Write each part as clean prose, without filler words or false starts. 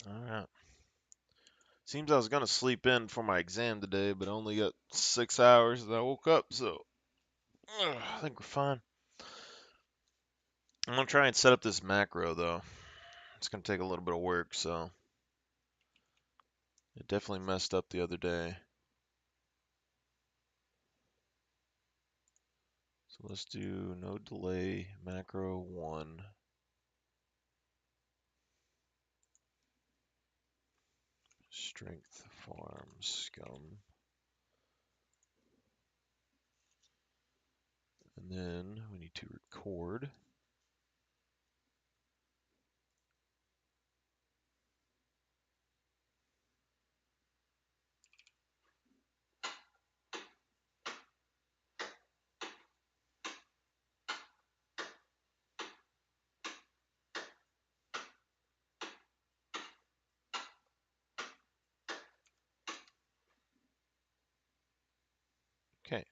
Alright. Seems I was gonna sleep in for my exam today, but I only got 6 hours and I woke up, so I think we're fine. I'm gonna try and set up this macro though. It's gonna take a little bit of work, so it definitely messed up the other day. So let's do no delay macro 1. Strength farm scum. And then we need to record. Okay.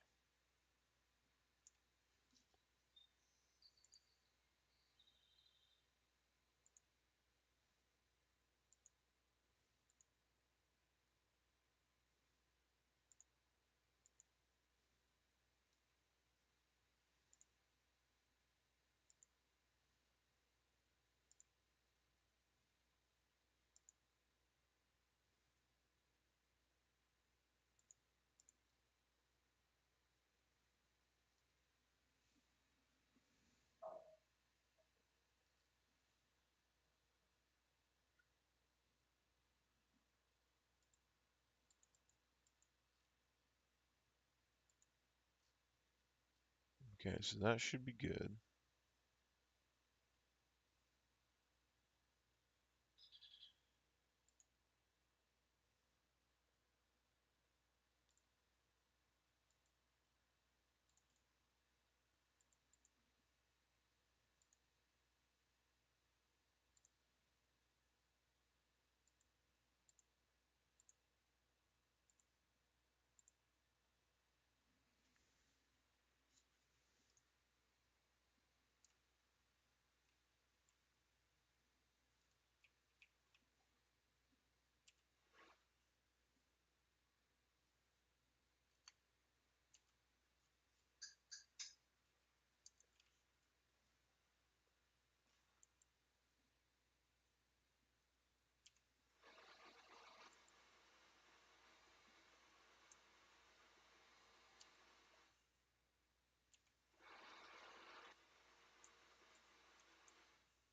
Okay, so that should be good.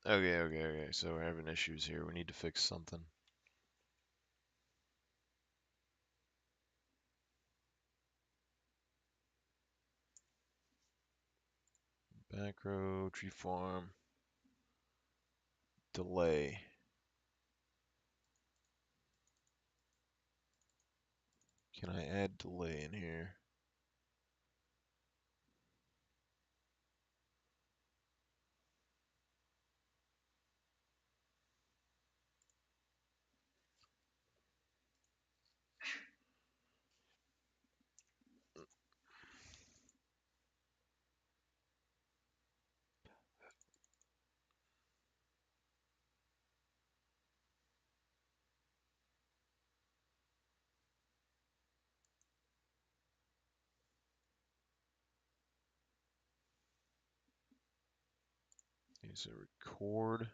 Okay. So we're having issues here. We need to fix something. Macro, tree farm, delay. Can I add delay in here? Is it record?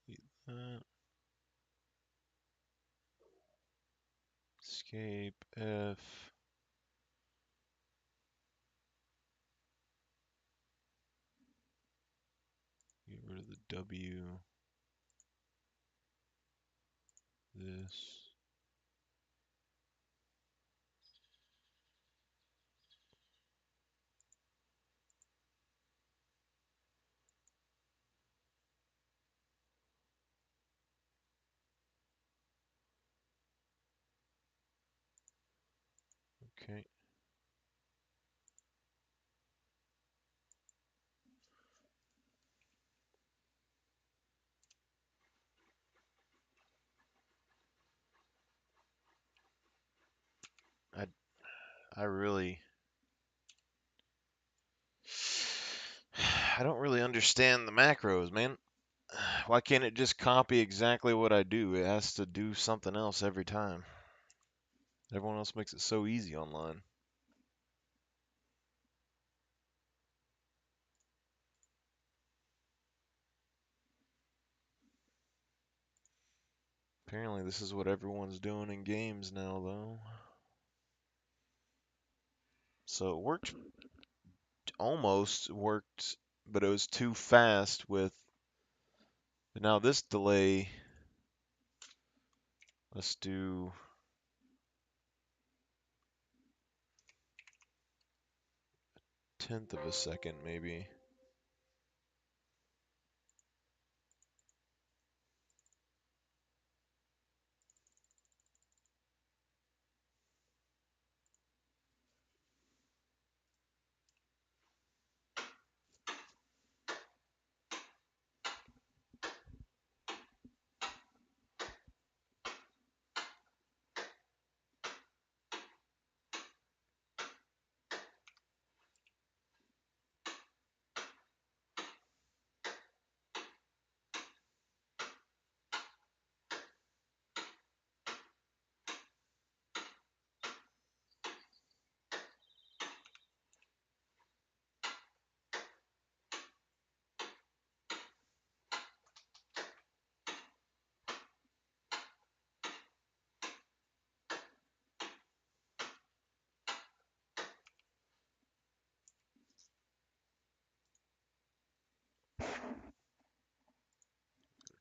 Delete that. Escape F. Get rid of the W. This. Okay. I I really I don't really understand the macros, man. Why can't it just copy exactly what I do? It has to do something else every time. Everyone else makes it so easy online. Apparently this is what everyone's doing in games now, though. So it worked, almost worked, but it was too fast with, now this delay, let's do 1/10 of a second maybe.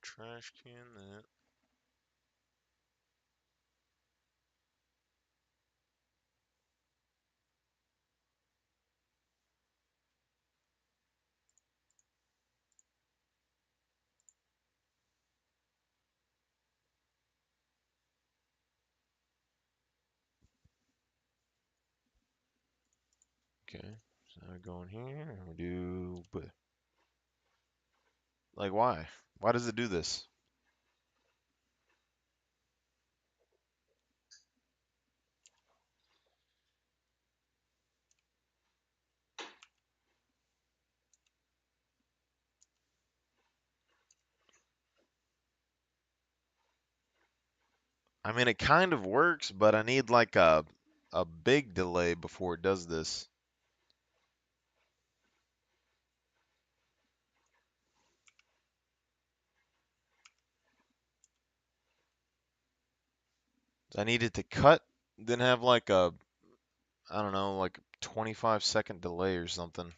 Trash can that. Okay, so I go in here and we do, like why? Why does it do this? I mean, it kind of works, but I need like a big delay before it does this. I need it to cut, then have like a, I don't know, like 25-second delay or something.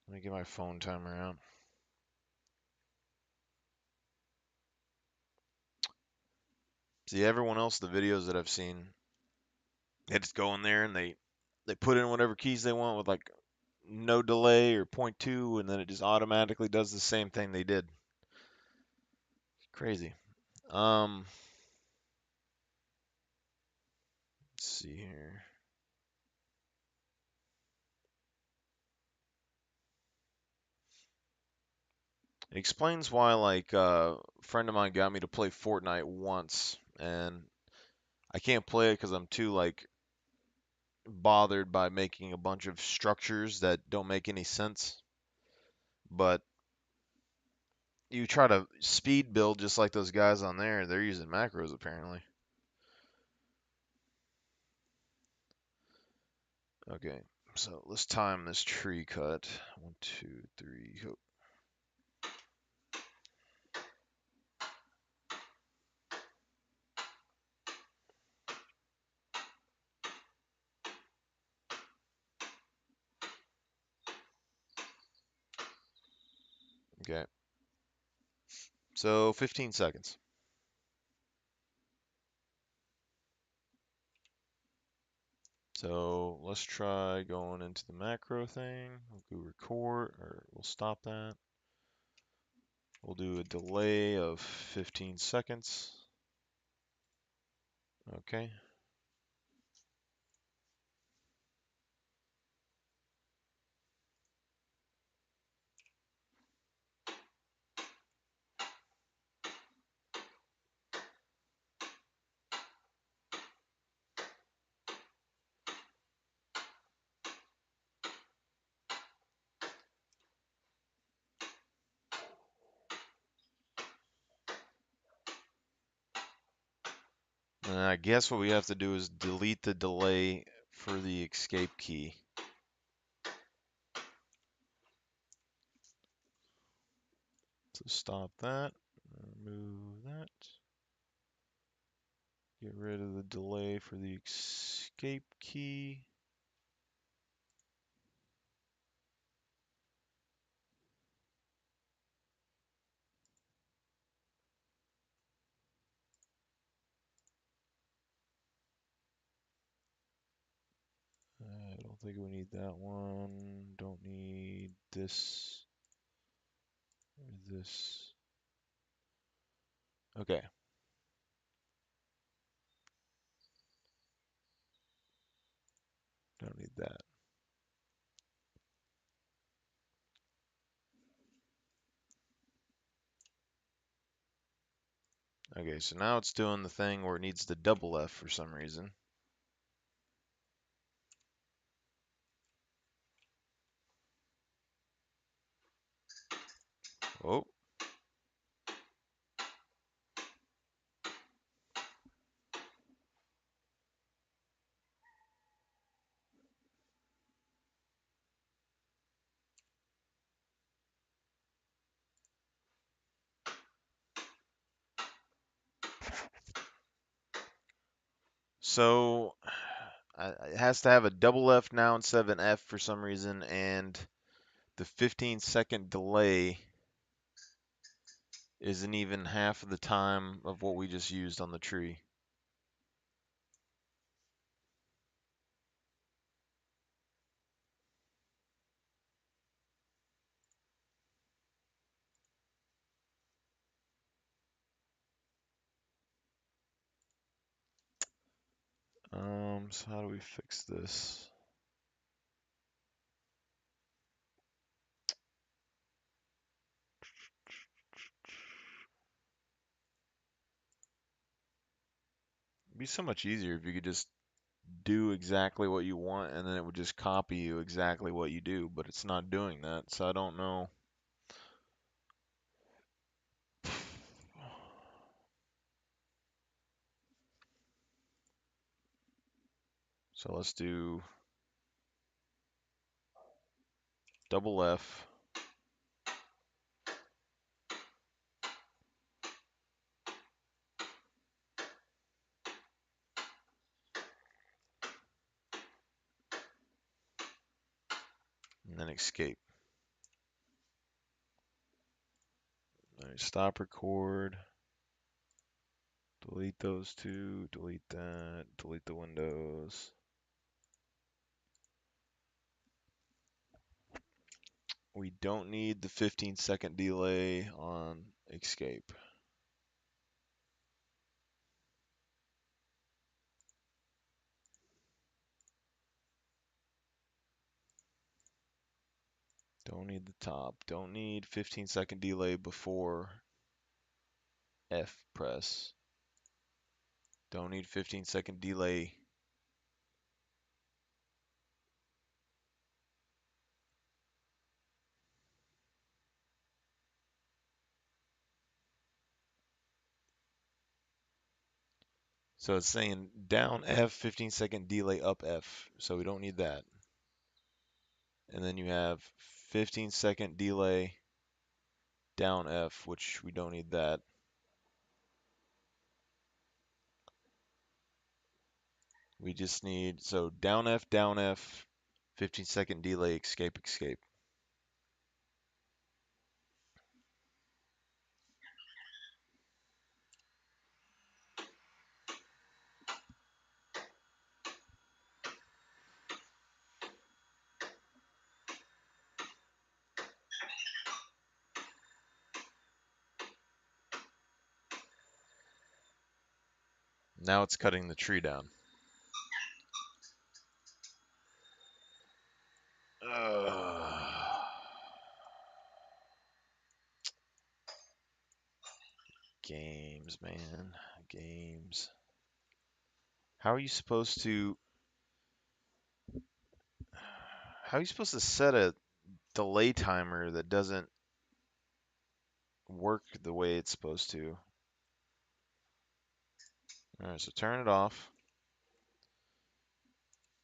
Let me get my phone timer out. See, everyone else, the videos that I've seen, they just go in there and they put in whatever keys they want with like no delay or 0.2, and then it just automatically does the same thing they did. Crazy. Let's see here. It explains why, like, a friend of mine got me to play Fortnite once, and I can't play it because I'm too, like, bothered by making a bunch of structures that don't make any sense. But you try to speed build just like those guys on there, they're using macros apparently. Okay, so let's time this tree cut. 1, 2, 3, go. Okay, so 15 seconds. So let's try going into the macro thing. We'll go record, or we'll stop that. We'll do a delay of 15 seconds. Okay. And I guess what we have to do is delete the delay for the escape key. So stop that, remove that, get rid of the delay for the escape key. I don't think we need that one. Don't need this or this. Okay. Don't need that. Okay, so now it's doing the thing where it needs the double F for some reason. Oh. So it has to have a double F now instead of an F for some reason, and the 15-second delay isn't even half of the time of what we just used on the tree. So how do we fix this? It'd be so much easier if you could just do exactly what you want and then it would just copy you exactly what you do, but it's not doing that, so I don't know. So let's do double F. And then escape. All right, stop record. Delete those two, delete that, delete the windows. We don't need the 15-second delay on escape. Don't need the top. Don't need 15-second delay before F press. Don't need 15-second delay. So it's saying down F, 15-second delay, up F. So we don't need that. And then you have 15-second delay, down F, which we don't need that. We just need, so down F, 15-second delay, escape, escape. Now it's cutting the tree down. Games, man. Games. How are you supposed to... How are you supposed to set a delay timer that doesn't work the way it's supposed to? Alright, so turn it off.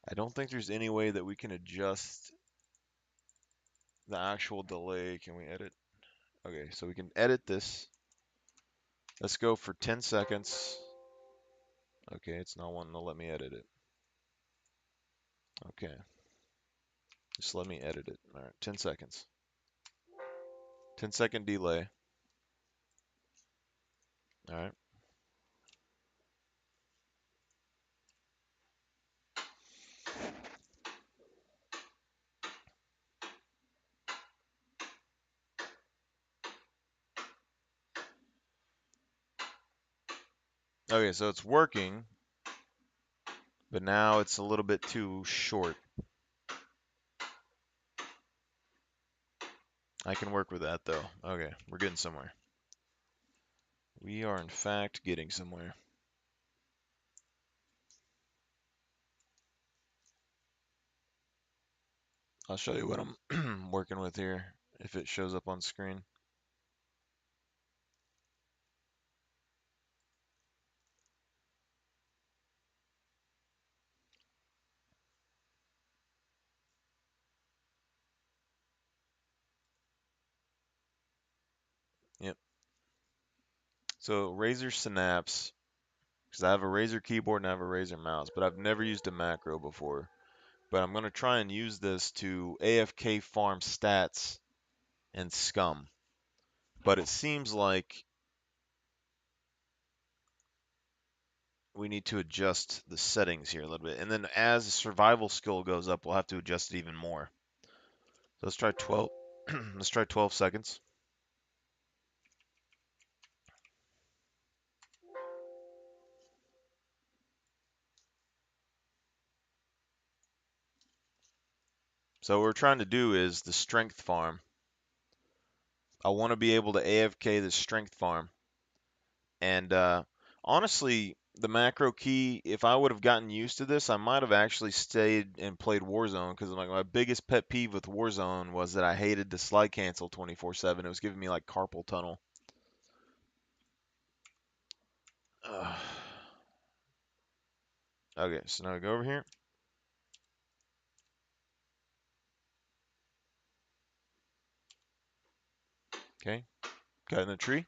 I don't think there's any way that we can adjust the actual delay. Can we edit? Okay, so we can edit this. Let's go for 10 seconds. Okay, it's not wanting to let me edit it. Okay, just let me edit it. Alright, 10 seconds. 10-second delay. Alright. Okay, so it's working, but now it's a little bit too short. I can work with that though. Okay, we're getting somewhere. We are in fact getting somewhere. I'll show you what I'm working with here if it shows up on screen. Yep. So Razer Synapse, because I have a Razer keyboard and I have a Razer mouse, but I've never used a macro before. But I'm going to try and use this to AFK farm stats and Scum. But it seems like we need to adjust the settings here a little bit. And then as the survival skill goes up, we'll have to adjust it even more. So let's try 12. Let's try 12 seconds. So what we're trying to do is the strength farm. I want to be able to AFK the strength farm. And honestly, the macro key, if I would have gotten used to this, I might have actually stayed and played Warzone, because like my biggest pet peeve with Warzone was that I hated the slide cancel 24/7. It was giving me like carpal tunnel. Okay, so now we go over here. Okay, got in the tree.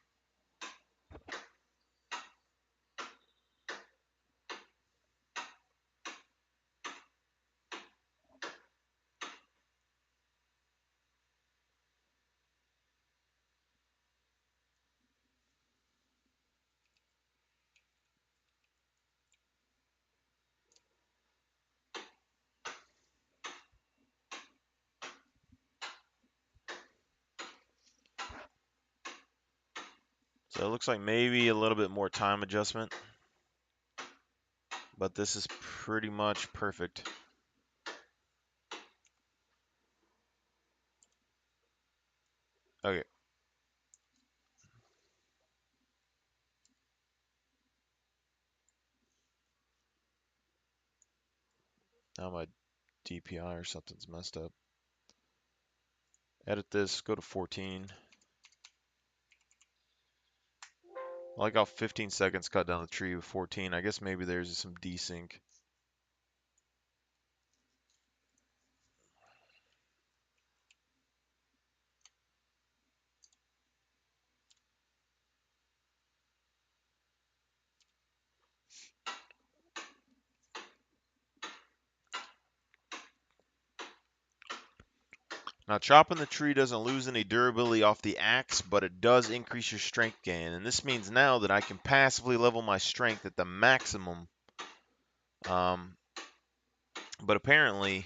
So it looks like maybe a little bit more time adjustment, but this is pretty much perfect. Okay. Now my DPI or something's messed up. Edit this, go to 14. I like how 15 seconds cut down the tree with 14. I guess maybe there's some desync. Now chopping the tree doesn't lose any durability off the axe, but it does increase your strength gain. And this means now that I can passively level my strength at the maximum. But apparently,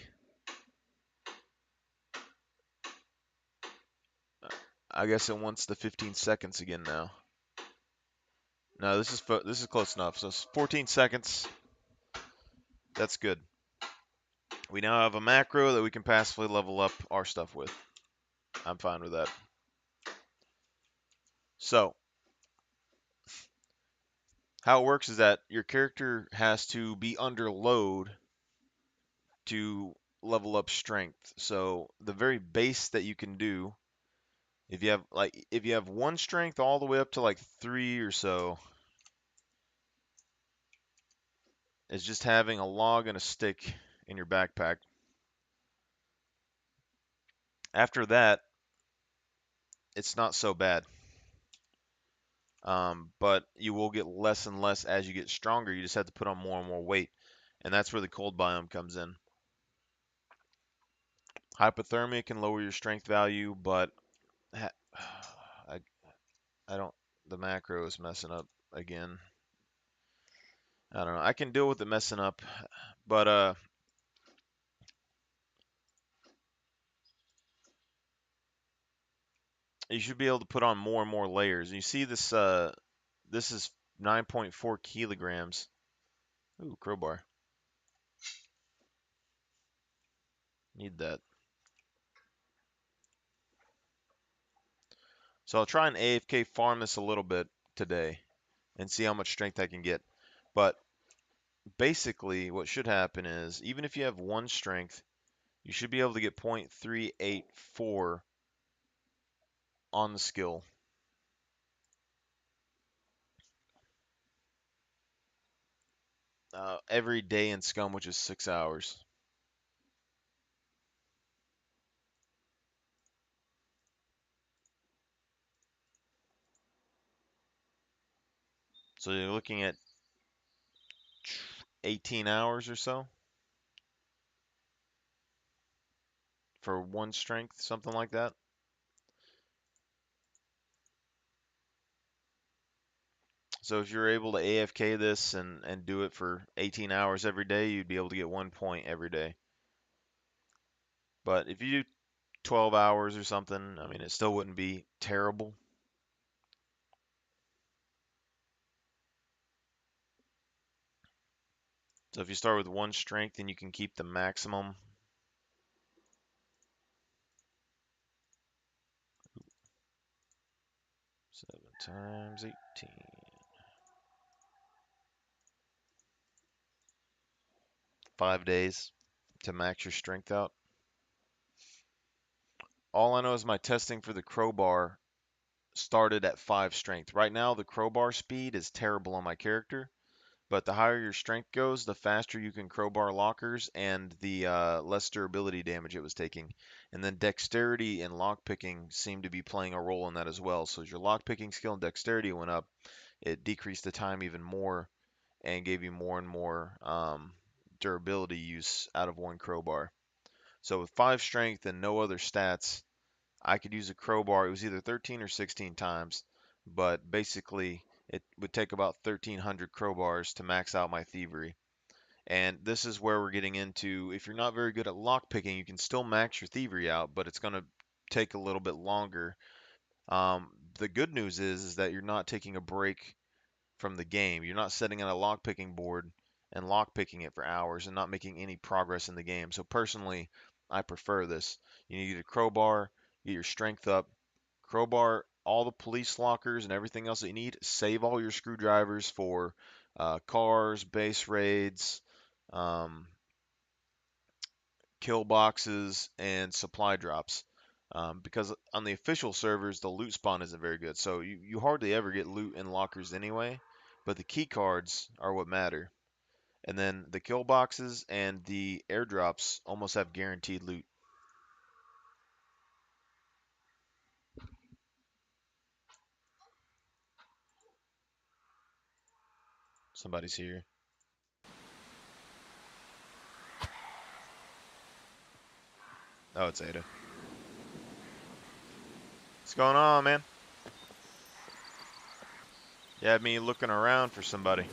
I guess it wants the 15 seconds again now. No, this is close enough. So it's 14 seconds. That's good. We now have a macro that we can passively level up our stuff with. I'm fine with that. So how it works is that your character has to be under load to level up strength. So the very base that you can do, if you have one strength all the way up to like 3 or so, is just having a log and a stick in your backpack. After that, it's not so bad. But you will get less and less as you get stronger. You just have to put on more and more weight. And that's where the cold biome comes in. Hypothermia can lower your strength value, but I, I don't. The macro is messing up again. I don't know. I can deal with it messing up, but you should be able to put on more and more layers. You see this this is 9.4 kilograms. Ooh, crowbar. Need that. So I'll try and AFK farm this a little bit today and see how much strength I can get. But basically what should happen is even if you have one strength, you should be able to get 0.384 on the skill. Every day in Scum, which is 6 hours. So you're looking at 18 hours or so for one strength, something like that. So if you're able to AFK this and do it for 18 hours every day, you'd be able to get 1 point every day. But if you do 12 hours or something, I mean, it still wouldn't be terrible. So if you start with one strength and you can keep the maximum. 7 times 18. 5 days to max your strength out. All I know is my testing for the crowbar started at 5 strength. Right now, the crowbar speed is terrible on my character, but the higher your strength goes, the faster you can crowbar lockers and the less durability damage it was taking. And then dexterity and lockpicking seem to be playing a role in that as well. So as your lockpicking skill and dexterity went up, it decreased the time even more and gave you more and more durability use out of one crowbar. So with 5 strength and no other stats, I could use a crowbar. It was either 13 or 16 times, but basically it would take about 1,300 crowbars to max out my thievery. And this is where we're getting into, if you're not very good at lockpicking, you can still max your thievery out, but it's going to take a little bit longer. The good news is that you're not taking a break from the game. You're not sitting on a lockpicking board and lockpicking it for hours and not making any progress in the game. So personally, I prefer this. You need a crowbar, get your strength up, crowbar all the police lockers and everything else that you need. Save all your screwdrivers for cars, base raids, um, kill boxes, and supply drops. Because on the official servers, the loot spawn isn't very good. So you hardly ever get loot in lockers anyway. But the key cards are what matter. And then the kill boxes and the airdrops almost have guaranteed loot. Somebody's here. Oh, it's Ada. What's going on, man? You had me looking around for somebody.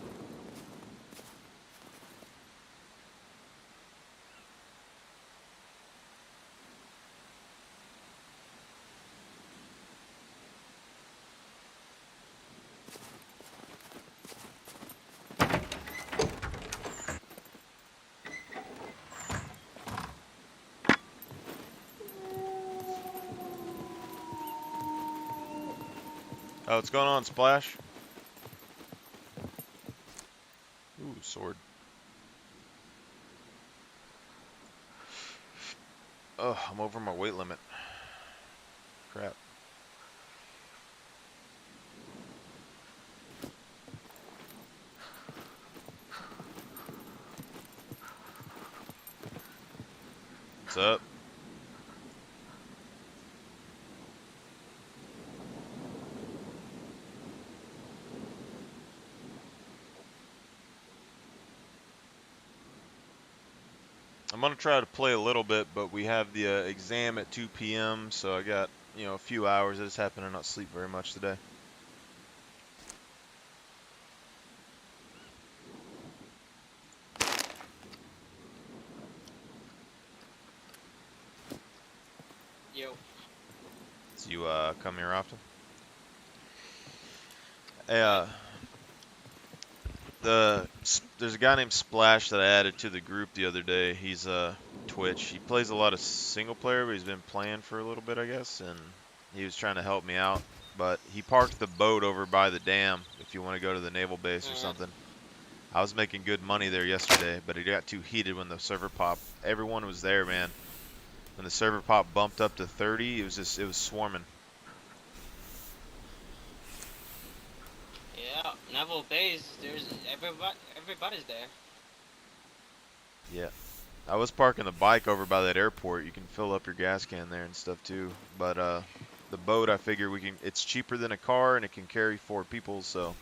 Oh, what's going on, Splash? Ooh, sword. Oh, I'm over my weight limit. Crap. What's up? I'm gonna try to play a little bit, but we have the exam at 2 p.m., so I got, a few hours. I just happen to not sleep very much today. Yo. So you come here often? Hey, What? there's a guy named Splash that I added to the group the other day. He's Twitch. He plays a lot of single player, but he's been playing for a little bit, I guess, and he was trying to help me out. But he parked the boat over by the dam if you want to go to the naval base or Uh, something. I was making good money there yesterday, but it got too heated when the server popped. Everyone was there, man. When the server pop bumped up to 30, it was swarming. yeah, naval base. There's everybody's there. Yeah. I was parking the bike over by that airport. You can fill up your gas can there and stuff too. But the boat, I figure it's cheaper than a car and it can carry 4 people, so.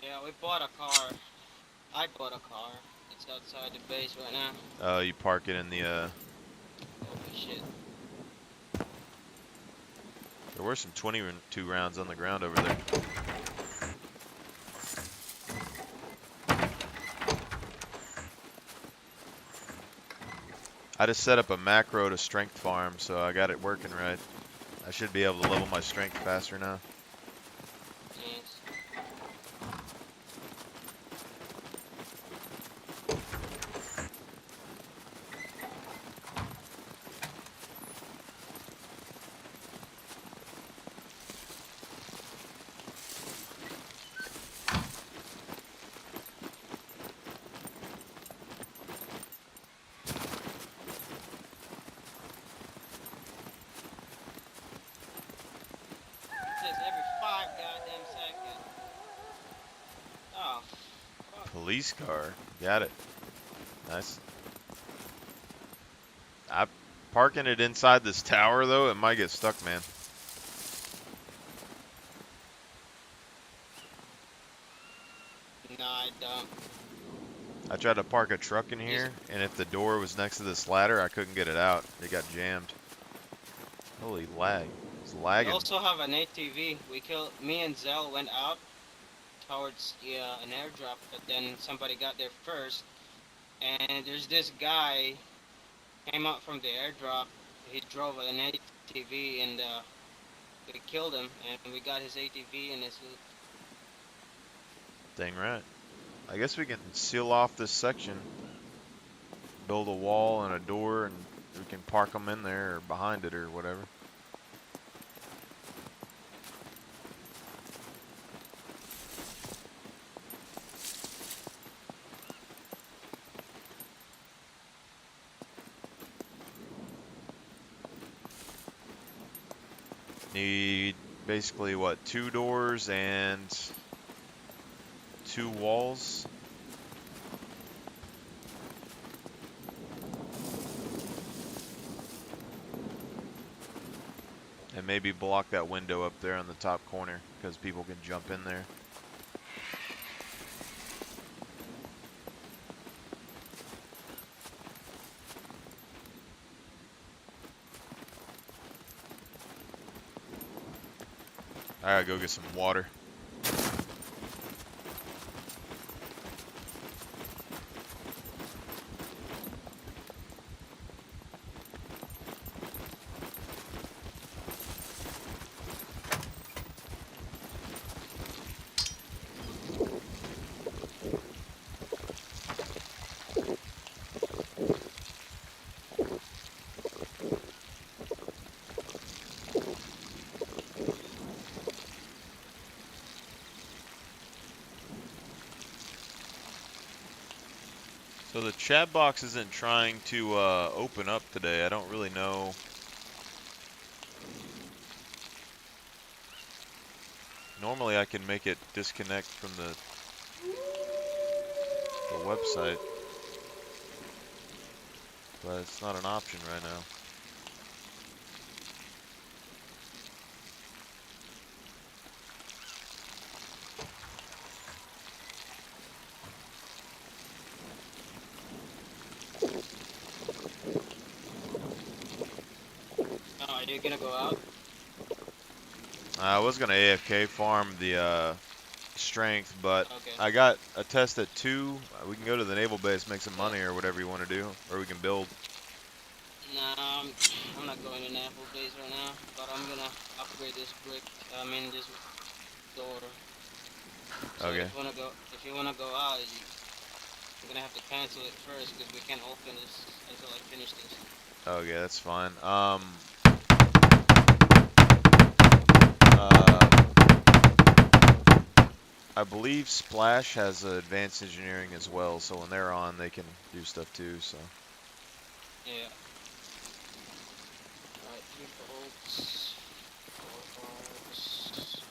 Yeah, we bought a car. I bought a car. It's outside the base right now. You park it in the Holy shit. there were some 22 rounds on the ground over there. I just set up a macro to strength farm, so I got it working right. I should be able to level my strength faster now. Yes. This every 5 goddamn seconds. Oh, fuck. Police car. Got it. Nice. I'm parking it inside this tower, though. It might get stuck, man. No, I don't. I tried to park a truck in Just here, and if the door was next to this ladder, I couldn't get it out. It got jammed. Holy lag. It's we lagging. also have an ATV. Me and Zell went out towards an airdrop, but then somebody got there first. And there's this guy came out from the airdrop. He drove an ATV and we killed him. And we got his ATV and his loot. Dang right. I guess we can seal off this section. Build a wall and a door, and we can park them in there or behind it or whatever. Need basically what, 2 doors and 2 walls. And maybe block that window up there on the top corner because people can jump in there. I gotta go get some water. So the chat box isn't trying to open up today. I don't really know. Normally I can make it disconnect from the website, but it's not an option right now. Oh, are you gonna go out? I was gonna AFK farm the strength, but Okay. I got a test at 2. We can go to the naval base, make some Yeah. money or whatever you want to do, or we can build. Nah, I'm not going to Napple base right now, but I'm gonna upgrade this brick. I mean this door. So Okay. if you wanna go out, you're gonna have to cancel it first because we can't open this until I finish this. Okay, that's fine. I believe Splash has advanced engineering as well, so when they're on, they can do stuff too. So. Yeah. Alright, 3 bolts, 4 bars.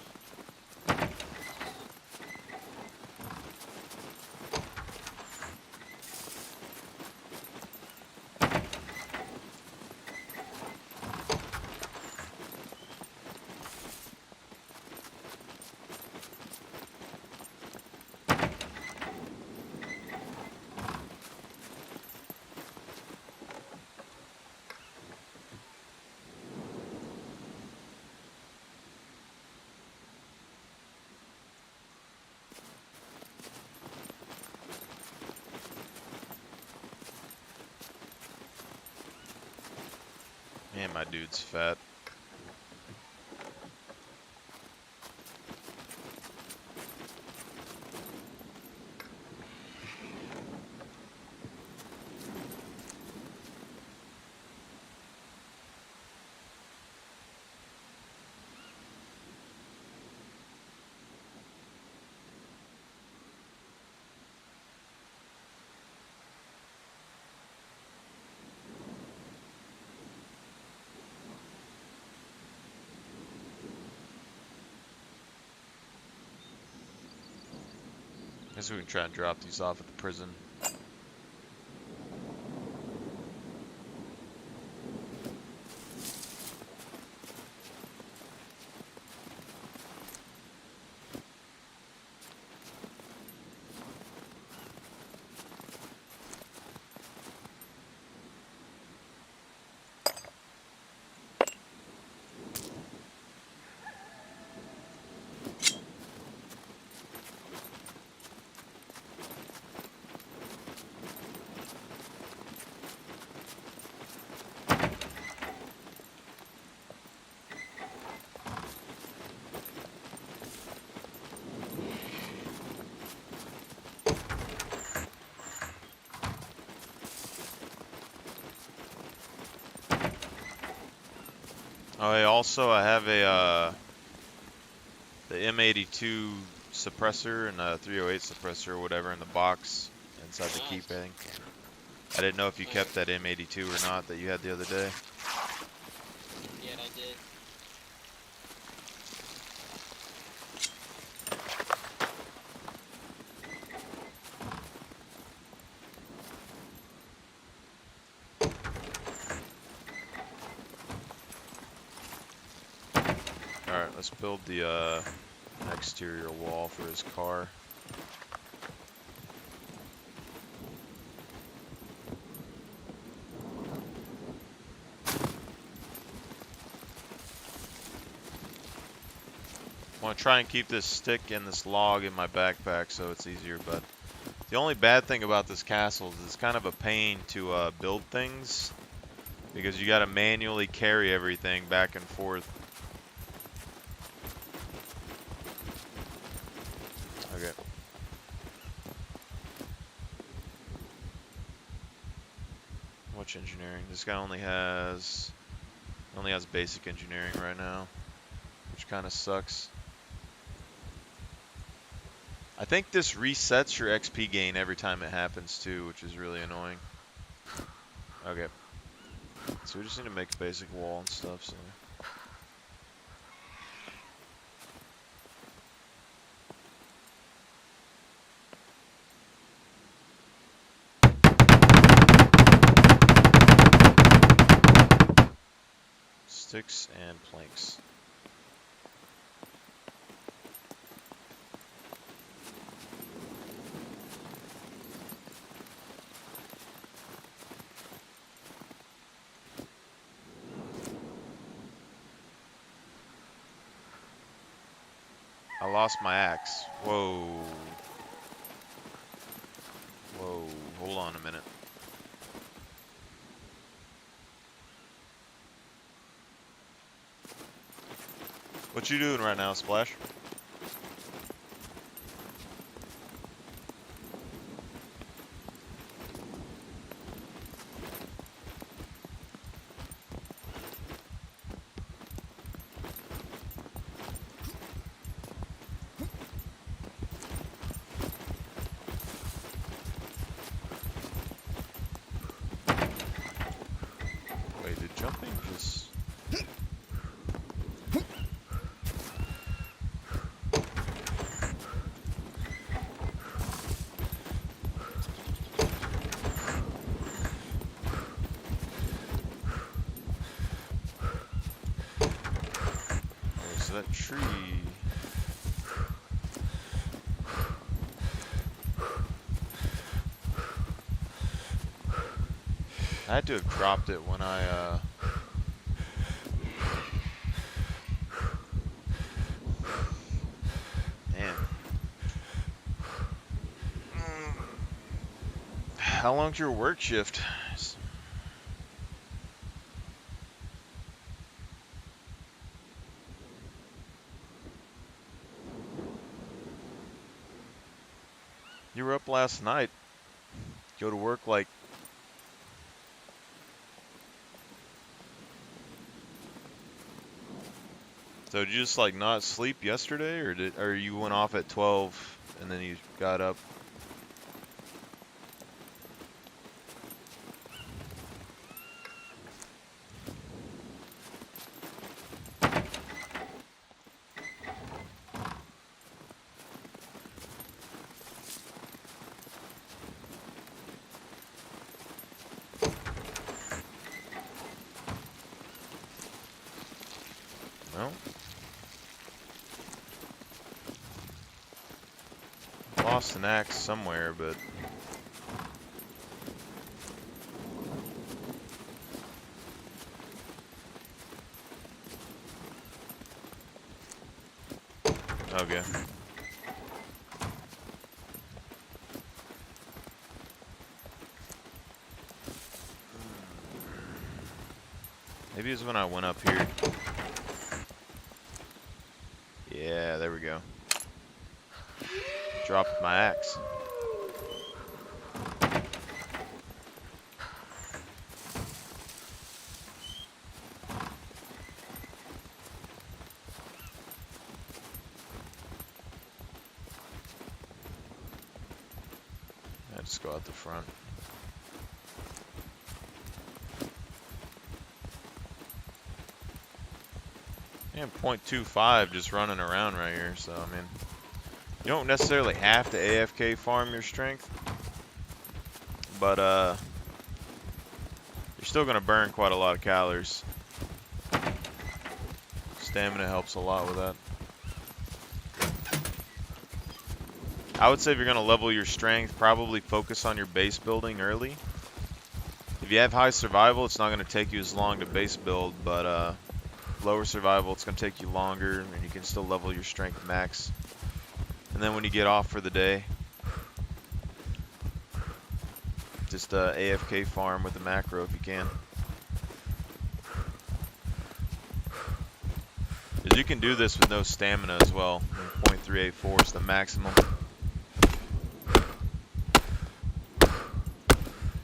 Man, my dude's fat. Guess we can try and drop these off at the prison. Oh, hey, also I have the M82 suppressor and a 308 suppressor or whatever in the box inside the key Nice. thing. I didn't know if you Alright. kept that M82 or not that you had the other day. Yeah, I did. Alright, let's build the exterior wall for his car. I want to try and keep this stick and this log in my backpack so it's easier, but the only bad thing about this castle is it's kind of a pain to build things because you got to manually carry everything back and forth. Okay. Much engineering? This guy only has basic engineering right now, which kind of sucks. I think this resets your XP gain every time it happens too, which is really annoying. Okay. So we just need to make a basic wall and stuff, so. Sticks and planks. I lost my axe. Whoa. Whoa. Hold on a minute. What you doing right now, Splash? Wait, did jumping just... Oh, so that tree... I had to have dropped it when I, Man. How long's your work shift? You were up last night. Go to work like... So did you just like not sleep yesterday, or you went off at 12 and then you got up? No. Lost an axe somewhere, but okay. Maybe it was when I went up here. Yeah, there we go. Dropped my axe. I just go out the front. And 0.25 just running around right here, so I mean, you don't necessarily have to AFK farm your strength, but you're still gonna burn quite a lot of calories. Stamina helps a lot with that. I would say if you're gonna level your strength, probably focus on your base building early. If you have high survival, it's not gonna take you as long to base build, but lower survival, it's going to take you longer, and you can still level your strength max. And then when you get off for the day, just AFK farm with the macro if you can. Because you can do this with no stamina as well. 0.384 is the maximum.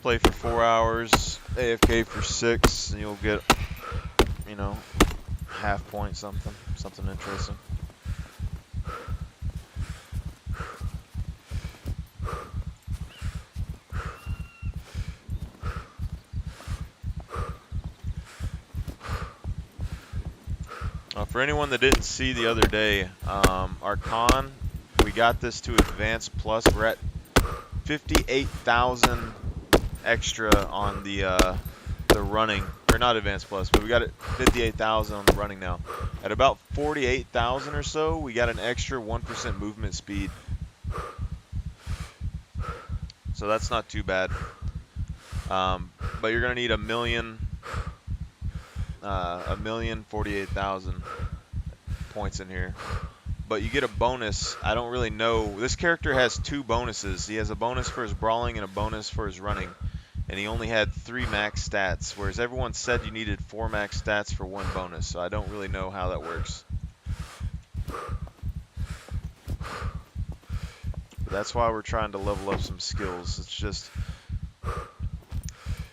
Play for 4 hours, AFK for 6, and you'll get, you know, half point something interesting. For anyone that didn't see the other day, our con, we got this to Advanced Plus. We're at 58,000 extra on the running, or not Advanced Plus, but we got it 58,000 on the running now. At about 48,000 or so, we got an extra 1% movement speed. So that's not too bad. But you're gonna need a million 48,000 points in here. But you get a bonus. I don't really know. This character has 2 bonuses. He has a bonus for his brawling and a bonus for his running. And he only had 3 max stats, whereas everyone said you needed 4 max stats for 1 bonus. So I don't really know how that works. But that's why we're trying to level up some skills. It's just,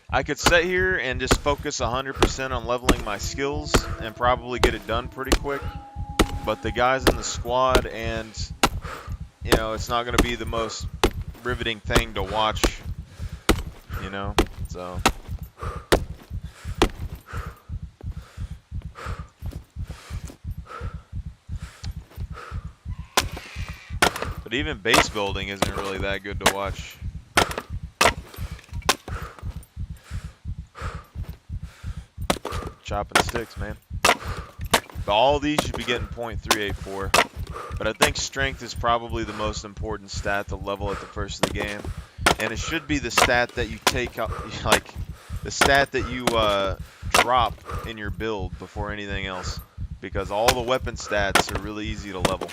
I could sit here and just focus 100% on leveling my skills and probably get it done pretty quick. But the guys in the squad, and you know, it's not going to be the most riveting thing to watch, you know, so. But even base building isn't really that good to watch. Chopping sticks, man. But all these should be getting .384. But I think strength is probably the most important stat to level at the first of the game. And it should be the stat that you take up, like the stat that you drop in your build before anything else. Because all the weapon stats are really easy to level.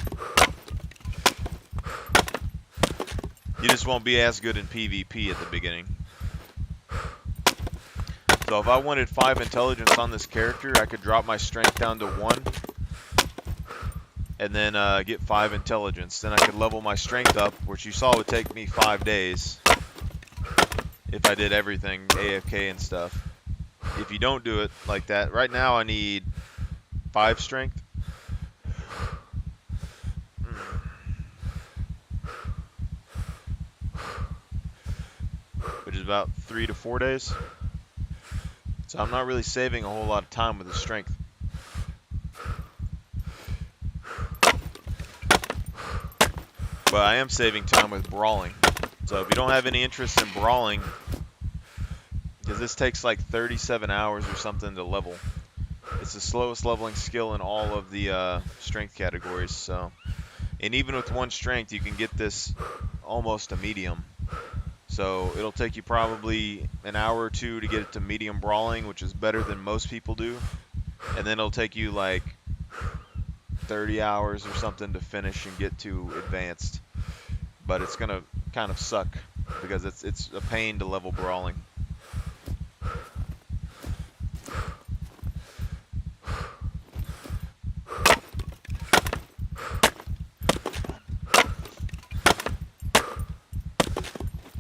You just won't be as good in PvP at the beginning. So if I wanted 5 intelligence on this character, I could drop my strength down to 1. And then get 5 intelligence. Then I could level my strength up, which you saw would take me 5 days. If I did everything, AFK and stuff. If you don't do it like that, right now I need 5 strength. Which is about 3 to 4 days. So I'm not really saving a whole lot of time with the strength. But I am saving time with brawling. So if you don't have any interest in brawling, because this takes like 37 hours or something to level. It's the slowest leveling skill in all of the strength categories. So, and even with 1 strength, you can get this almost a medium. So it'll take you probably an hour or 2 to get it to medium brawling, which is better than most people do. And then it'll take you like 30 hours or something to finish and get to advanced. But it's gonna kind of suck because it's a pain to level brawling.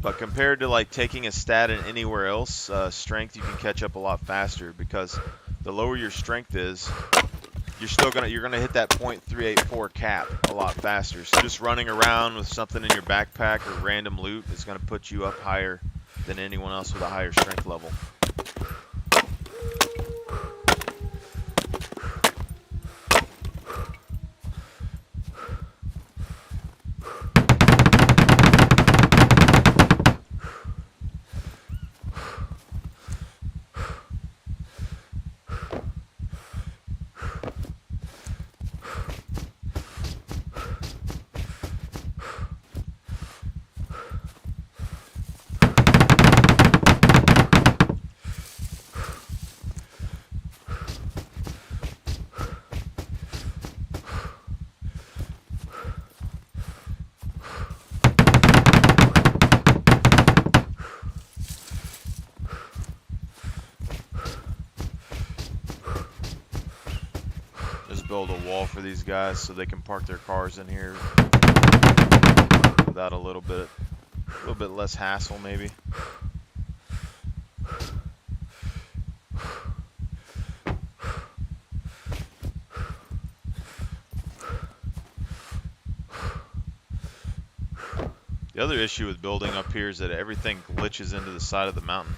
But compared to like taking a stat in anywhere else, strength you can catch up a lot faster because the lower your strength is, you're gonna hit that .384 cap a lot faster. So just running around with something in your backpack or random loot is gonna put you up higher than anyone else with a higher strength level. Just build a wall for these guys so they can park their cars in here without a little bit less hassle maybe. The other issue with building up here is that everything glitches into the side of the mountain.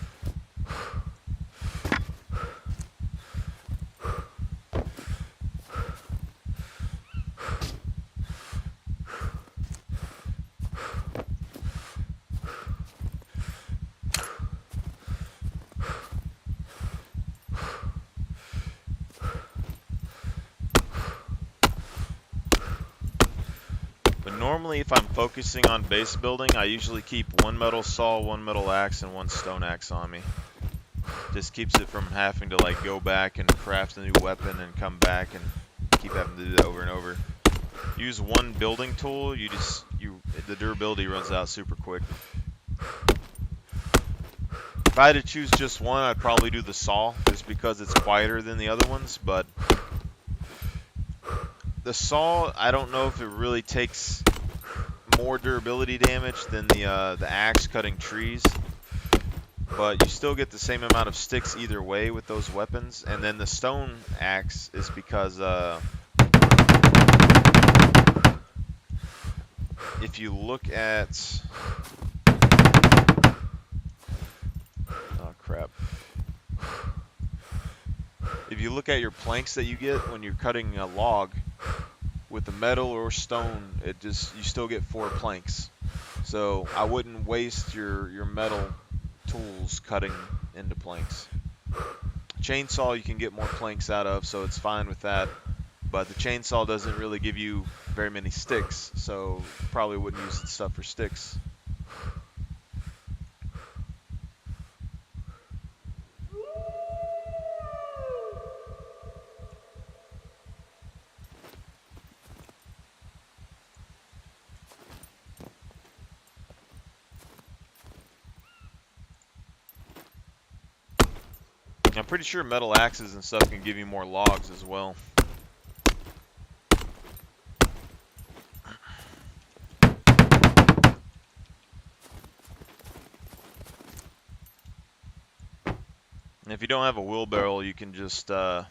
normally if I'm focusing on base building, I usually keep one metal saw, one metal axe, and one stone axe on me. Just keeps it from having to like go back and craft a new weapon and come back and keep having to do that over and over. Use one building tool, the durability runs out super quick. If I had to choose just one, I'd probably do the saw, just because it's quieter than the other ones, but the saw, I don't know if it really takes more durability damage than the axe cutting trees, but you still get the same amount of sticks either way with those weapons. And then the stone axe is because if you look at, oh crap, if you look at your planks that you get when you're cutting a log with the metal or stone, you still get 4 planks. So I wouldn't waste your metal tools cutting into planks. Chainsaw you can get more planks out of, so it's fine with that. But the chainsaw doesn't really give you very many sticks, so probably wouldn't use the stuff for sticks. I'm pretty sure metal axes and stuff can give you more logs as well. And if you don't have a wheelbarrow, you can just, like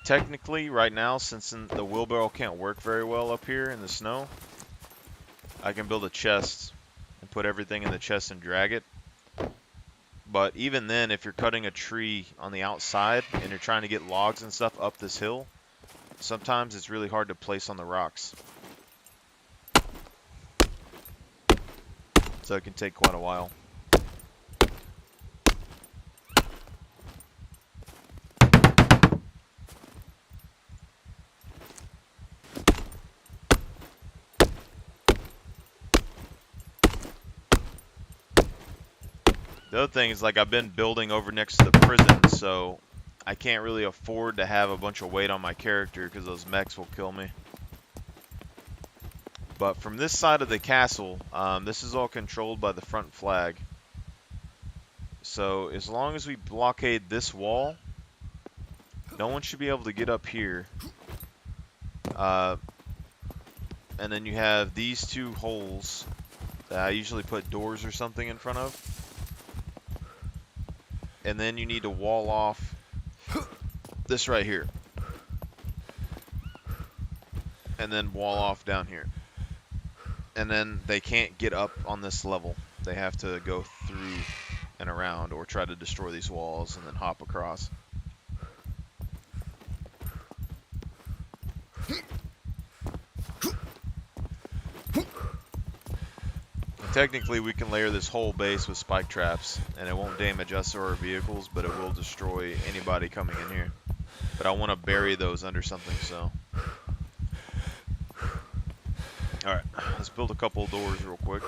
technically right now, since the wheelbarrow can't work very well up here in the snow, I can build a chest and put everything in the chest and drag it. But even then, if you're cutting a tree on the outside and you're trying to get logs and stuff up this hill, sometimes it's really hard to place on the rocks. So it can take quite a while. The other thing is, like, I've been building over next to the prison, so I can't really afford to have a bunch of weight on my character because those mechs will kill me. But from this side of the castle, this is all controlled by the front flag. So as long as we blockade this wall, no one should be able to get up here. And then you have these 2 holes that I usually put doors or something in front of. And then you need to wall off this right here. And then wall off down here. And then they can't get up on this level. They have to go through and around or try to destroy these walls and then hop across. Technically, we can layer this whole base with spike traps, and it won't damage us or our vehicles, but it will destroy anybody coming in here. But I want to bury those under something, so. Alright, let's build a couple of doors real quick.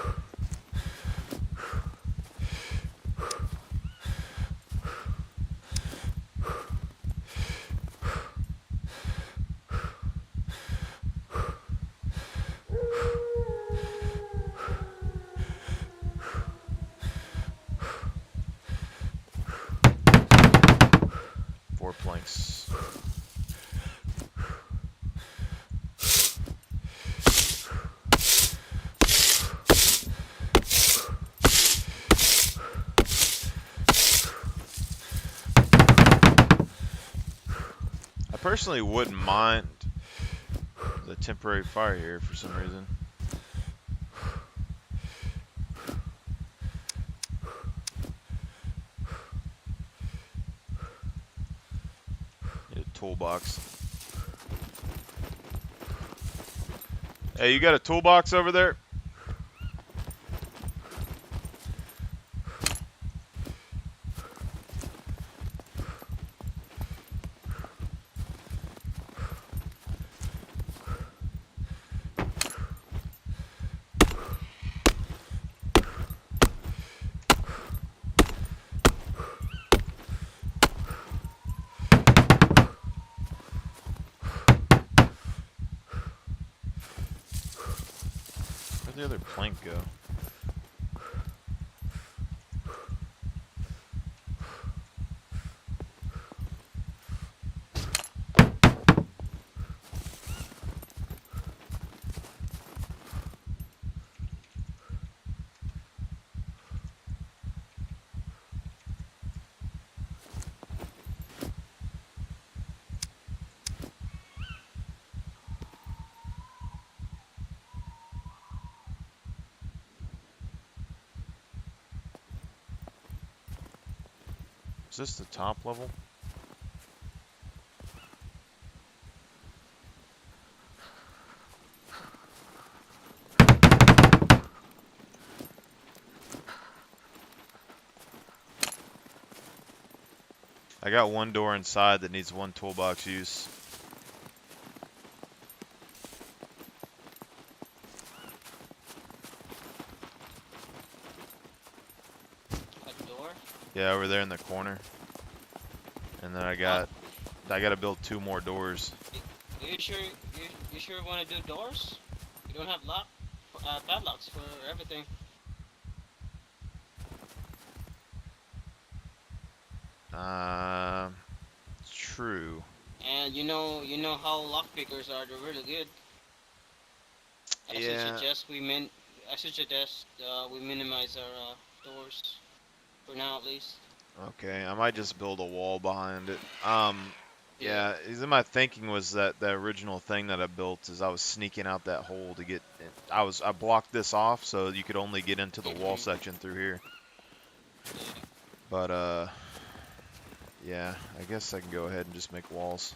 Planks. I personally wouldn't mind the temporary fire here for some reason. Toolbox. Hey, you got a toolbox over there? Where'd the other plank go? Is this the top level? I got one door inside that needs one toolbox use. A door? Yeah, over there in the corner. And then I Oh, gotta build 2 more doors. you sure you sure want to do doors? You don't have padlocks for everything. Uh, true. And you know how lockpickers are. They're really good. I should Yeah, suggest we min. I should suggest we minimize our doors for now at least. okay. I might just build a wall behind it. Yeah. Yeah, my thinking was that the original thing that I built is I was sneaking out that hole to get. I blocked this off so you could only get into the wall Mhm. section through here. Yeah. But yeah, I guess I can go ahead and just make walls.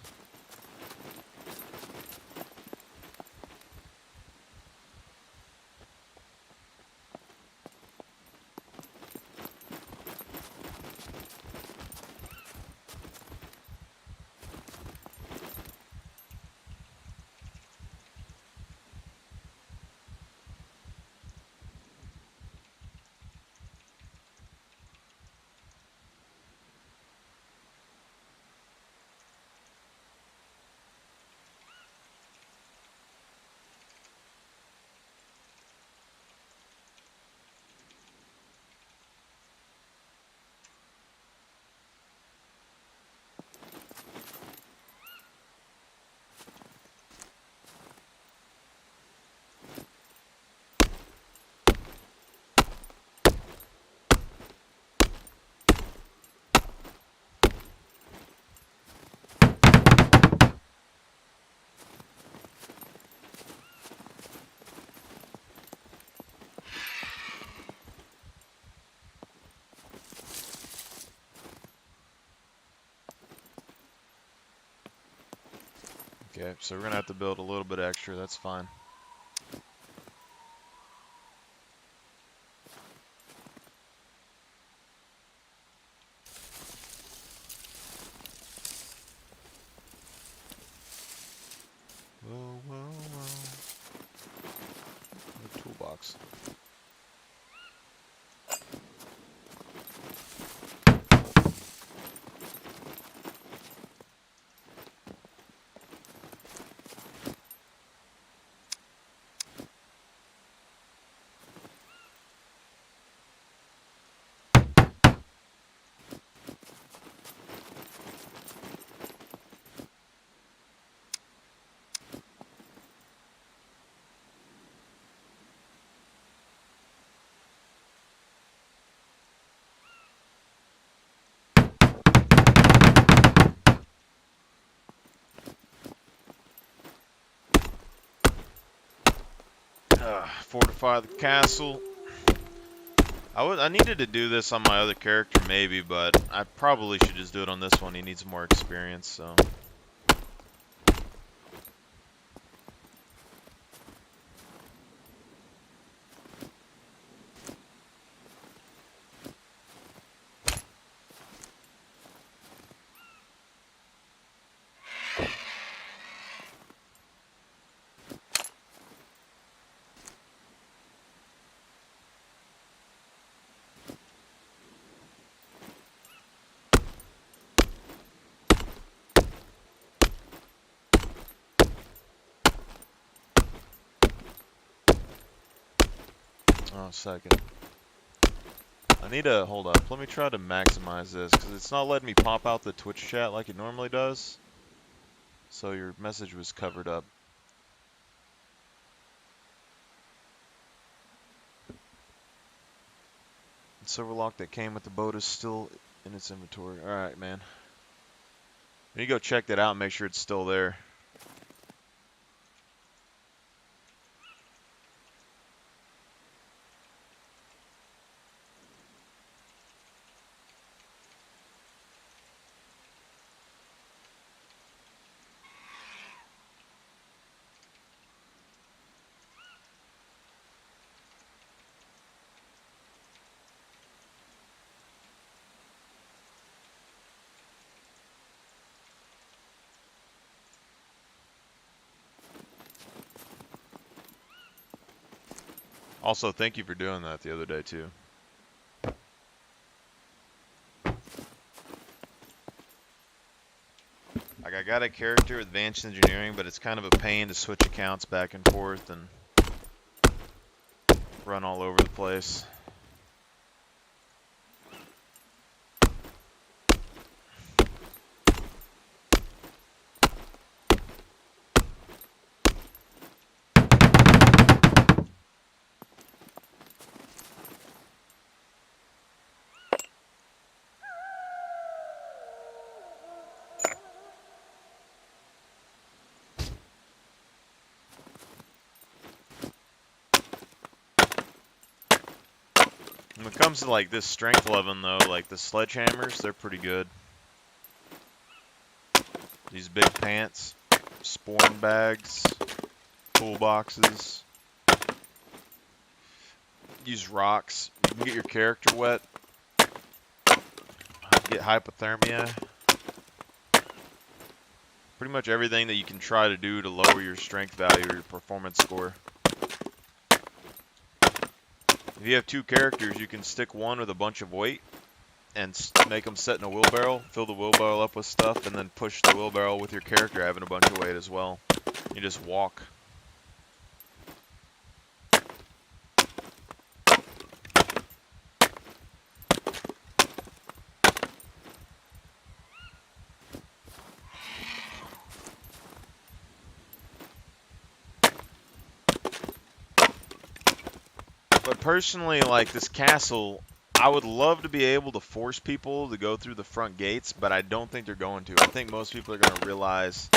Okay, so we're gonna have to build a little bit extra. That's fine. Whoa, whoa, whoa. The toolbox. Fortify the castle. I needed to do this on my other character maybe, but I probably should just do it on this one. He needs more experience, so. Oh, second. I need to, hold up, let me try to maximize this, because it's not letting me pop out the Twitch chat like it normally does. So your message was covered up. The silver lock that came with the boat is still in its inventory. Alright, man. You go check that out and make sure it's still there. Also, thank you for doing that the other day, too. Like, I got a character, Advanced Engineering, but it's kind of a pain to switch accounts back and forth and run all over the place. When it comes to, like, this strength level, though, like, the sledgehammers, they're pretty good. These big pants, spawn bags, toolboxes. Use rocks. You can get your character wet. Get hypothermia. Pretty much everything that you can try to do to lower your strength value or your performance score. If you have two characters, you can stick one with a bunch of weight and make them sit in a wheelbarrow, fill the wheelbarrow up with stuff, and then push the wheelbarrow with your character having a bunch of weight as well. You just walk. But personally, like this castle, I would love to be able to force people to go through the front gates, but I don't think they're going to. I think most people are going to realize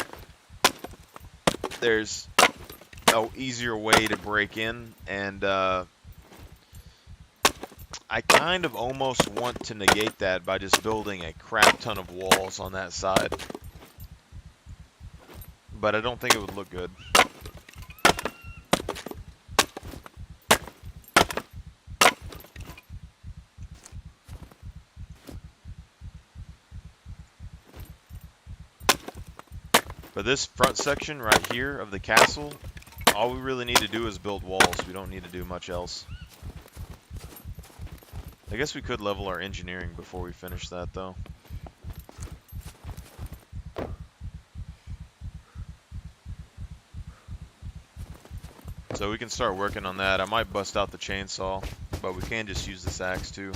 there's an easier way to break in, and I kind of almost want to negate that by just building a crap ton of walls on that side. But I don't think it would look good. But this front section right here of the castle, all we really need to do is build walls. We don't need to do much else. I guess we could level our engineering before we finish that, though. So we can start working on that. I might bust out the chainsaw, but we can just use this axe too.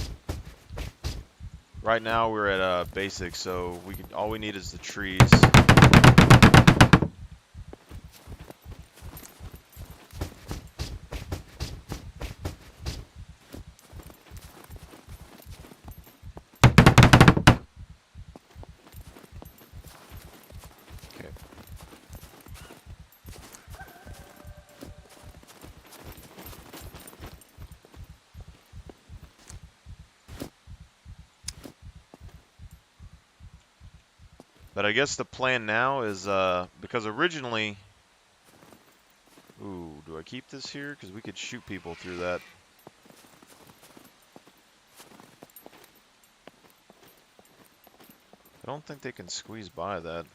Right now we're at basic, so all we need is the trees. Okay. But I guess the plan now is, because originally... Ooh, do I keep this here? Because we could shoot people through that. I don't think they can squeeze by that.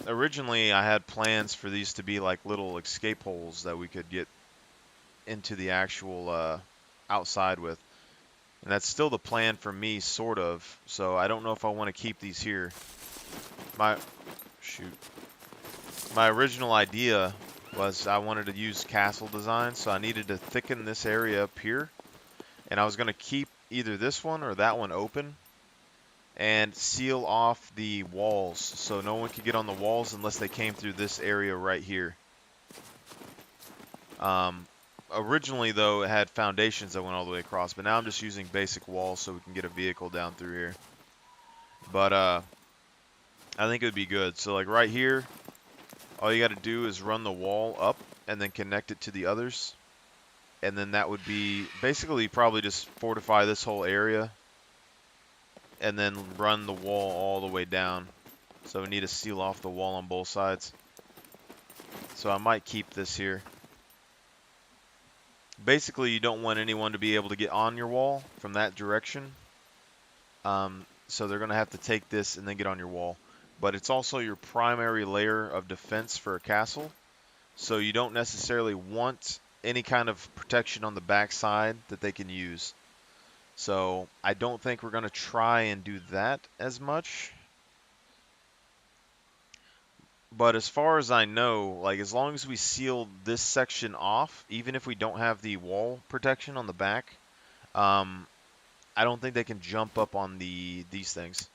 Originally, I had plans for these to be like little escape holes that we could get into the actual outside with. And that's still the plan for me, sort of. So I don't know if I want to keep these here. My original idea was I wanted to use castle design, so I needed to thicken this area up here, and I was going to keep either this one or that one open and seal off the walls so no one could get on the walls unless they came through this area right here. Um, Originally, though, it had foundations that went all the way across, but now I'm just using basic walls so we can get a vehicle down through here. But I think it would be good. So like right here, all you got to do is run the wall up and then connect it to the others. And then that would be basically probably just fortify this whole area and then run the wall all the way down. So we need to seal off the wall on both sides. So I might keep this here. Basically, you don't want anyone to be able to get on your wall from that direction. So they're going to have to take this and then get on your wall. But it's also your primary layer of defense for a castle. So you don't necessarily want any kind of protection on the back side that they can use. So I don't think we're going to try and do that as much. But as far as I know, like as long as we seal this section off, even if we don't have the wall protection on the back, I don't think they can jump up on these things.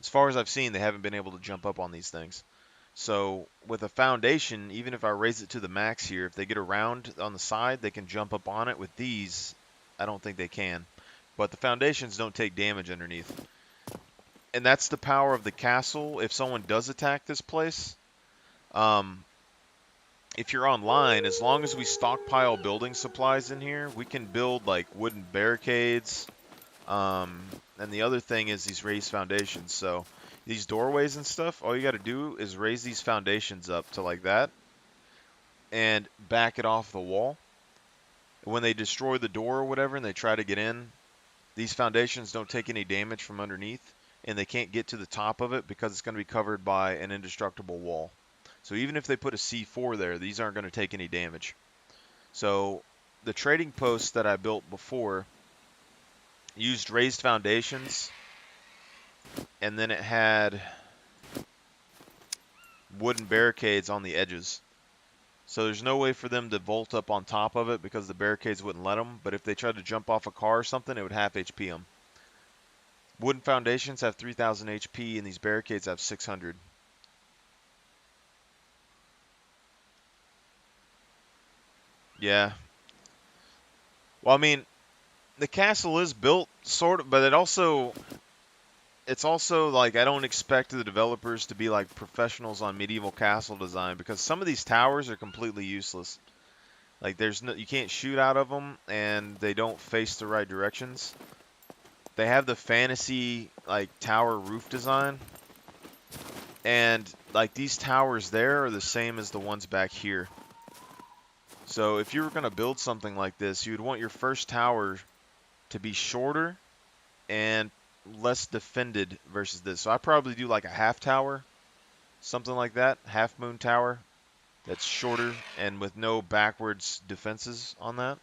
As far as I've seen, they haven't been able to jump up on these things. So with a foundation, even if I raise it to the max here, if they get around on the side, they can jump up on it. With these, I don't think they can. But the foundations don't take damage underneath. And that's the power of the castle. If someone does attack this place, if you're online, as long as we stockpile building supplies in here, we can build like wooden barricades. And the other thing is these raised foundations. So these doorways and stuff, all you got to do is raise these foundations up to like that and back it off the wall. When they destroy the door or whatever and they try to get in, these foundations don't take any damage from underneath and they can't get to the top of it because it's going to be covered by an indestructible wall. So even if they put a C4 there, these aren't going to take any damage. So the trading post that I built before used raised foundations, and then it had wooden barricades on the edges. So there's no way for them to vault up on top of it because the barricades wouldn't let them, but if they tried to jump off a car or something, it would half HP them. Wooden foundations have 3,000 HP, and these barricades have 600. Yeah. Well, I mean, the castle is built sort of, but it's also like I don't expect the developers to be like professionals on medieval castle design because some of these towers are completely useless. Like there's no, you can't shoot out of them and they don't face the right directions. They have the fantasy like tower roof design, and like these towers there are the same as the ones back here. So if you were going to build something like this, you would want your first tower to be shorter and less defended versus this. So I probably do like a half tower, something like that, half moon tower that's shorter and with no backwards defenses on that.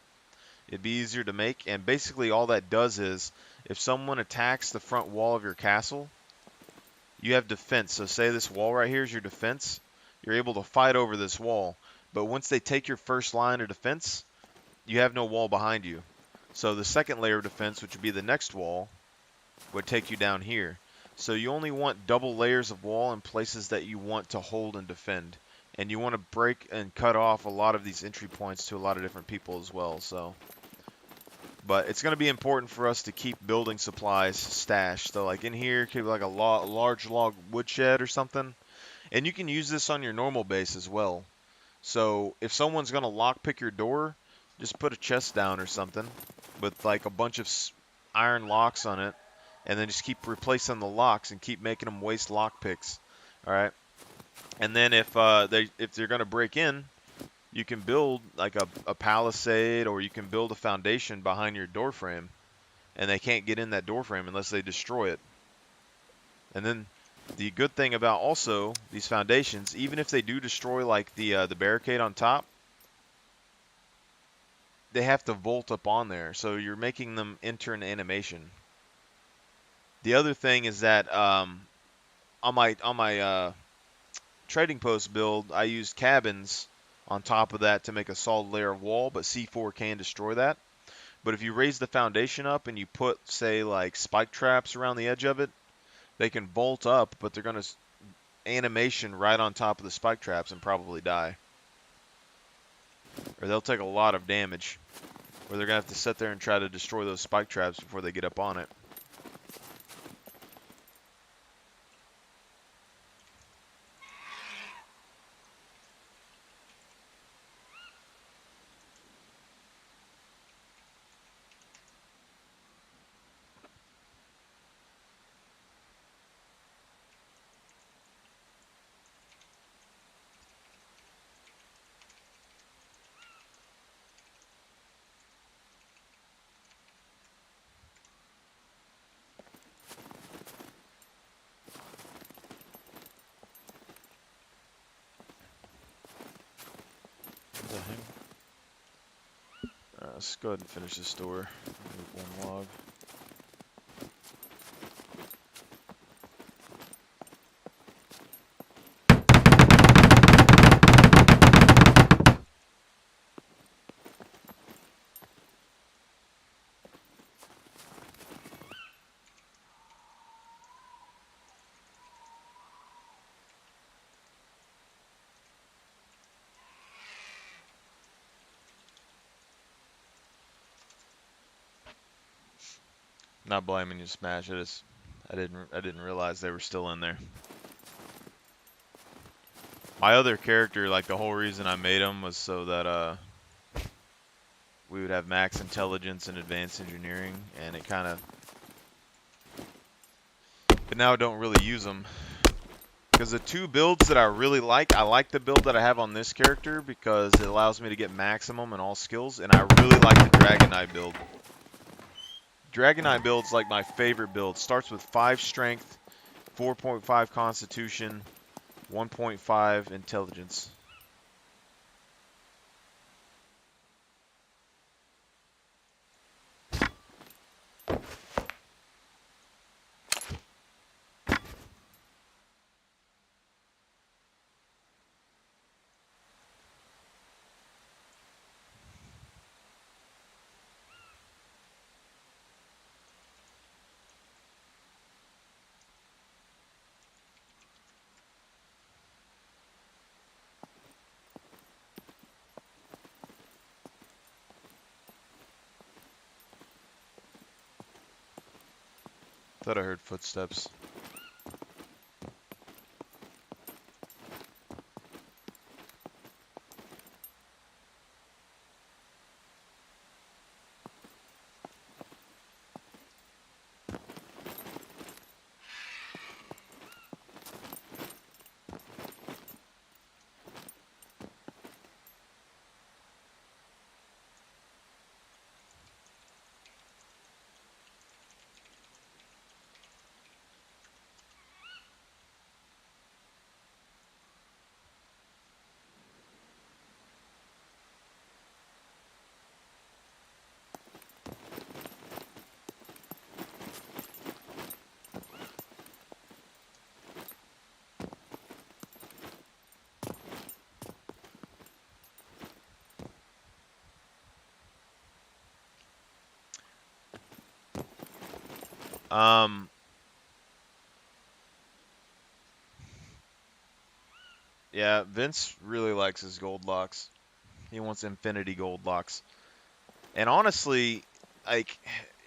It'd be easier to make, and basically all that does is if someone attacks the front wall of your castle, you have defense. So say this wall right here is your defense, you're able to fight over this wall. But once they take your first line of defense, you have no wall behind you. So the second layer of defense, which would be the next wall, would take you down here. So you only want double layers of wall in places that you want to hold and defend. And you want to break and cut off a lot of these entry points to a lot of different people as well. So, but it's going to be important for us to keep building supplies stashed. So like in here, could be like a large log woodshed or something. And you can use this on your normal base as well. So if someone's going to lockpick your door, just put a chest down or something with like a bunch of iron locks on it, and then just keep replacing the locks and keep making them waste lockpicks. All right. And then if they're going to break in, you can build like a palisade, or you can build a foundation behind your door frame, and they can't get in that door frame unless they destroy it. And then the good thing about also these foundations, even if they do destroy like the barricade on top, they have to vault up on there, so you're making them enter an animation. The other thing is that on my trading post build, I used cabins on top of that to make a solid layer of wall, but C4 can destroy that. But if you raise the foundation up and you put, say, like spike traps around the edge of it, they can bolt up, but they're going to animation right on top of the spike traps and probably die. Or they'll take a lot of damage, where they're going to have to sit there and try to destroy those spike traps before they get up on it. What the heck? Alright, let's go ahead and finish this door. Move one log. Not blaming you, Smash. I didn't realize they were still in there. My other character, like the whole reason I made him was so that we would have max intelligence and advanced engineering, and it kind of. But now I don't really use them because the two builds that I really like, I like the build that I have on this character because it allows me to get maximum in all skills, and I really like the Dragon Eye build. Dragon Eye build's like my favorite build. Starts with 5 strength, 4.5 constitution, 1.5 intelligence. Thought I heard footsteps. Um, yeah, Vince really likes his gold locks. He wants infinity gold locks. And honestly, like,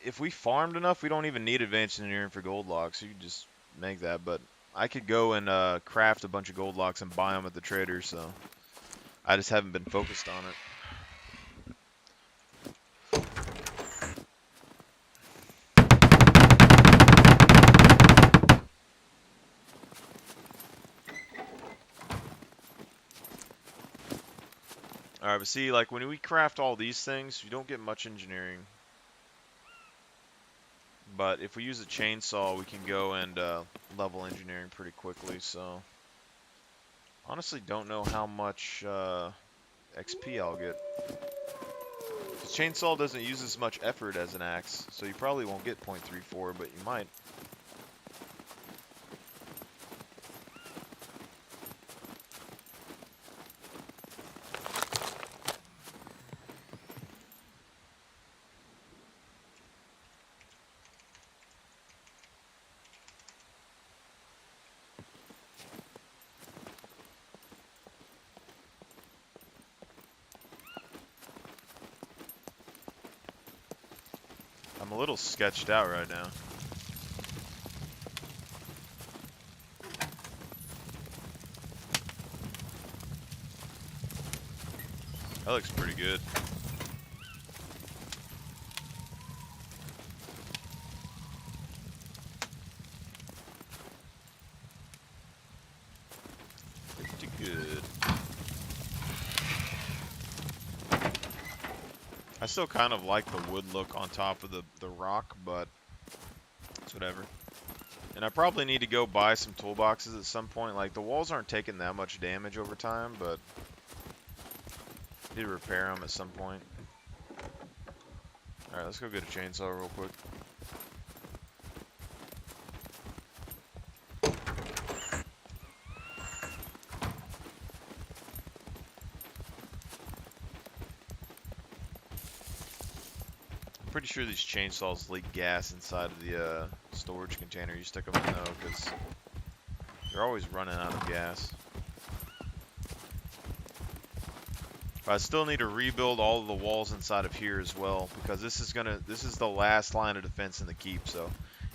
if we farmed enough, we don't even need advanced engineering for gold locks. You could just make that. But I could go and craft a bunch of gold locks and buy them at the trader, so I just haven't been focused on it. Alright, but see, like, when we craft all these things, you don't get much engineering. But if we use a chainsaw, we can go and level engineering pretty quickly, so... Honestly, don't know how much XP I'll get. The chainsaw doesn't use as much effort as an axe, so you probably won't get 0.34, but you might. I'm a little sketched out right now. That looks pretty good. Pretty good. I still kind of like the wood look on top of the rock, but it's whatever. And I probably need to go buy some toolboxes at some point. Like, the walls aren't taking that much damage over time, but I need to repair them at some point. Alright, let's go get a chainsaw real quick. I'm pretty sure these chainsaws leak gas inside of the storage container you stick them in, though, because they're always running out of gas. But I still need to rebuild all of the walls inside of here as well, because this is the last line of defense in the keep. So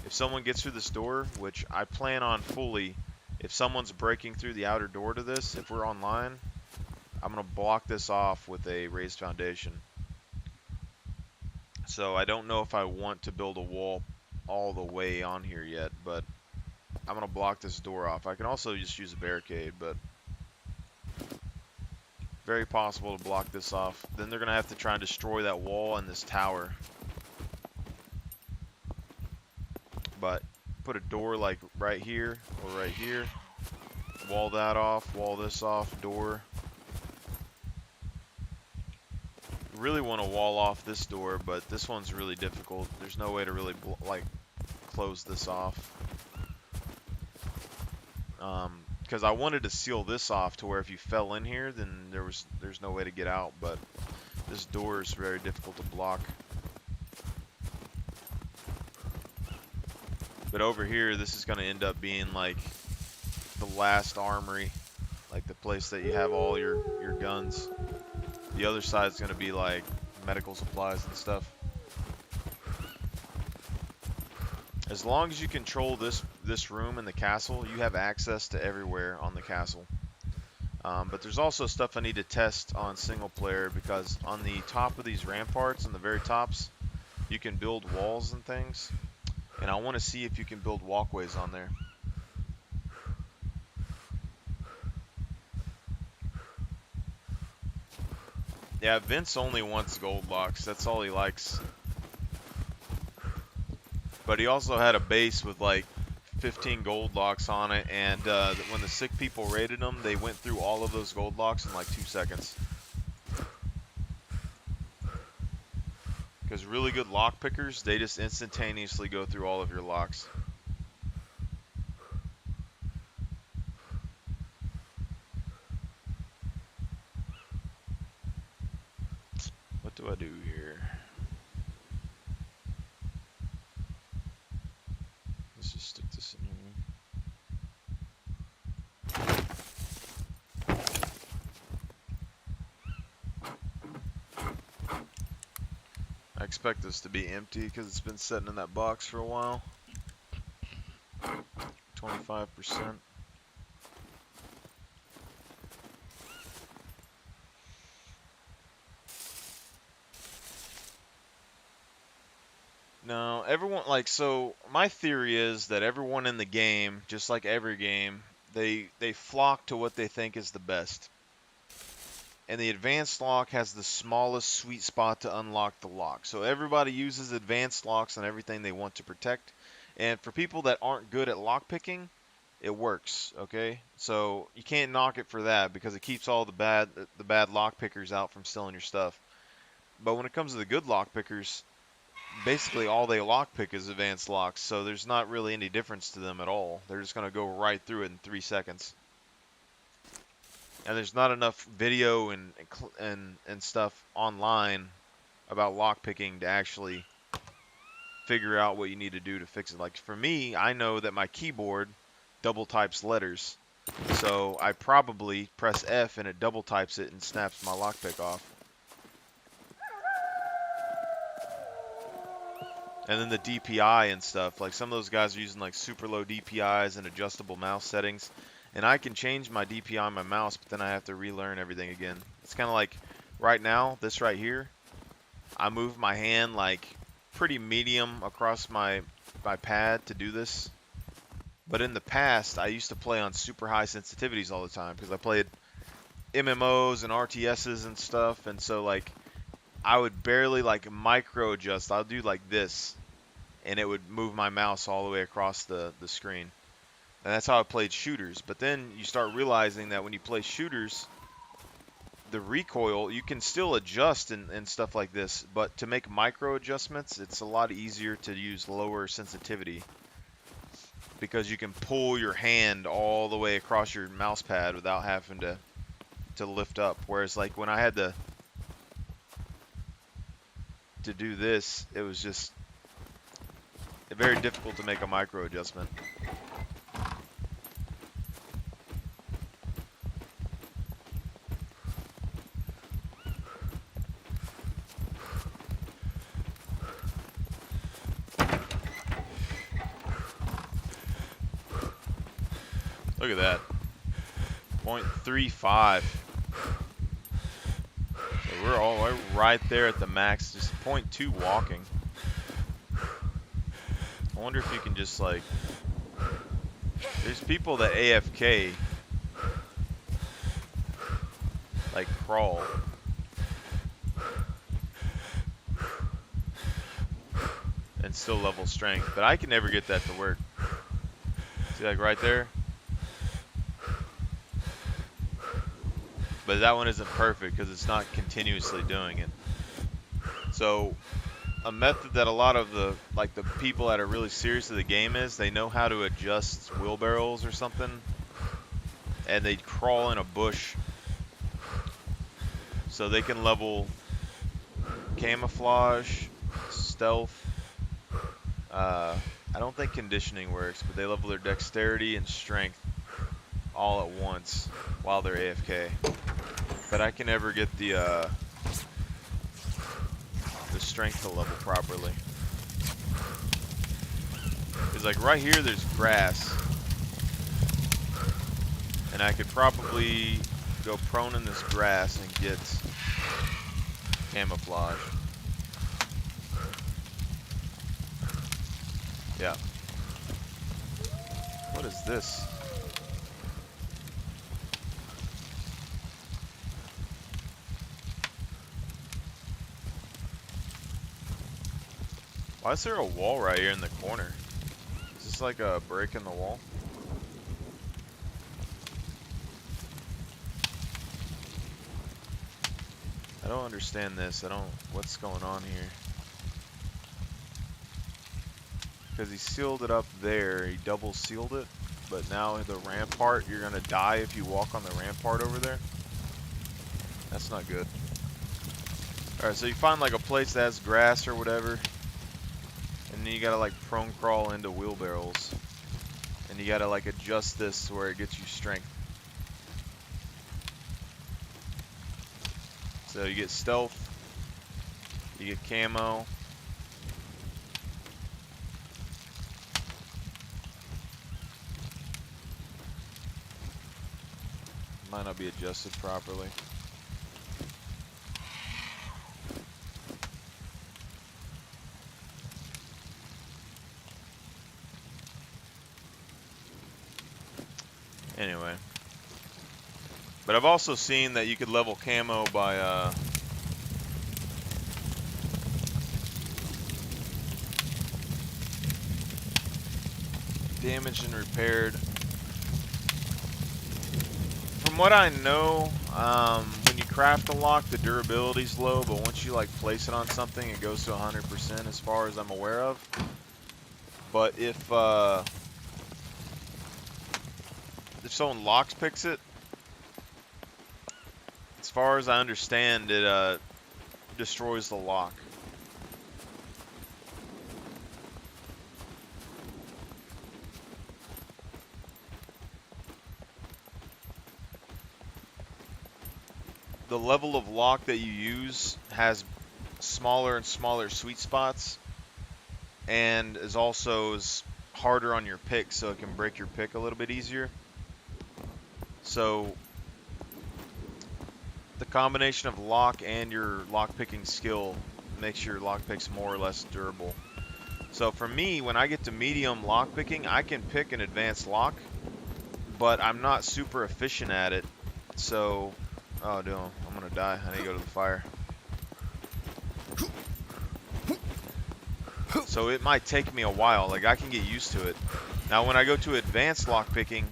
if someone gets through this door, which I plan on fully, if someone's breaking through the outer door to this, if we're online, I'm going to block this off with a raised foundation. So I don't know if I want to build a wall all the way on here yet, but I'm going to block this door off. I can also just use a barricade, but very possible to block this off. Then they're going to have to try and destroy that wall and this tower. But put a door like right here or right here. Wall that off, wall this off, door. Really want to wall off this door, but this one's really difficult. There's no way to really close this off. Because I wanted to seal this off to where if you fell in here, then there's no way to get out. But this door is very difficult to block. But over here, this is going to end up being like the last armory, like the place that you have all your guns. The other side is going to be like medical supplies and stuff. As long as you control this room in the castle, you have access to everywhere on the castle. But there's also stuff I need to test on single player, because on the top of these ramparts, on the very tops, you can build walls and things. And I want to see if you can build walkways on there. Yeah, Vince only wants gold locks. That's all he likes. But he also had a base with like 15 gold locks on it, and when the sick people raided them, they went through all of those gold locks in like 2 seconds. Because really good lock pickers, they just instantaneously go through all of your locks. What do I do here? Let's just stick this in here. I expect this to be empty because it's been sitting in that box for a while. 25%. No, everyone, like, so my theory is that everyone in the game, just like every game, they flock to what they think is the best. And the advanced lock has the smallest sweet spot to unlock the lock. So everybody uses advanced locks on everything they want to protect. And for people that aren't good at lock picking, it works, okay? So you can't knock it for that, because it keeps all the bad lock pickers out from stealing your stuff. But when it comes to the good lock pickers, basically all they lockpick is advanced locks, so there's not really any difference to them at all. They're just going to go right through it in 3 seconds. And there's not enough video and stuff online about lockpicking to actually figure out what you need to do to fix it. Like for me, I know that my keyboard double types letters, so I probably press F and it double types it and snaps my lockpick off. And then the DPI and stuff, like some of those guys are using like super low DPIs and adjustable mouse settings. And I can change my DPI on my mouse, but then I have to relearn everything again. It's kind of like right now, this right here, I move my hand like pretty medium across my pad to do this. But in the past, I used to play on super high sensitivities all the time because I played MMOs and RTSs and stuff, and so like I would barely like micro adjust. I'll do like this, and it would move my mouse all the way across the screen. And that's how I played shooters. But then you start realizing that when you play shooters, the recoil, you can still adjust and stuff like this, but to make micro adjustments, it's a lot easier to use lower sensitivity because you can pull your hand all the way across your mouse pad without having to lift up. Whereas like when I had to do this, it was just very difficult to make a micro adjustment. Look at that. 0.35. So we're right there at the max. Just 0.2 walking. I wonder if you can just like... There's people that AFK, like crawl. And still level strength. But I can never get that to work. See, like right there? But that one isn't perfect because it's not continuously doing it. So a method that a lot of the people that are really serious to the game is, they know how to adjust wheelbarrows or something, and they crawl in a bush so they can level camouflage, stealth. I don't think conditioning works, but they level their dexterity and strength all at once while they're AFK. But I can never get the strength to level properly. Because like right here there's grass, and I could probably go prone in this grass and get camouflage. Yeah. What is this? Why is there a wall right here in the corner? Is this like a break in the wall? I don't understand this. What's going on here? Because he sealed it up there, he double sealed it, but now the rampart, you're gonna die if you walk on the rampart over there. That's not good. Alright, so you find like a place that has grass or whatever, and then you gotta like prone crawl into wheelbarrows, and you gotta like adjust this where it gets you strength. So you get stealth, you get camo. Might not be adjusted properly. Anyway. But I've also seen that you could level camo by damaged and repaired. From what I know, when you craft a lock, the durability's low, but once you like place it on something, it goes to 100% as far as I'm aware of. But if someone locks picks it, as far as I understand, it destroys the lock. The level of lock that you use has smaller and smaller sweet spots. and is also harder on your pick, so it can break your pick a little bit easier. So the combination of lock and your lock picking skill makes your lock picks more or less durable. So for me, when I get to medium lock picking, I can pick an advanced lock, but I'm not super efficient at it. So, oh no, I'm gonna die. I need to go to the fire. So it might take me a while. Like, I can get used to it. Now, when I go to advanced lock picking,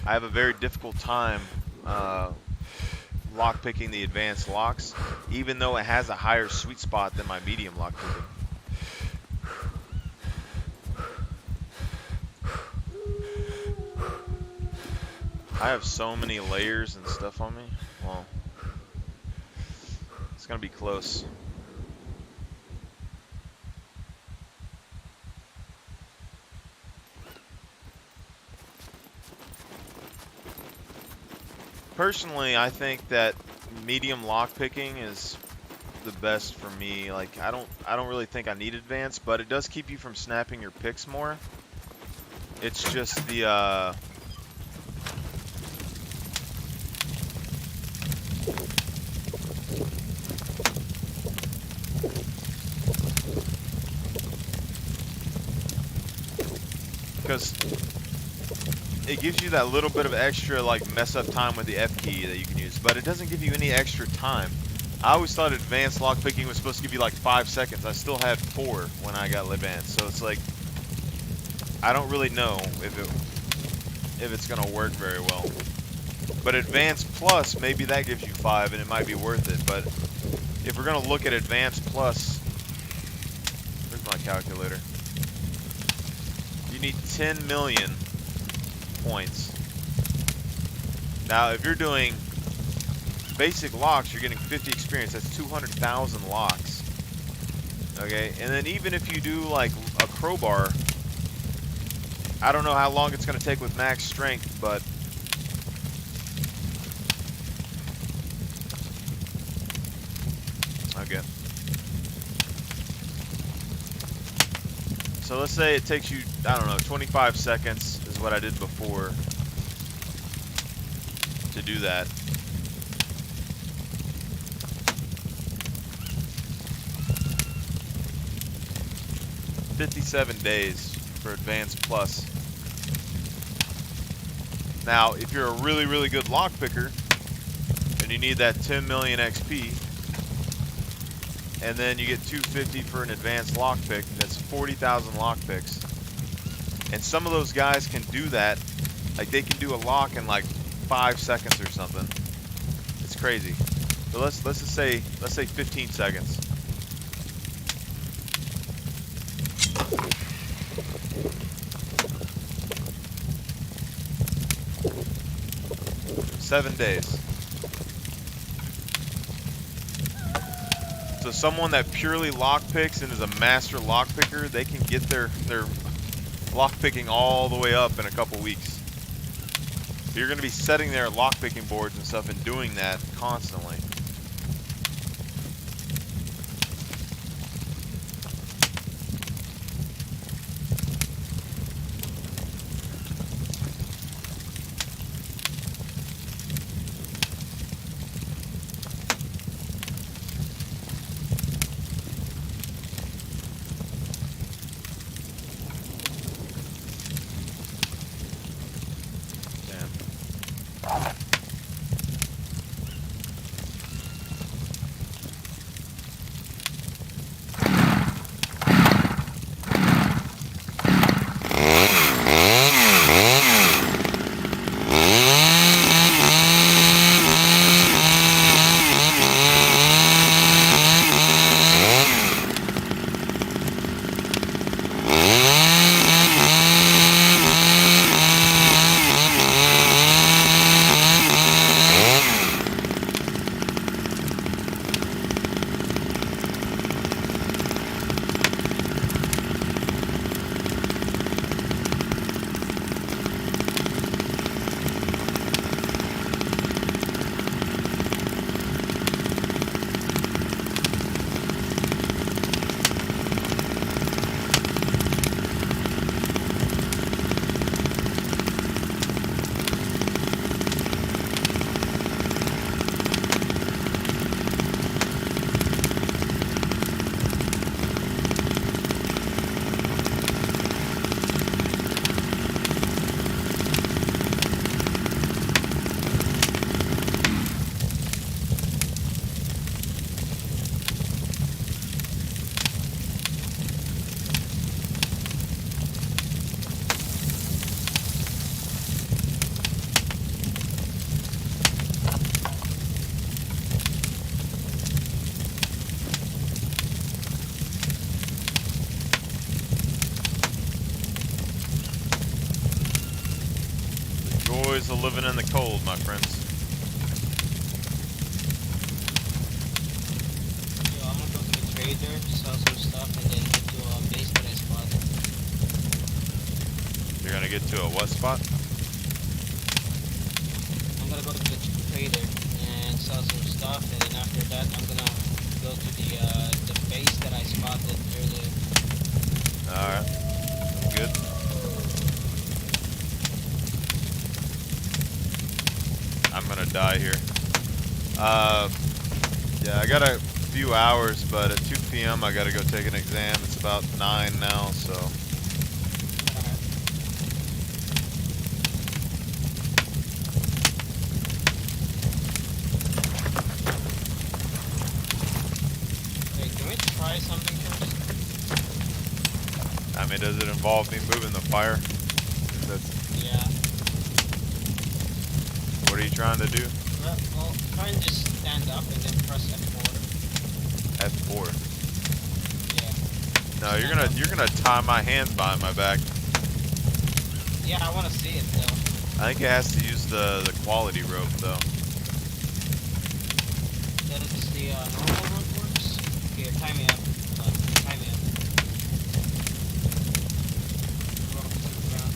I have a very difficult time lock picking the advanced locks, even though it has a higher sweet spot than my medium lock picking. I have so many layers and stuff on me. Well, it's gonna be close. Personally, I think that medium lock picking is the best for me. Like, I don't really think I need advanced, but it does keep you from snapping your picks more. It's just the because it gives you that little bit of extra like mess up time with the F key that you can use, but it doesn't give you any extra time. I always thought advanced lock picking was supposed to give you like 5 seconds. I still had 4 when I got advanced, so it's like I don't really know if it's gonna work very well. But advanced plus, maybe that gives you 5 and it might be worth it. But if we're gonna look at advanced plus, where's my calculator? You need 10 million points. Now, if you're doing basic locks, you're getting 50 experience. That's 200,000 locks. Okay, and then even if you do like a crowbar, I don't know how long it's going to take with max strength, but okay. So let's say it takes you, I don't know, 25 seconds is what I did before to do that. $57 days for advanced plus. Now, if you're a really, really good lock picker and you need that 10 million XP, and then you get 250 for an advanced lock pick, that's 40,000 lock picks. And some of those guys can do that. Like, they can do a lock in like 5 seconds or something. It's crazy. So let's just say 15 seconds. $7 days. So someone that purely lock picks and is a master lock picker, they can get their lock picking all the way up in a couple weeks. You're going to be setting their lock picking boards and stuff and doing that constantly. told, my friends. Yo, I'm gonna go to the trader, sell some stuff, and then head to a base that I spotted. You're gonna get to a what spot? I'm gonna go to the trader and sell some stuff, and then after that, I'm gonna go to the base that I spotted earlier. Alright, good. I'm gonna die here. Yeah, I got a few hours, but at 2 p.m. I gotta go take an exam. It's about 9 now, so. Alright. Wait, can we try something first? I mean, does it involve me moving the fire? That's, Yeah. what are you trying to do? Well, try and just stand up and then press F4. F4. Yeah. No, you're gonna tie my hands behind my back. Yeah, I want to see it though. I think it has to use the quality rope though. That is the normal rope works. Here, tie me up. Tie me up. Rope to the ground.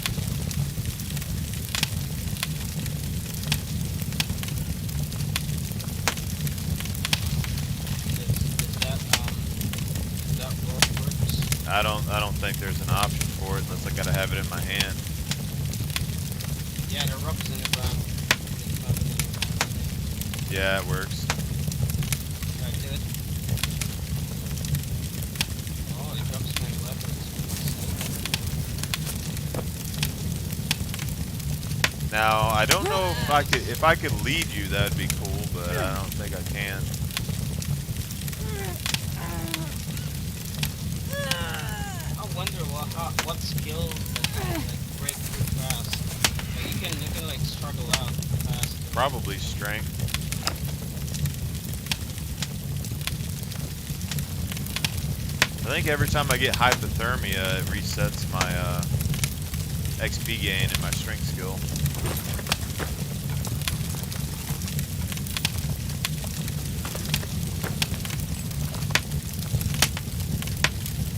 Does that rope works? I don't think there's an option for it unless I gotta have it in my hand. Yeah, the rope's in the ground. It's probably in the ground. Yeah, it works. Alright, do it. Oh, it drops my weapons. Now I don't know if I could lead you, that'd be cool, but I don't think I can. I wonder what skill can like break through fast. Like you can like struggle out fast. Probably strength. I think every time I get hypothermia, it resets my XP gain and my strength skill.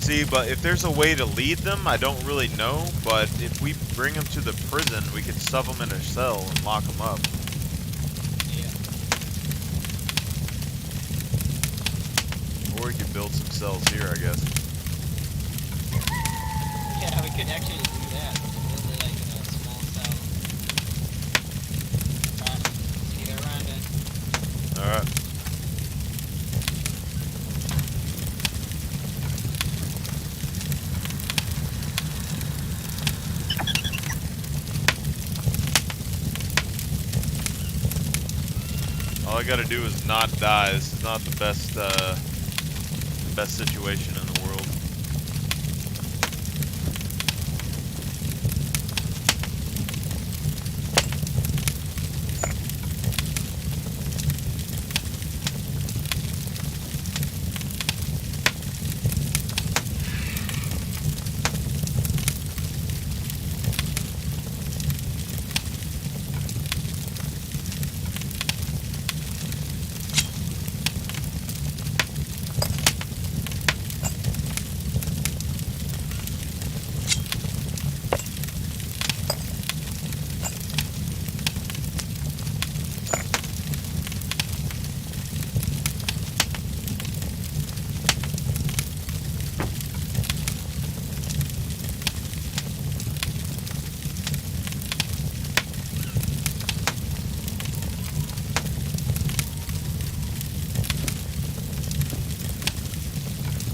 See, but if there's a way to lead them, I don't really know, but if we bring them to the prison, we could stuff them in a cell and lock them up. Yeah. Or we could build some cells here, I guess. Yeah, we could actually do that. Build it like in a small cell. Alright, see you around then. Alright. All I gotta do is not die. This is not the best situation in the world.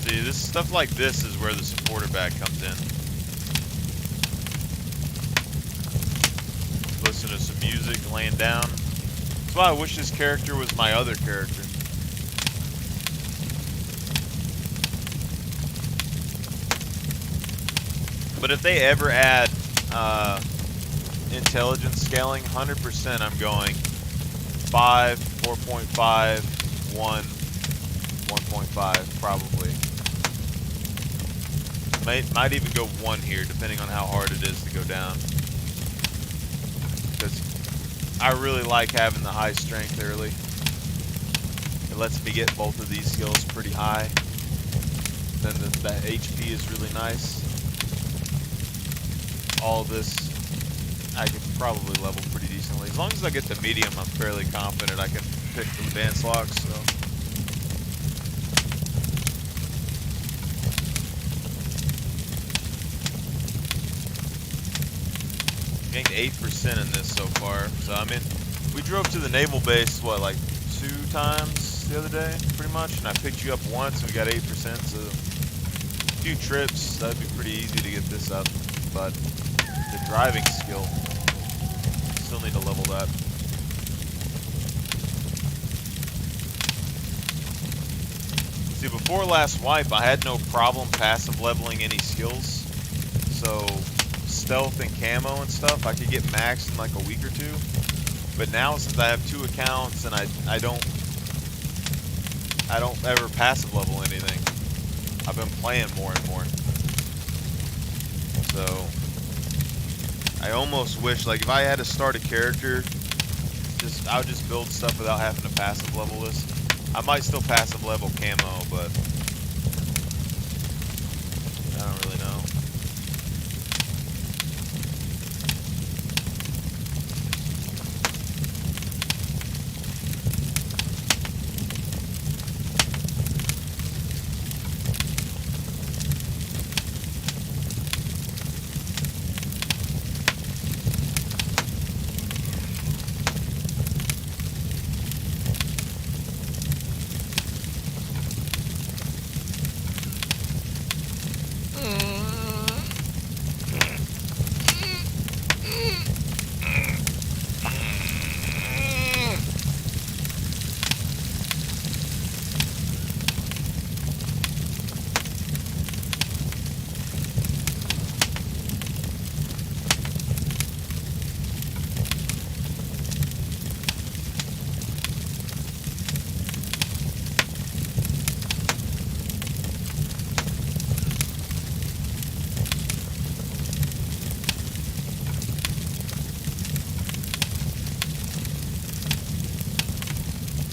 See, this stuff like this is where the supporter bag comes in. Listen to some music, laying down. That's why I wish this character was my other character. But if they ever add intelligence scaling, 100% I'm going 5, 4.5, 1, 1.5 probably. Might even go 1 here, depending on how hard it is to go down. Because I really like having the high strength early. It lets me get both of these skills pretty high. Then the HP is really nice. All this I could probably level pretty decently. As long as I get the medium, I'm fairly confident I can pick the advanced locks. So. Gained 8% in this so far. So I mean, we drove to the naval base, what, like 2 times the other day, pretty much, and I picked you up once and we got 8%, so a few trips, that'd be pretty easy to get this up, but the driving skill, still need to level that. See, before last wipe, I had no problem passive leveling any skills, so stealth and camo and stuff, I could get maxed in like a week or 2. But now, since I have 2 accounts and I don't ever passive level anything, I've been playing more and more. So I almost wish, like, if I had to start a character, I would just build stuff without having to passive level this. I might still passive level camo, but I don't really know.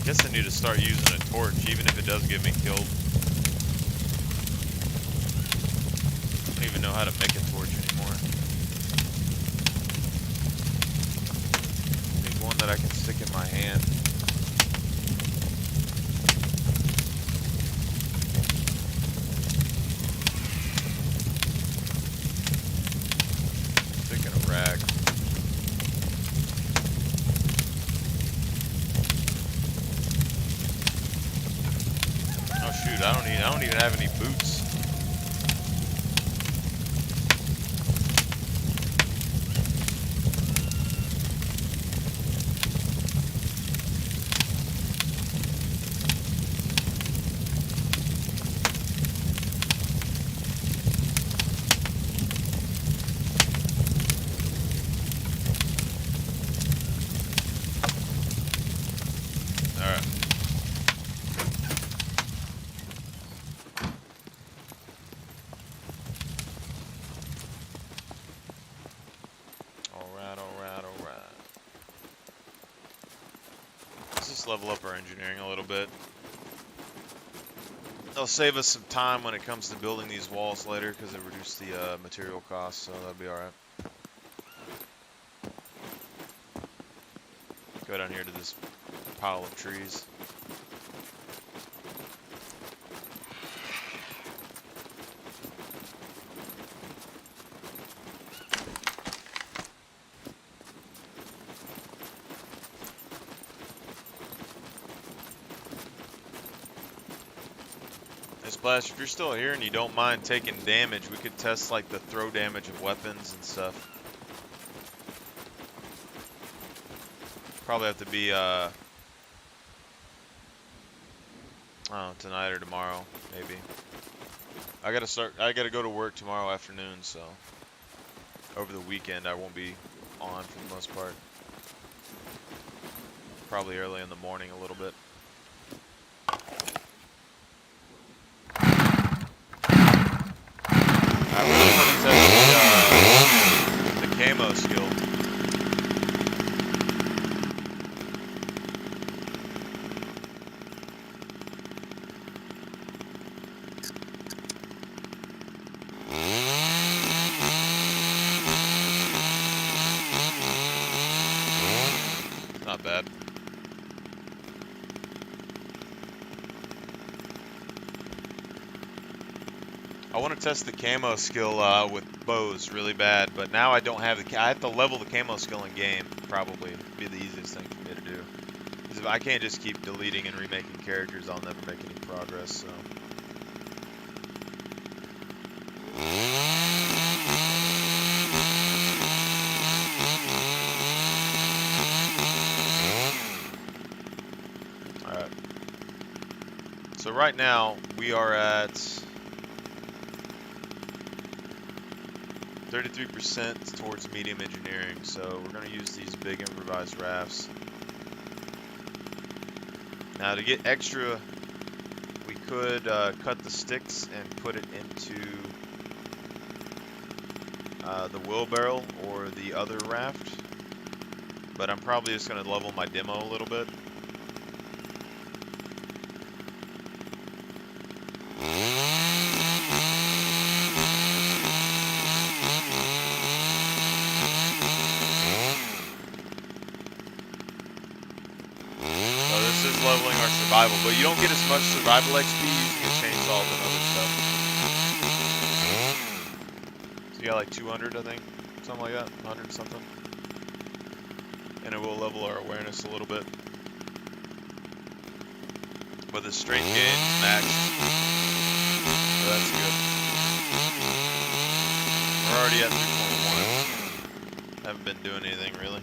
I guess I need to start using a torch, even if it does get me killed. I don't even know how to make a torch anymore. I need one that I can stick in my hand. Stick in a rag. Shoot, I don't even have any boots. Level up our engineering a little bit. They'll save us some time when it comes to building these walls later because they reduce the material costs, so that'll be alright. Go down here to this pile of trees. Splash, if you're still here and you don't mind taking damage, we could test like the throw damage of weapons and stuff. Probably have to be I don't know, tonight or tomorrow, maybe. I gotta go to work tomorrow afternoon, so over the weekend I won't be on for the most part. Probably early in the morning a little bit. I really want to test the camo skill. want to test the camo skill with bows really bad, but now I don't have the. I have to level the camo skill in game. Probably be the easiest thing for me to do. Because if I can't just keep deleting and remaking characters, I'll never make any progress. So. All right. So right now we are at 33% towards medium engineering, so we're going to use these big improvised rafts. Now to get extra, we could cut the sticks and put it into the wheelbarrow or the other raft, but I'm probably just going to level my demo a little bit. This is leveling our survival, but you don't get as much survival XP using a chainsaw than other stuff. So you got like 200, I think, something like that, 100 something. And it will level our awareness a little bit. But the strength gain is maxed, so that's good. We're already at 3.1. Haven't been doing anything really.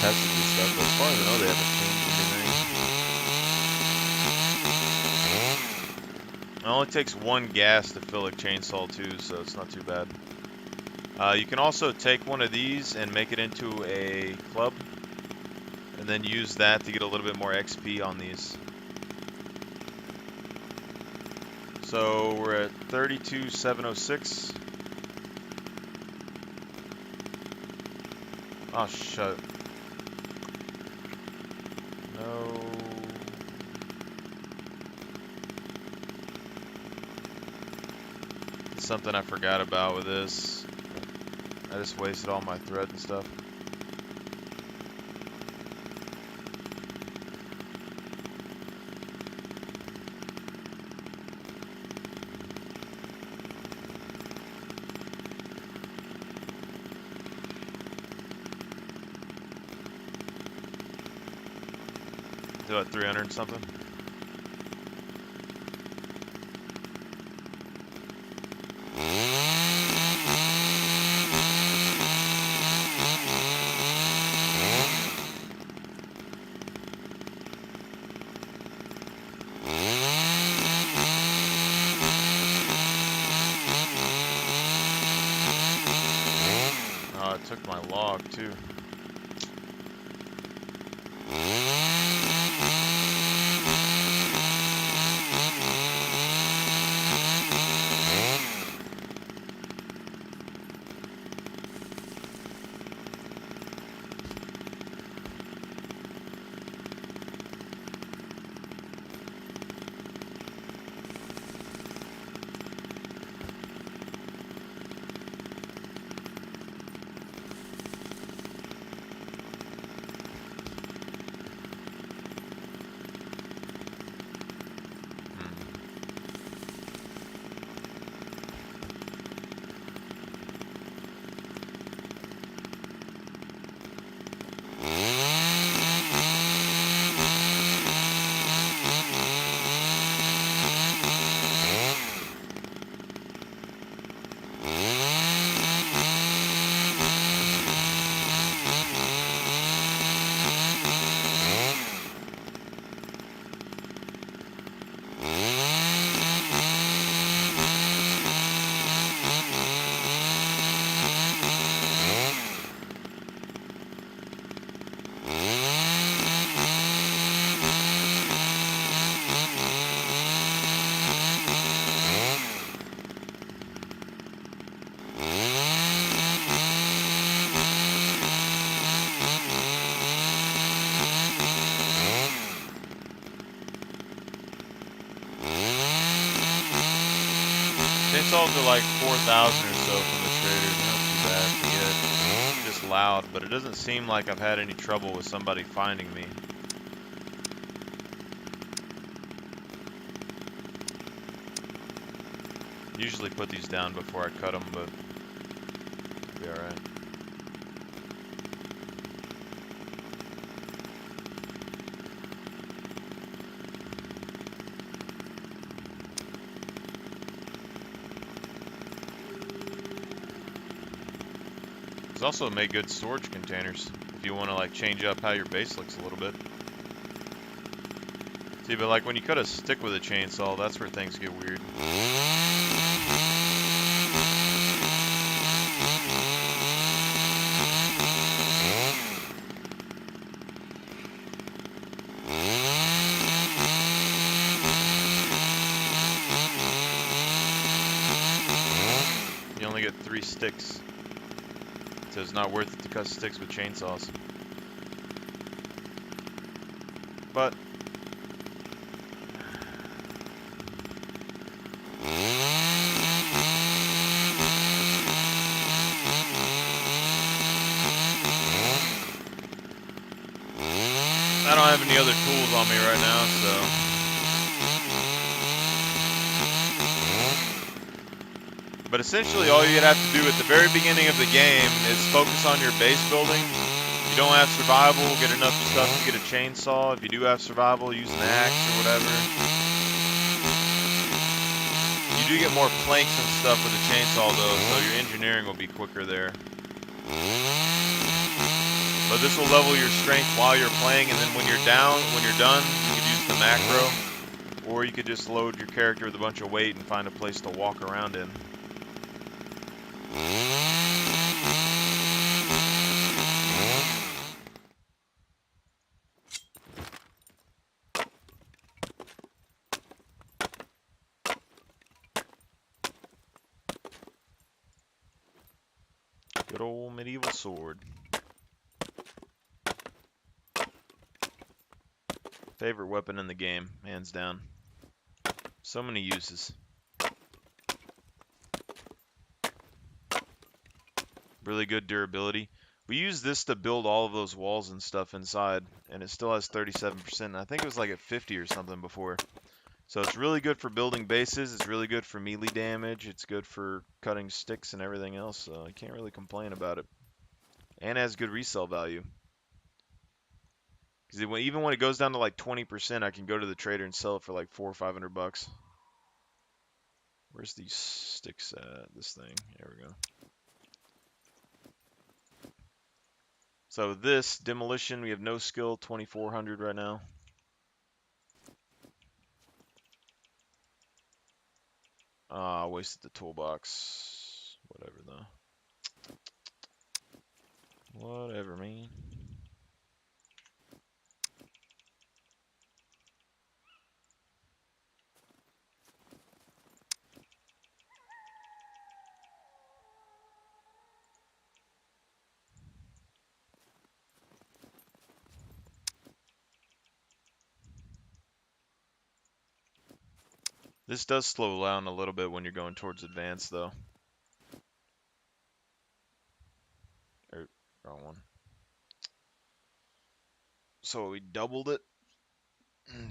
Tested this stuff, but as far as I know, they haven't changed anything. It only takes one gas to fill a chainsaw too, so it's not too bad. You can also take one of these and make it into a club, and then use that to get a little bit more XP on these. So we're at 32,706. Oh, shut. No. Something I forgot about with this. I just wasted all my thread and stuff. Do it 300 and something. Oh, it took my log too. Chainsaws are like 4,000 or so from the traders. Not too bad to get. loud, but it doesn't seem like I've had any trouble with somebody finding me. Usually put these down before I cut them, but it'll be alright. These also make good storage containers if you want to like change up how your base looks a little bit. See, but like when you cut a stick with a chainsaw, that's where things get weird. You only get 3 sticks. So it's not worth it to cut sticks with chainsaws. But I don't have any other tools on me right now, so but essentially all you'd have to do at the very beginning of the game is focus on your base building. If you don't have survival, get enough stuff to get a chainsaw. If you do have survival, use an axe or whatever. You do get more planks and stuff with a chainsaw though, so your engineering will be quicker there. But this will level your strength while you're playing, and then when you're done, you could use the macro. Or you could just load your character with a bunch of weight and find a place to walk around in. Good old medieval sword. Favorite weapon in the game, hands down. So many uses. Really good durability. We used this to build all of those walls and stuff inside, and it still has 37%. I think it was like at 50 or something before. So it's really good for building bases. It's really good for melee damage. It's good for cutting sticks and everything else. So I can't really complain about it. And it has good resale value. Because even when it goes down to like 20%, I can go to the trader and sell it for like $400 or $500. Where's these sticks at? This thing. There we go. So this demolition, we have no skill, 2400 right now. Wasted the toolbox. Whatever though. Whatever, man. This does slow down a little bit when you're going towards advanced though. Or, wrong one. So we doubled it.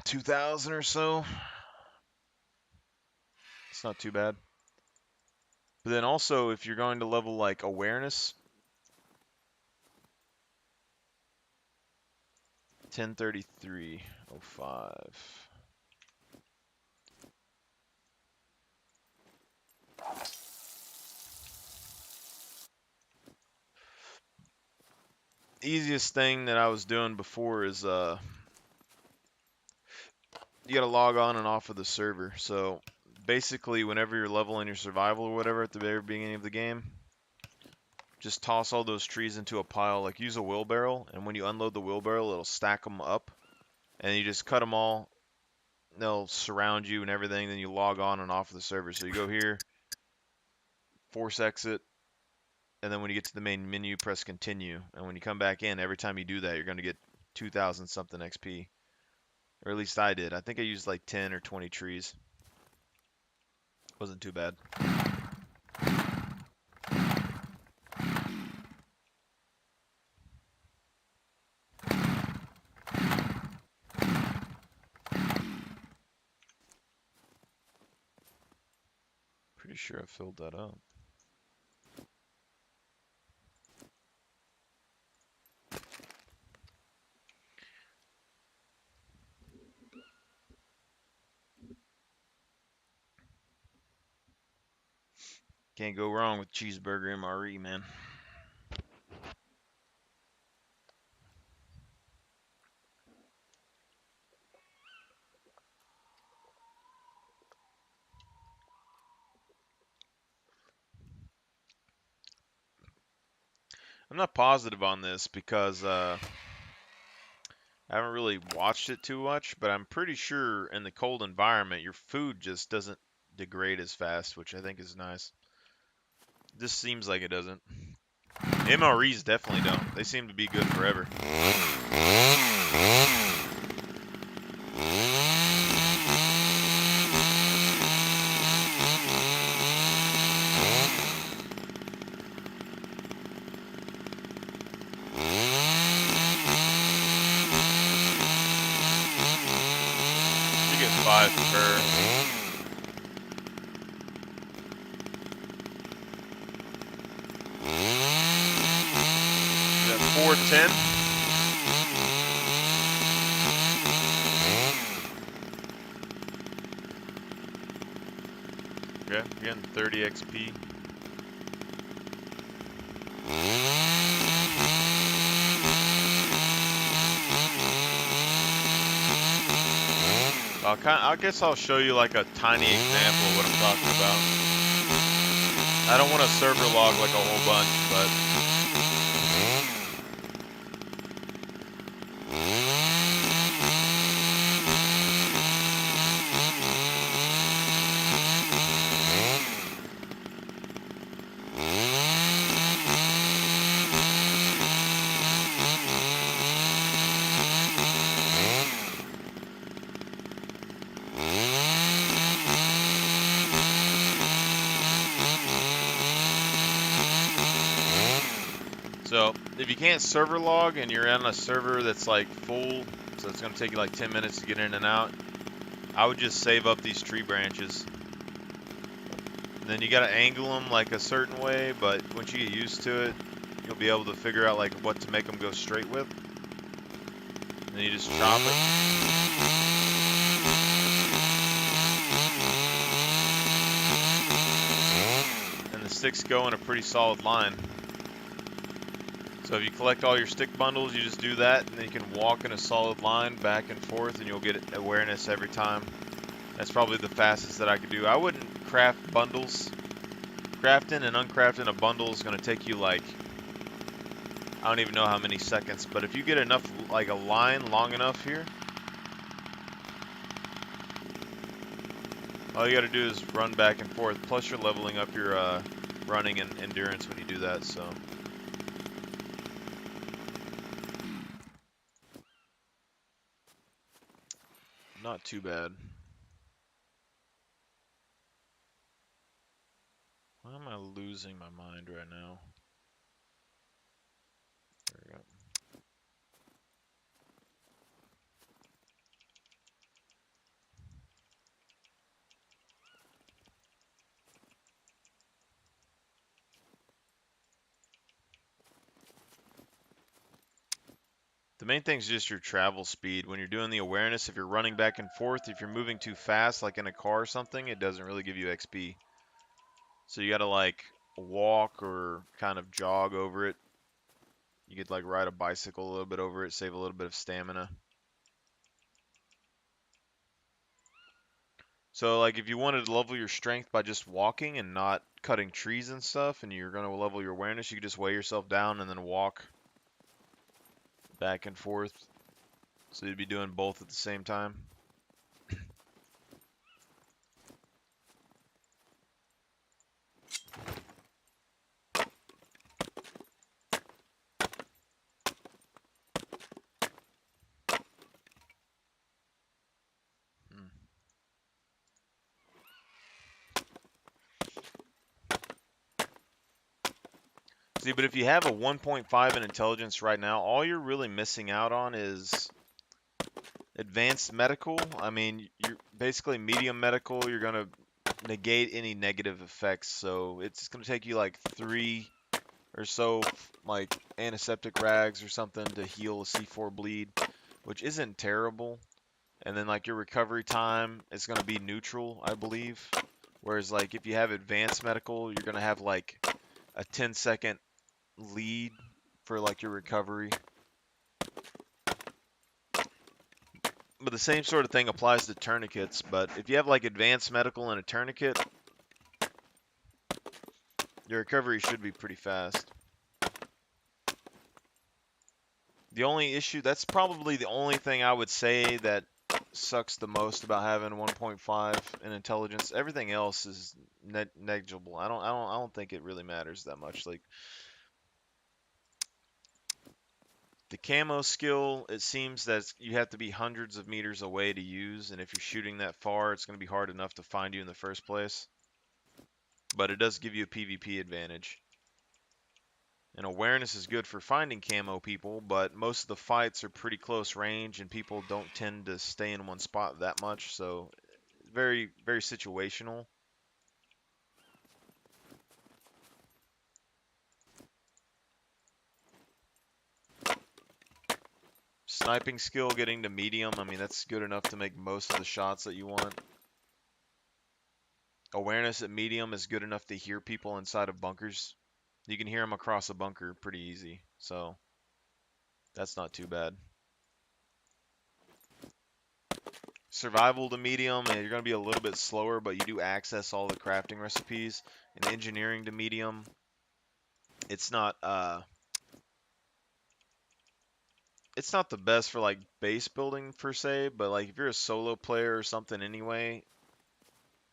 2,000 or so. It's not too bad. But then also, if you're going to level like awareness, 1033.05. Easiest thing that I was doing before is you gotta log on and off of the server. So basically, whenever you're leveling your survival or whatever at the very beginning of the game, just toss all those trees into a pile. Like use a wheelbarrow, and when you unload the wheelbarrow, it'll stack them up, and you just cut them all. They'll surround you and everything. Then you log on and off of the server. So you go here, force exit, and then when you get to the main menu, press continue. And when you come back in, every time you do that, you're going to get 2,000 something XP. Or at least I did. I think I used like 10 or 20 trees. Wasn't too bad. Pretty sure I filled that up. Can't go wrong with cheeseburger MRE, man. I'm not positive on this because I haven't really watched it too much, but I'm pretty sure in the cold environment, your food just doesn't degrade as fast, which I think is nice. This seems like it doesn't. MREs definitely don't. They seem to be good forever. You get 5 per. You got 410. Okay, again 30 XP. I guess I'll show you like a tiny example of what I'm talking about. I don't want to server log like a whole bunch, but so if you can't server log and you're on a server that's like full, so it's gonna take you like 10 minutes to get in and out, I would just save up these tree branches. And then you gotta angle them like a certain way, but once you get used to it, you'll be able to figure out like what to make them go straight with. And then you just chop it. And the sticks go in a pretty solid line. So if you collect all your stick bundles, you just do that, and then you can walk in a solid line back and forth, and you'll get awareness every time. That's probably the fastest that I could do. I wouldn't craft bundles. Crafting and uncrafting a bundle is going to take you like, I don't even know how many seconds, but if you get enough, like a line long enough here, all you got to do is run back and forth. Plus you're leveling up your running and endurance when you do that, so. Not too bad. Why am I losing my mind right now? There we go. The main thing is just your travel speed. When you're doing the awareness, if you're running back and forth, if you're moving too fast, like in a car or something, it doesn't really give you XP. So you gotta like walk or kind of jog over it. You could like ride a bicycle a little bit over it, save a little bit of stamina. So like if you wanted to level your strength by just walking and not cutting trees and stuff, and you're gonna level your awareness, you could just weigh yourself down and then walk back and forth. So you'd be doing both at the same time. Hmm. See, but if you have a 1.5 in intelligence right now, all you're really missing out on is advanced medical. I mean, you're basically medium medical. You're gonna negate any negative effects. So it's going to take you like 3 or so like antiseptic rags or something to heal a C4 bleed, which isn't terrible. And then like your recovery time is going to be neutral, I believe. Whereas like if you have advanced medical, you're going to have like a 10-second lead for like your recovery. But the same sort of thing applies to tourniquets. But if you have like advanced medical and a tourniquet, your recovery should be pretty fast. The only issue, that's probably the only thing I would say that sucks the most about having 1.5 in intelligence. Everything else is negligible. I don't think it really matters that much. Like the camo skill, it seems that you have to be hundreds of meters away to use, and if you're shooting that far, it's going to be hard enough to find you in the first place. But it does give you a PvP advantage. And awareness is good for finding camo people, but most of the fights are pretty close range, and people don't tend to stay in one spot that much, so very, very situational. Sniping skill getting to medium, I mean, that's good enough to make most of the shots that you want. Awareness at medium is good enough to hear people inside of bunkers. You can hear them across a bunker pretty easy, so that's not too bad. Survival to medium, and you're going to be a little bit slower, but you do access all the crafting recipes. And engineering to medium, it's not the best for like base building per se, but like if you're a solo player or something anyway,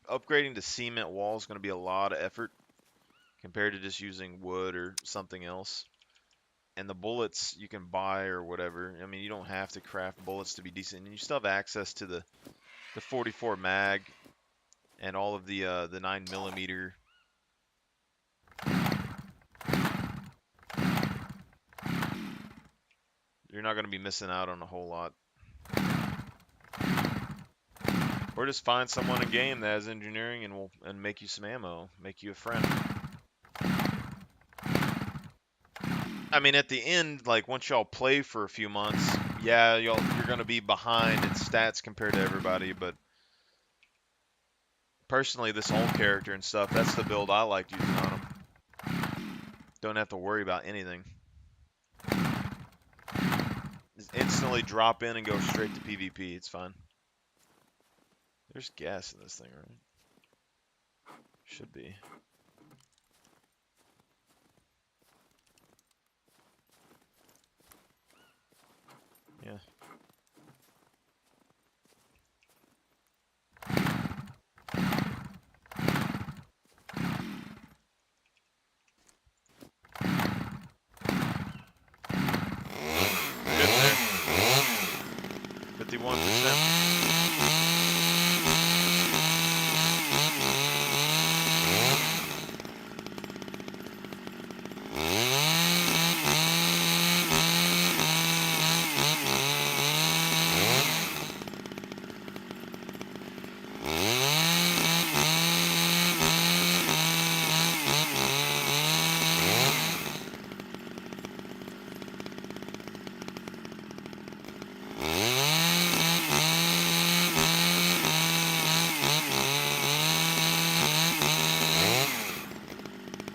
upgrading to cement wall is going to be a lot of effort compared to just using wood or something else. And the bullets you can buy or whatever. I mean, you don't have to craft bullets to be decent, and you still have access to the 44 mag and all of the 9mm. You're not going to be missing out on a whole lot. Or just find someone in game that has engineering and will make you some ammo, make you a friend. I mean, at the end, like once y'all play for a few months, yeah, you're going to be behind in stats compared to everybody, but personally, this whole character and stuff, that's the build I like using on them. Don't have to worry about anything. Just instantly drop in and go straight to PvP. It's fine. There's gas in this thing, right? Should be. Yeah. Good there. 51%.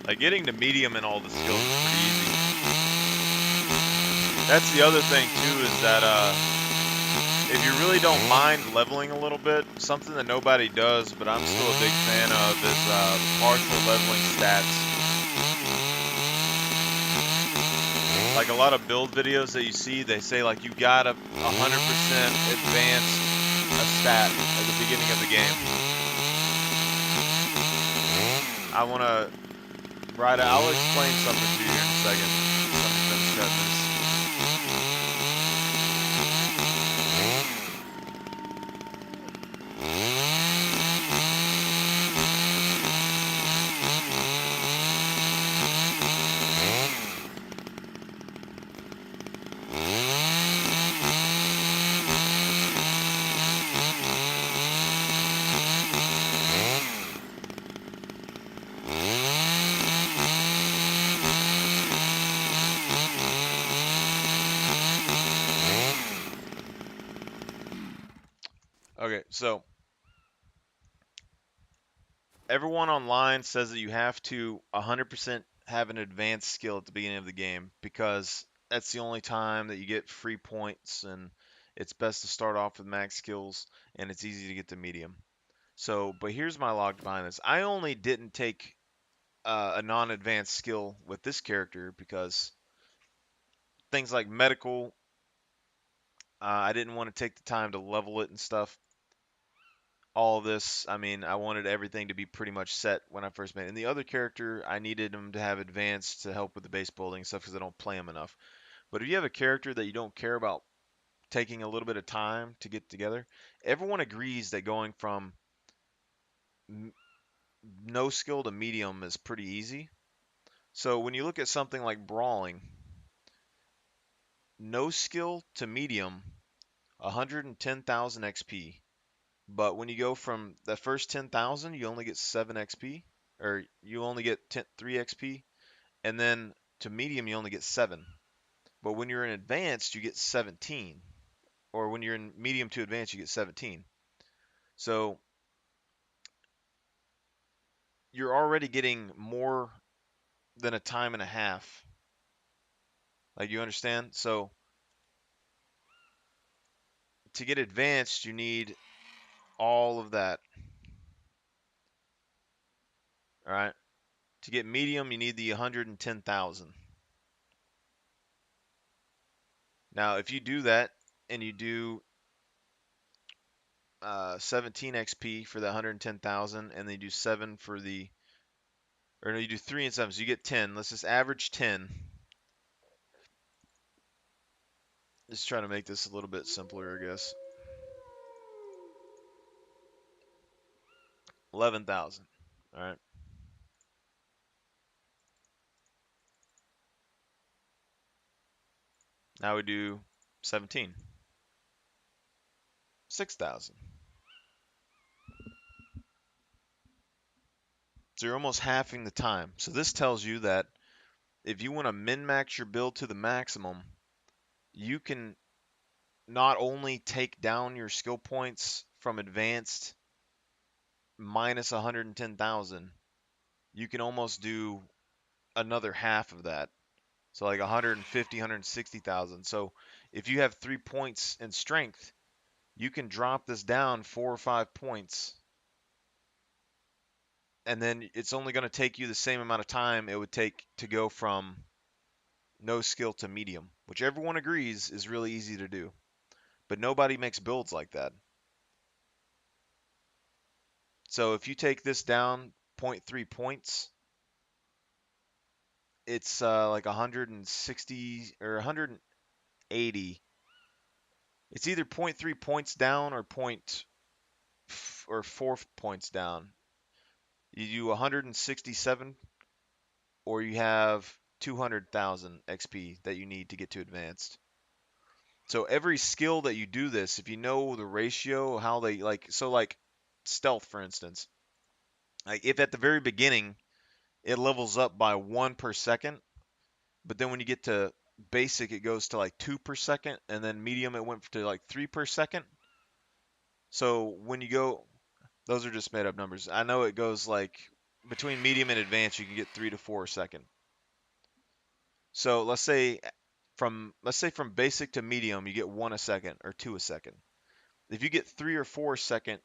Like getting to medium in all the skills is pretty easy. That's the other thing too, is that if you really don't mind leveling a little bit, something that nobody does, but I'm still a big fan of, is partial leveling stats. Like a lot of build videos that you see, they say like you got a 100% advance a stat at the beginning of the game. I want to write out, I'll explain something to you here in a second. Something finish cutting this. Okay, so everyone online says that you have to 100% have an advanced skill at the beginning of the game because that's the only time that you get free points, and it's best to start off with max skills and it's easy to get to medium. So, but here's my logic behind this. I only didn't take a non-advanced skill with this character because things like medical, I didn't want to take the time to level it and stuff. All of this, I mean, I wanted everything to be pretty much set when I first made it. And the other character, I needed him to have advanced to help with the base building stuff because I don't play him enough. But if you have a character that you don't care about taking a little bit of time to get together, everyone agrees that going from m- no skill to medium is pretty easy. So when you look at something like brawling, no skill to medium, 110,000 XP. But when you go from the first 10,000, you only get 7 XP, or you only get 3 XP, and then to medium, you only get 7. But when you're in advanced, you get 17, or when you're in medium to advanced, you get 17. So you're already getting more than a time and a half. Like, you understand? So to get advanced, you need all of that. All right. To get medium, you need the 110,000. Now, if you do that and you do 17 XP for the 110,000, and then you do 7 for the, or no, you do 3 and 7, so you get 10. Let's just average 10. Just trying to make this a little bit simpler, I guess. 11,000. All right. Now we do 17. 6,000. So you're almost halving the time. So this tells you that if you want to min-max your build to the maximum, you can not only take down your skill points from advanced minus 110,000, you can almost do another half of that. So like 150, 160,000. So if you have 3 points in strength, you can drop this down 4 or 5 points, and then it's only going to take you the same amount of time it would take to go from no skill to medium, which everyone agrees is really easy to do. But nobody makes builds like that. So if you take this down zero point 0.3 points, it's like 160 or 180. It's either zero point 0.3 points down or point or 4 points down. You do 167, or you have 200,000 XP that you need to get to advanced. So every skill that you do this, if you know the ratio, how they like, so like stealth, for instance, like if at the very beginning it levels up by 1 per second, but then when you get to basic, it goes to like 2 per second, and then medium, it went to like 3 per second. So when you go, those are just made up numbers. I know it goes like between medium and advanced, you can get 3 to 4 a second. So let's say from basic to medium, you get 1 a second or 2 a second. If you get 3 or 4 a second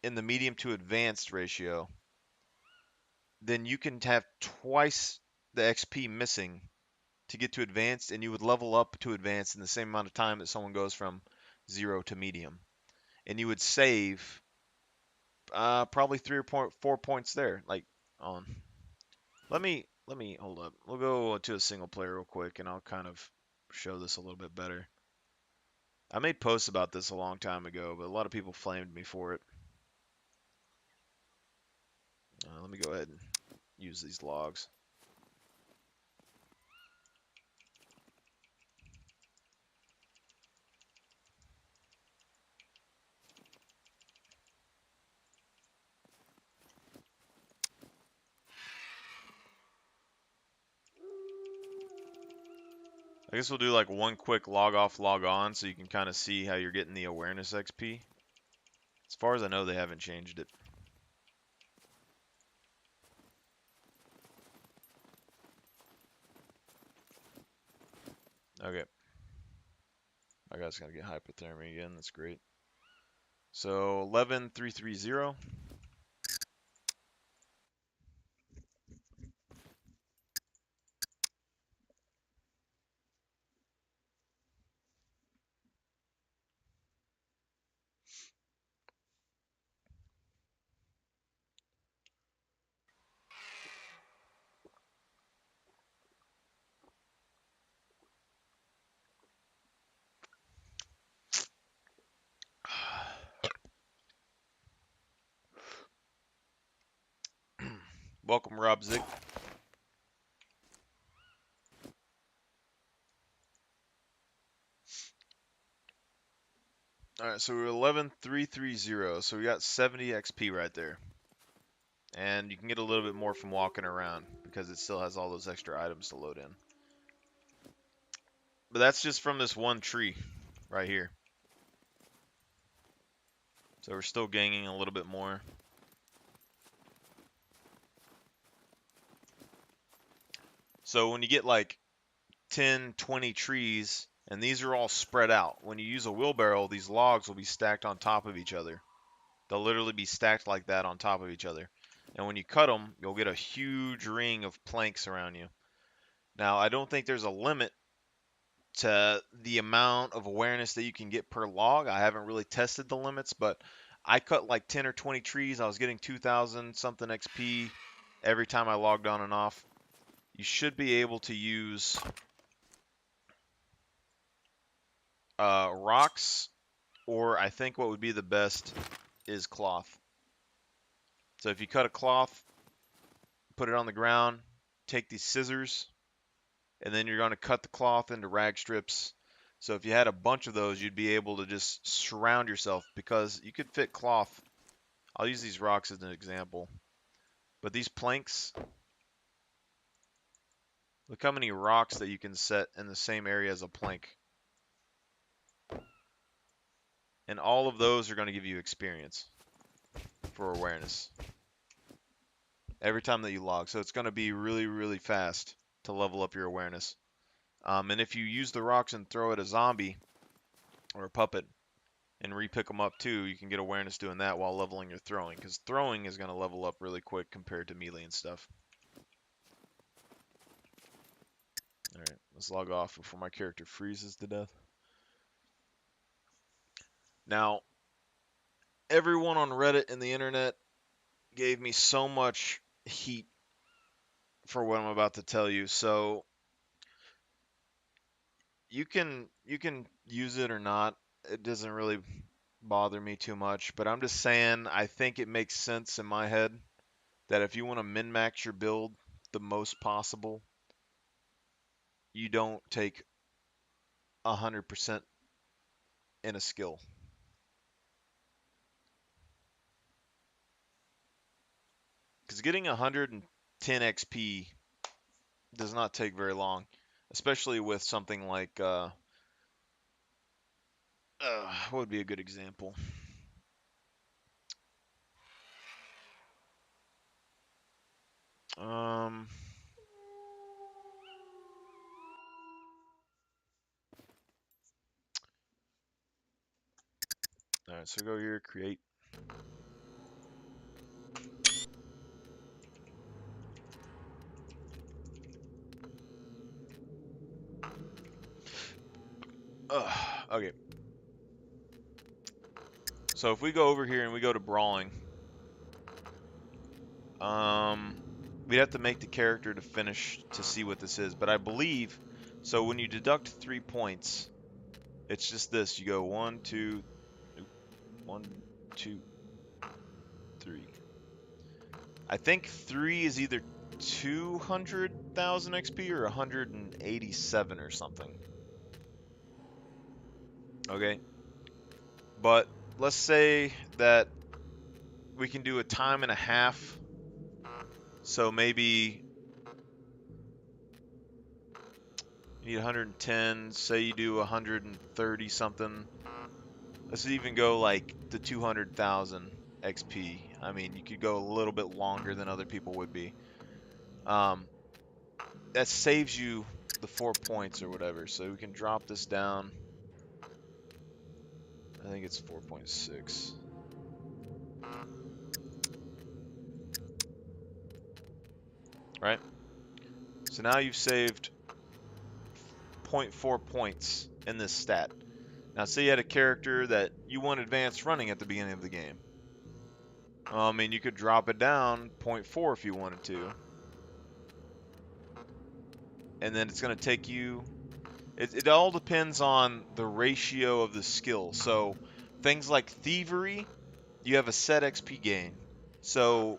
in the medium to advanced ratio, then you can have twice the XP missing to get to advanced, and you would level up to advanced in the same amount of time that someone goes from 0 to medium, and you would save probably 3 or 4 points there. Like on, let me hold up. We'll go to a single player real quick, and I'll kind of show this a little bit better. I made posts about this a long time ago, but a lot of people flamed me for it. Let me go ahead and use these logs. I guess we'll do like one quick log off, log on, so you can kind of see how you're getting the awareness XP. far as I know, they haven't changed it. Okay. My guy's gonna get hypothermia again. That's great. So 11330. Welcome, Rob Zig. All right, so we're 11330. So we got 70 XP right there. And you can get a little bit more from walking around because it still has all those extra items to load in. But that's just from this one tree right here. So we're still gaining a little bit more. So when you get like 10, 20 trees, and these are all spread out, when you use a wheelbarrow, these logs will be stacked on top of each other. They'll literally be stacked like that on top of each other. And when you cut them, you'll get a huge ring of planks around you. Now, I don't think there's a limit to the amount of awareness that you can get per log. I haven't really tested the limits, but I cut like 10 or 20 trees. I was getting 2,000 something XP every time I logged on and off. You should be able to use rocks, or I think what would be the best is cloth. So if you cut a cloth, put it on the ground, take these scissors, and then you're going to cut the cloth into rag strips. So if you had a bunch of those, you'd be able to just surround yourself, because you could fit cloth. I'll use these rocks as an example. But these planks, look how many rocks that you can set in the same area as a plank. And all of those are going to give you experience for awareness every time that you log. So it's going to be really, really fast to level up your awareness. And if you use the rocks and throw at a zombie or a puppet and re-pick them up too, you can get awareness doing that while leveling your throwing, because throwing is going to level up really quick compared to melee and stuff. Alright, let's log off before my character freezes to death. Now, everyone on Reddit and the internet gave me so much heat for what I'm about to tell you, so you can use it or not. It doesn't really bother me too much, but I'm just saying I think it makes sense in my head that if you want to min-max your build the most possible, you don't take 100% in a skill. Because getting 110 XP does not take very long, especially with something like, what would be a good example? Um, Alright, so go here, create. Okay. So if we go over here and we go to brawling, um, we'd have to make the character to finish to see what this is. But I believe, so when you deduct 3 points, it's just this. You go 1, 2, 1, 2, 3. I think 3 is either 200,000 XP or 187 or something. Okay. But let's say that we can do a time and a half. So maybe you need 110, say you do 130 something. Let's even go like the 200,000 XP. I mean, you could go a little bit longer than other people would be. Um, that saves you the 4 points or whatever. So we can drop this down. I think it's 4.6. Right? So now you've saved zero point 0.4 points in this stat. Now, say you had a character that you want advanced running at the beginning of the game. I mean, you could drop it down 0.4 if you wanted to. And then it's going to take you. It all depends on the ratio of the skill. So things like thievery, you have a set XP gain. So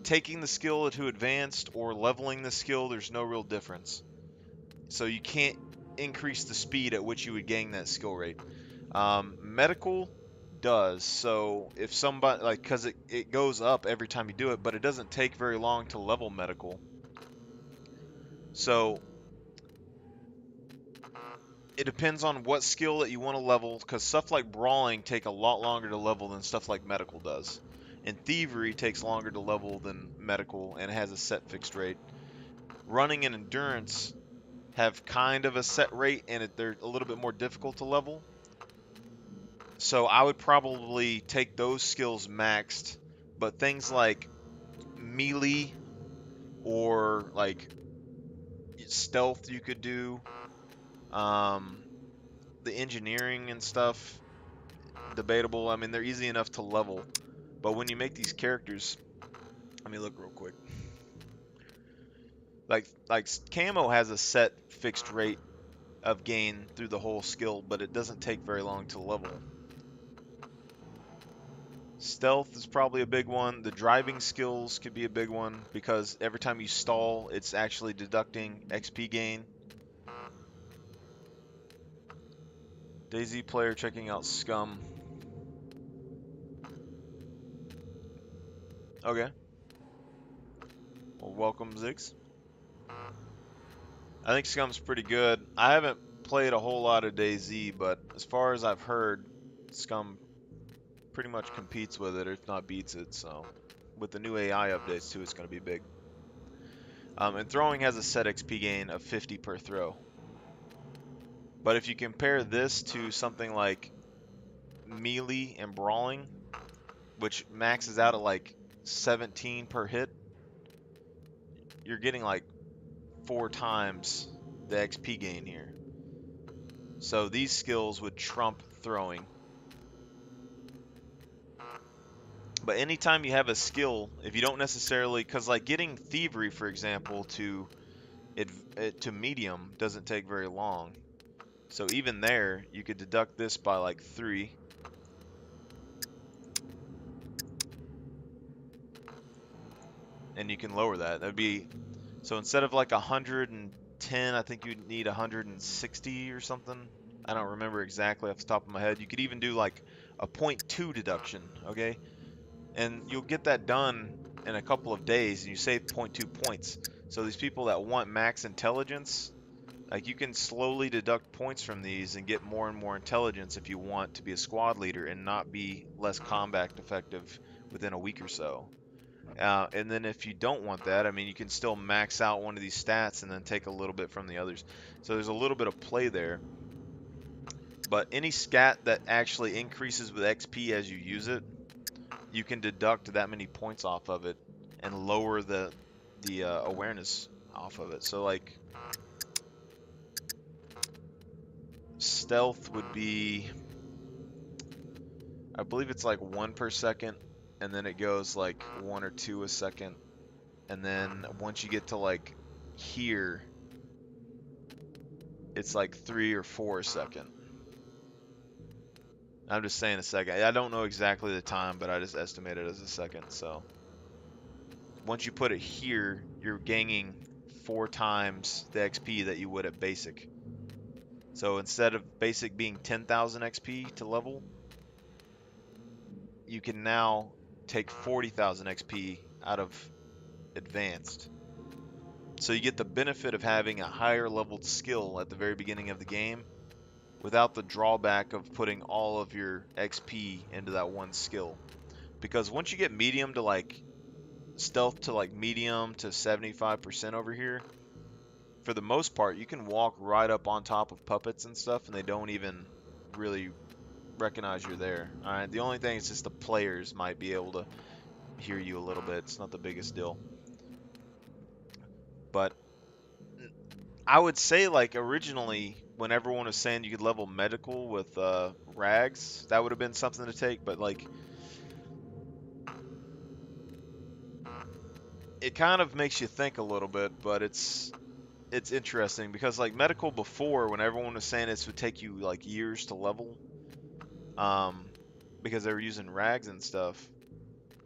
taking the skill to advanced or leveling the skill, there's no real difference. So you can't increase the speed at which you would gain that skill rate. Medical does. So if somebody, like, because it goes up every time you do it, but it doesn't take very long to level medical. So it depends on what skill that you want to level, because stuff like brawling take a lot longer to level than stuff like medical does. And thievery takes longer to level than medical and has a set fixed rate. Running and endurance have kind of a set rate, and they're a little bit more difficult to level. So I would probably take those skills maxed, but things like melee or like stealth you could do, um, the engineering and stuff, debatable. I mean, they're easy enough to level, but when you make these characters, let me look real quick. Like camo has a set fixed rate of gain through the whole skill, but it doesn't take very long to level. Stealth is probably a big one. The driving skills could be a big one because every time you stall, it's actually deducting XP gain. DayZ player checking out Scum. Okay. Well, welcome, Ziggs. I think Scum's pretty good. I haven't played a whole lot of DayZ, but as far as I've heard, Scum pretty much competes with it, if not beats it. So, with the new AI updates too, it's going to be big. And throwing has a set XP gain of 50 per throw. But if you compare this to something like melee and brawling, which maxes out at like 17 per hit, you're getting like 4 times the XP gain here. So these skills would trump throwing. But anytime you have a skill, if you don't necessarily, because like getting thievery, for example, to medium doesn't take very long. So even there, you could deduct this by like 3. And you can lower that. That'd be, so instead of like 110, I think you'd need 160 or something. I don't remember exactly off the top of my head. You could even do like a 0.2 deduction, okay? And you'll get that done in a couple of days, and you save 0.2 points. So these people that want max intelligence, like you can slowly deduct points from these and get more and more intelligence if you want to be a squad leader and not be less combat effective within a week or so. And then if you don't want that, I mean, you can still max out one of these stats and then take a little bit from the others. So there's a little bit of play there. But any scat that actually increases with XP as you use it, you can deduct that many points off of it and lower the awareness off of it. So like stealth would be, I believe it's like 1 per second, and then it goes like 1 or 2 a second, and then once you get to like here, it's like 3 or 4 a second. I'm just saying a second. I don't know exactly the time, but I just estimate it as a second. So once you put it here, you're gaining 4 times the XP that you would at basic. So instead of basic being 10,000 XP to level, you can now take 40,000 XP out of advanced. So you get the benefit of having a higher leveled skill at the very beginning of the game without the drawback of putting all of your XP into that one skill. Because once you get medium to like stealth to like medium to 75% over here, for the most part, you can walk right up on top of puppets and stuff, and they don't even really recognize you're there. All right. The only thing is just the players might be able to hear you a little bit. It's not the biggest deal. But I would say like originally when everyone was saying you could level medical with rags, that would have been something to take. But like it kind of makes you think a little bit. But it's interesting because like medical before when everyone was saying this would take you like years to level, um, because they were using rags and stuff.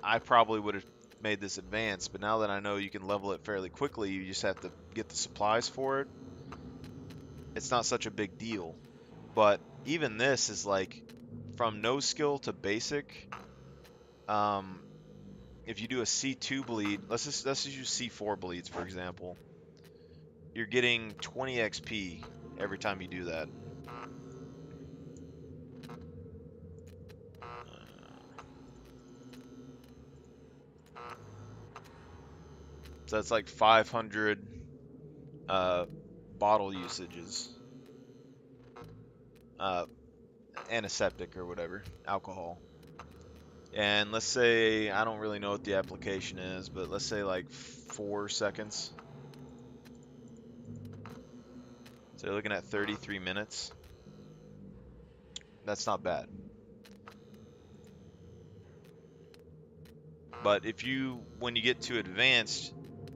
I probably would have made this advanced, but now that I know you can level it fairly quickly, you just have to get the supplies for it. It's not such a big deal. But even this is like from no skill to basic. Um, if you do a C2 bleed, let's just use C4 bleeds for example. You're getting 20 XP every time you do that. So that's like 500 uh, bottle usages, uh, antiseptic or whatever, alcohol. And let's say, I don't really know what the application is, but let's say like 4 seconds. So you're looking at 33 minutes. That's not bad. But if you, when you get to advanced,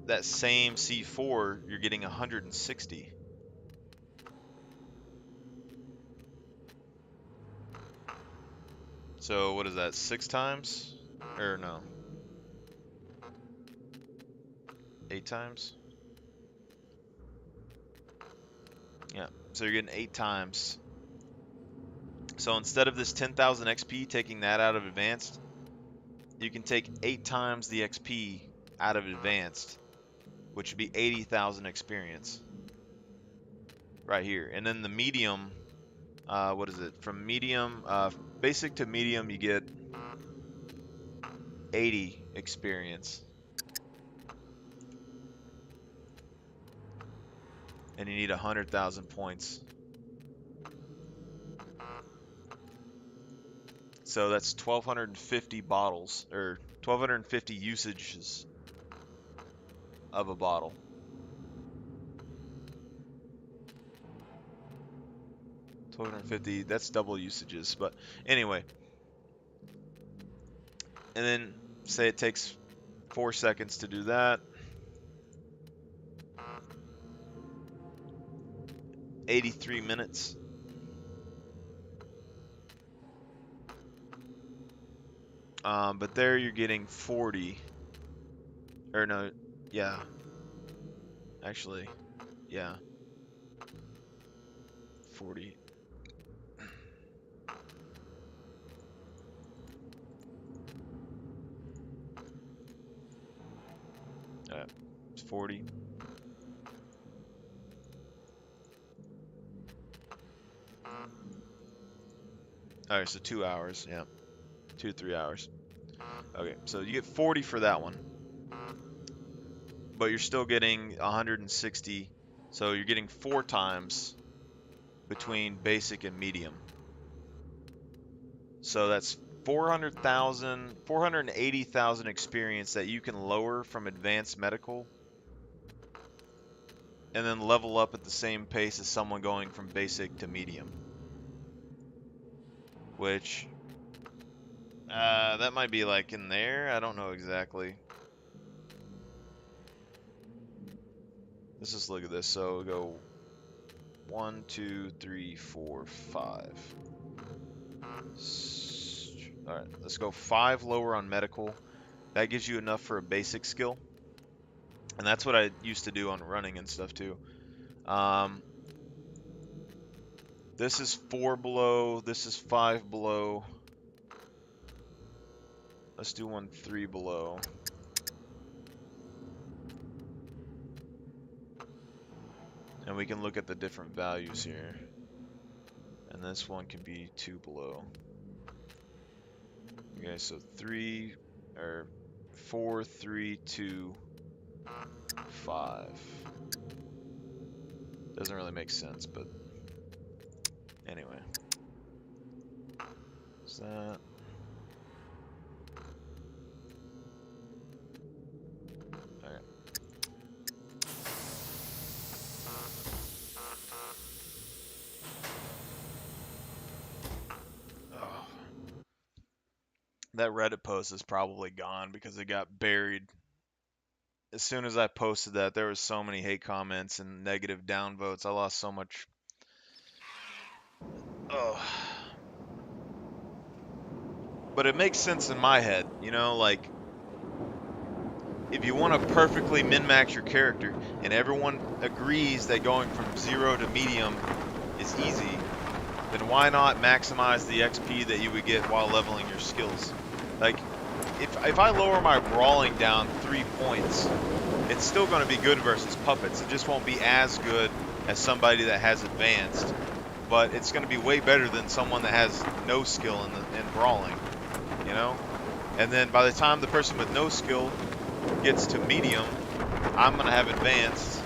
that same C4, you're getting 160. So what is that, 6 times? Or no, 8 times? Yeah, so you're getting 8 times. So instead of this 10,000 XP, taking that out of advanced, you can take 8 times the XP out of advanced, which would be 80,000 experience right here. And then the medium, what is it? From medium, basic to medium, you get 80 experience. And you need 100,000 points. So that's 1,250 bottles, or 1,250 usages of a bottle. 1,250, that's double usages. But anyway, and then say it takes 4 seconds to do that. 83 minutes. But there you're getting 40. Or no, yeah. Actually, yeah. 40. It's 40. Alright, so 2 hours. Yeah. 2 to 3 hours. Okay, so you get 40 for that one. But you're still getting 160. So you're getting 4 times between basic and medium. So that's 400,000, 480,000 experience that you can lower from advanced medical and then level up at the same pace as someone going from basic to medium. Which, that might be like in there. I don't know exactly. Let's just look at this. So we go 1, 2, 3, 4, 5. Alright, let's go 5 lower on medical. That gives you enough for a basic skill. And that's what I used to do on running and stuff too. This is 4 below. This is 5 below. Let's do one 3 below. And we can look at the different values here. and this one can be 2 below. Okay, so 3 or 4, 3, 2, 5. Doesn't really make sense, but anyway. Is that? Alright. Oh. That Reddit post is probably gone because it got buried. As soon as I posted that, there was so many hate comments and negative downvotes. I lost so much. Oh. But it makes sense in my head, you know, like if you want to perfectly min-max your character and everyone agrees that going from 0 to medium is easy, then why not maximize the XP that you would get while leveling your skills? Like, if I lower my brawling down 3 points, it's still going to be good versus puppets. It just won't be as good as somebody that has advanced, but it's going to be way better than someone that has no skill in brawling, you know? And then by the time the person with no skill gets to medium, I'm going to have advanced,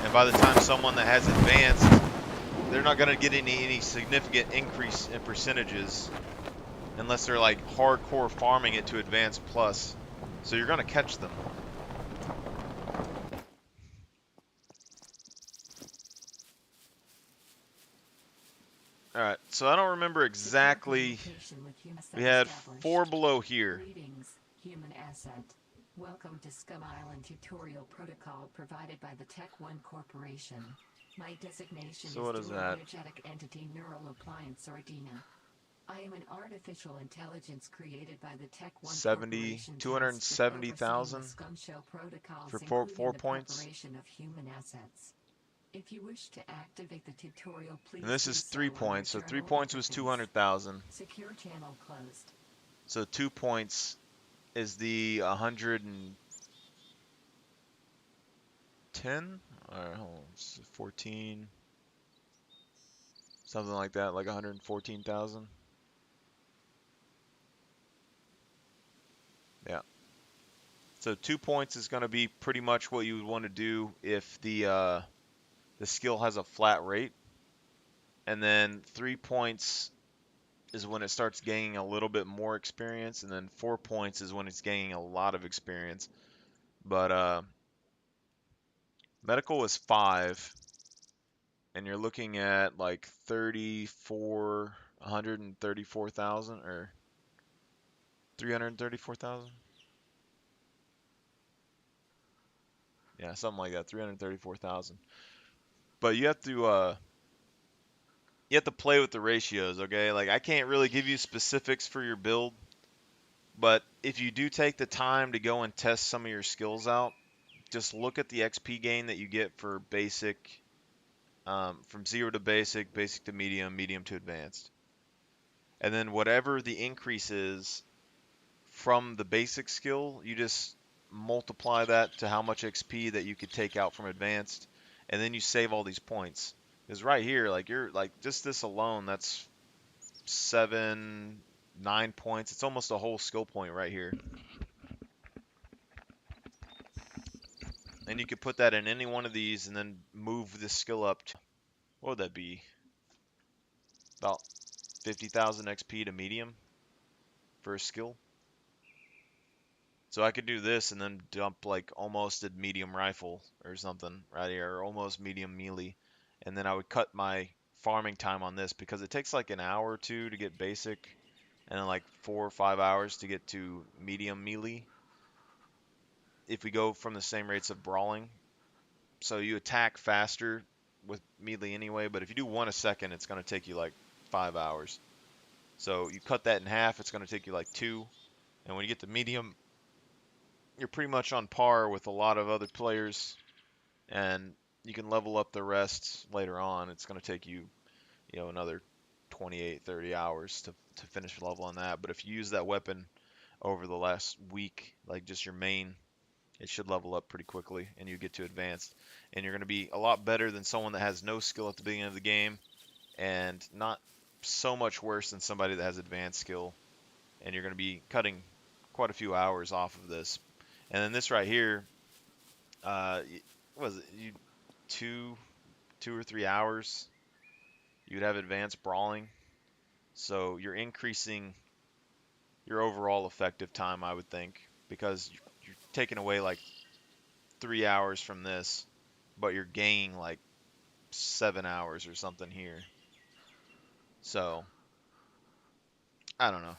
and by the time someone that has advanced, they're not going to get any significant increase in percentages unless they're like hardcore farming it to advance plus. So you're going to catch them. Alright, so I don't remember exactly. We had 4 below here. Greetings, human asset. Welcome to Scum Island tutorial protocol provided by the Tech One Corporation. My designation So what is is that? Energetic Entity Neural Appliance or DINA. I am an artificial intelligence created by the Tech One 70, Corporation 270,000 Scum Shell protocols, for including 4 the points. preparation of human assets. If you wish to activate the tutorial, please And this do is so 3 under points. So 3 journal points was interface. 200,000. Secure channel closed. So 2 points is the 110? Or hold on, 14. Something like that, like 114,000. Yeah. So 2 points is going to be pretty much what you would want to do if the skill has a flat rate. And then 3 points is when it starts gaining a little bit more experience, and then 4 points is when it's gaining a lot of experience. But medical is 5, and you're looking at like 134,000 or 334,000. Yeah, something like that, 334,000. But you have to play with the ratios, okay? Like I can't really give you specifics for your build, but if you do take the time to go and test some of your skills out, just look at the XP gain that you get for basic, from 0 to basic, basic to medium, medium to advanced. And then whatever the increase is from the basic skill, you just multiply that to how much XP that you could take out from advanced, and then you save all these points. Because right here, like you're like just this alone, that's 7, 9 points. It's almost a whole skill point right here. And you could put that in any one of these and then move this skill up to, what would that be? About 50,000 XP to medium for a skill. So I could do this and then dump like almost a medium rifle or something right here, or almost medium melee. And then I would cut my farming time on this because it takes like an hour or two to get basic, and then like 4 or 5 hours to get to medium melee if we go from the same rates of brawling. So you attack faster with melee anyway, but if you do one a second, it's going to take you like 5 hours. So you cut that in half, it's going to take you like 2. And when you get to medium, you're pretty much on par with a lot of other players, and you can level up the rest later on. It's going to take you, another 28, 30 hours to finish leveling that. But if you use that weapon over the last week, like just your main, it should level up pretty quickly, and you get to advanced. And you're going to be a lot better than someone that has no skill at the beginning of the game, and not so much worse than somebody that has advanced skill. And you're going to be cutting quite a few hours off of this. And then this right here, what was it you 2 or 3 hours? You'd have advanced brawling, so you're increasing your overall effective time, I would think, because you're taking away like 3 hours from this, but you're gaining like 7 hours or something here. So I don't know.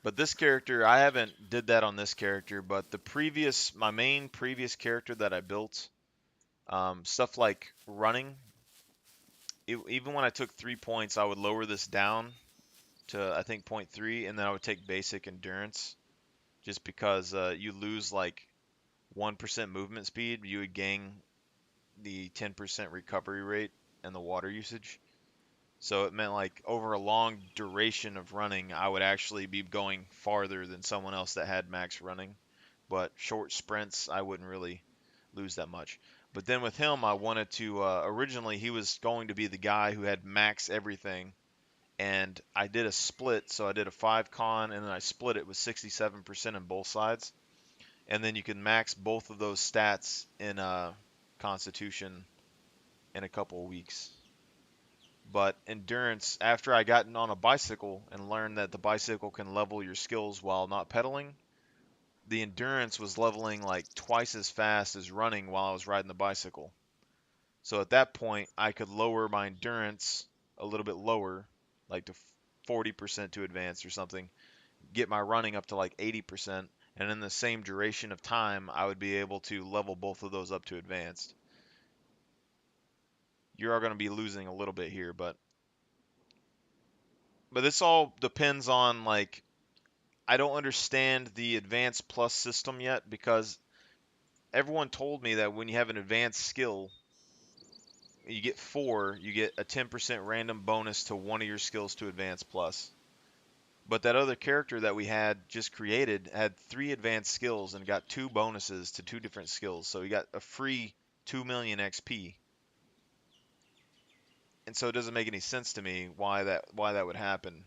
But this character, I haven't did that on this character, but my main previous character that I built, stuff like running, even when I took 3 points, I would lower this down to I think point 0.3, and then I would take basic endurance, just because you lose like 1% movement speed, you would gain the 10% recovery rate and the water usage. So it meant like over a long duration of running, I would actually be going farther than someone else that had max running. But short sprints, I wouldn't really lose that much. But then with him, I wanted to. Originally, he was going to be the guy who had max everything, and I did a split. So I did a 5 con, and then I split it with 67% on both sides, and then you can max both of those stats in Constitution in a couple of weeks. But endurance, after I got on a bicycle and learned that the bicycle can level your skills while not pedaling, the endurance was leveling like twice as fast as running while I was riding the bicycle. So at that point, I could lower my endurance a little bit lower, like to 40% to advanced or something, get my running up to like 80%, and in the same duration of time, I would be able to level both of those up to advanced. You are going to be losing a little bit here, but this all depends on like I don't understand the advanced plus system yet, because everyone told me that when you have an advanced skill, you get 4, you get a 10% random bonus to one of your skills to advanced plus. But that other character that we had just created had 3 advanced skills and got 2 bonuses to 2 different skills. So he got a free 2 million XP. And so it doesn't make any sense to me why that would happen.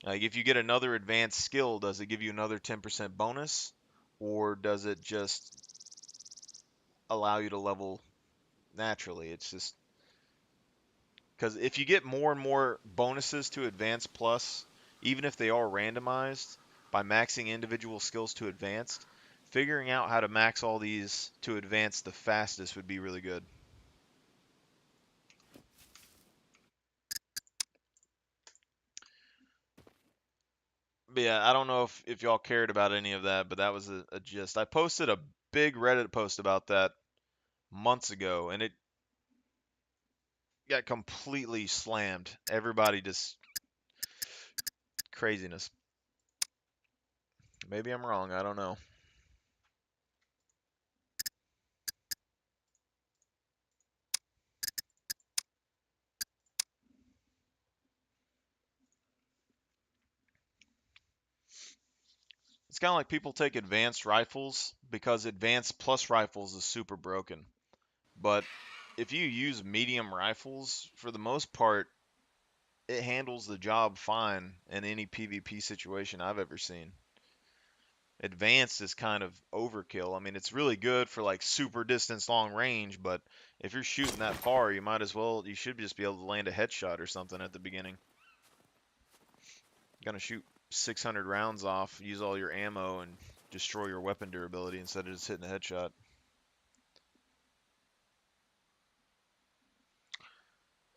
Like if you get another advanced skill, does it give you another 10% bonus, or does it just allow you to level naturally? It's just because if you get more and more bonuses to advanced plus, even if they are randomized by maxing individual skills to advanced, figuring out how to max all these to advanced the fastest would be really good. But yeah, I don't know if y'all cared about any of that, but that was a gist. I posted a big Reddit post about that months ago, and it got completely slammed. Everybody just craziness. Maybe I'm wrong. I don't know. It's kind of like people take advanced rifles because advanced plus rifles is super broken. But if you use medium rifles, for the most part, it handles the job fine in any PvP situation I've ever seen. Advanced is kind of overkill. I mean, it's really good for like super distance long range, but if you're shooting that far, you should just be able to land a headshot or something at the beginning. You're gonna shoot 600 rounds off, use all your ammo, and destroy your weapon durability instead of just hitting a headshot.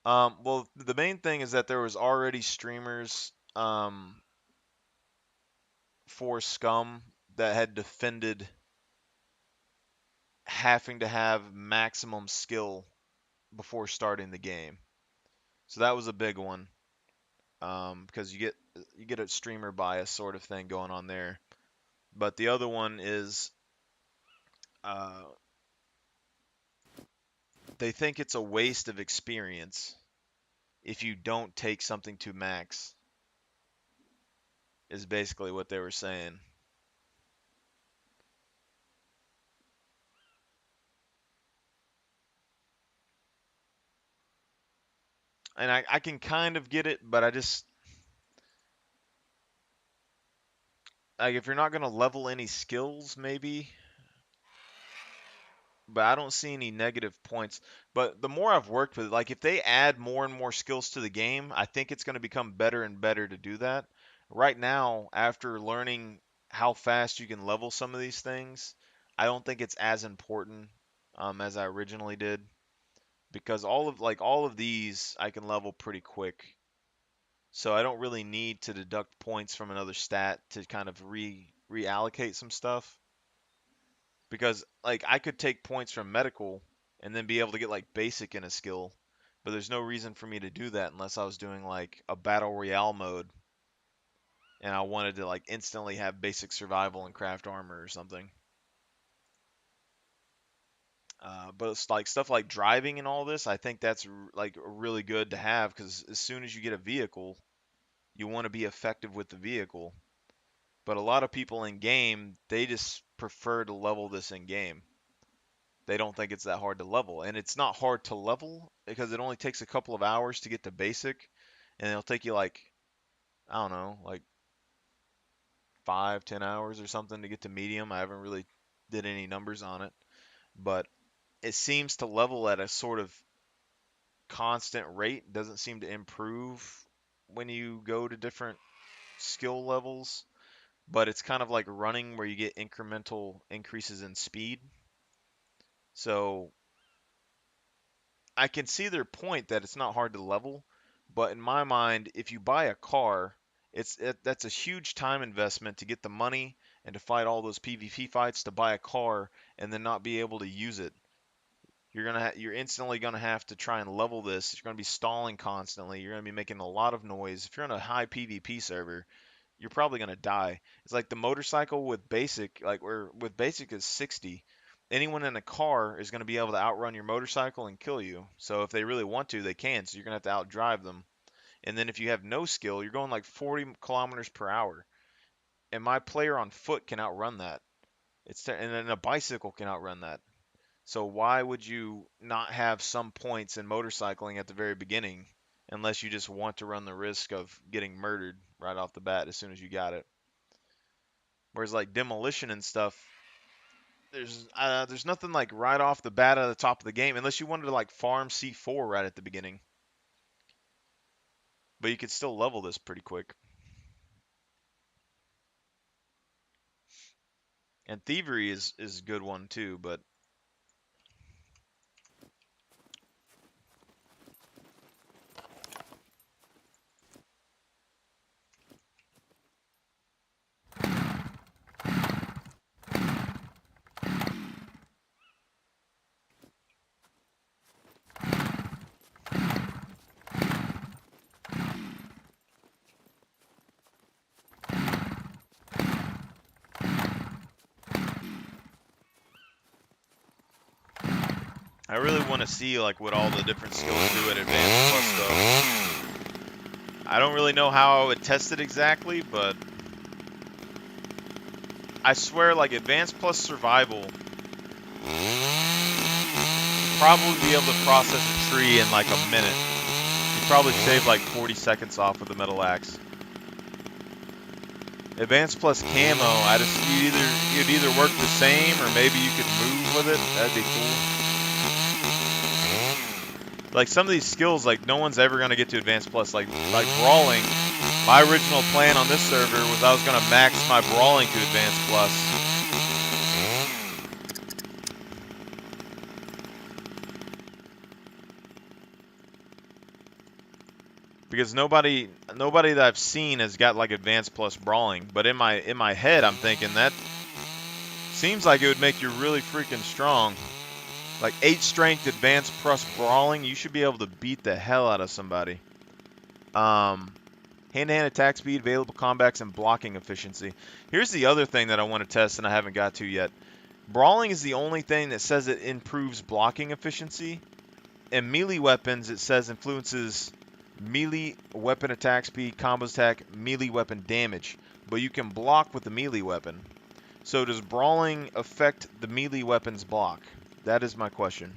Well, the main thing is that there was already streamers for Scum that had defended having to have maximum skill before starting the game. So that was a big one, because you get a streamer bias sort of thing going on there. But the other one is uh, they think it's a waste of experience if you don't take something to max, is basically what they were saying. And I can kind of get it, but I just like if you're not gonna level any skills, maybe. But I don't see any negative points. But the more I've worked with it, like if they add more and more skills to the game, I think it's going to become better and better to do that. Right now, after learning how fast you can level some of these things, I don't think it's as important as I originally did because all of these I can level pretty quick. So I don't really need to deduct points from another stat to kind of reallocate some stuff because like I could take points from medical and then be able to get like basic in a skill, but there's no reason for me to do that unless I was doing like a battle royale mode and I wanted to like instantly have basic survival and craft armor or something. But it's like stuff like driving and all this, I think that's like really good to have because as soon as you get a vehicle, you want to be effective with the vehicle. But a lot of people in game, they just prefer to level this in game. They don't think it's that hard to level. And it's not hard to level because it only takes a couple of hours to get to basic. And it'll take you like, I don't know, like 5, 10 hours or something to get to medium. I haven't really did any numbers on it. But it seems to level at a sort of constant rate. Doesn't seem to improve when you go to different skill levels. But it's kind of like running where you get incremental increases in speed. So I can see their point that it's not hard to level, but in my mind, if you buy a car, that's a huge time investment to get the money and to fight all those PvP fights to buy a car and then not be able to use it. You're instantly gonna have to try and level this. You're gonna be stalling constantly. You're gonna be making a lot of noise. If you're on a high PvP server, you're probably gonna die. It's like the motorcycle with basic, like where with basic is 60. Anyone in a car is gonna be able to outrun your motorcycle and kill you. So if they really want to, they can. So you're gonna have to outdrive them. And then if you have no skill, you're going like 40 kilometers per hour. And my player on foot can outrun that. And then a bicycle can outrun that. So why would you not have some points in motorcycling at the very beginning unless you just want to run the risk of getting murdered right off the bat as soon as you got it? Whereas like demolition and stuff, there's nothing like right off the bat at the top of the game unless you wanted to like farm C4 right at the beginning. But you could still level this pretty quick. And thievery is a good one too, but I really want to see like what all the different skills do at Advanced Plus though. I don't really know how I would test it exactly, but I swear like Advanced Plus Survival probably be able to process a tree in like a minute. You'd probably save like 40 seconds off with the metal axe. Advanced Plus Camo, you'd either work the same or maybe you could move with it. That'd be cool. Like some of these skills, like no one's ever gonna get to Advanced Plus. Like brawling. My original plan on this server was I was gonna max my brawling to Advanced Plus. Because nobody that I've seen has got like Advanced Plus brawling. But in my head, I'm thinking that seems like it would make you really freaking strong. Like 8 strength Advanced Plus brawling, you should be able to beat the hell out of somebody. Hand-to-hand attack speed, available combats, and blocking efficiency. Here's the other thing that I want to test and I haven't got to yet. Brawling is the only thing that says it improves blocking efficiency. And melee weapons, it says influences melee weapon attack speed, combo attack, melee weapon damage. But you can block with the melee weapon. So does brawling affect the melee weapon's block? That is my question.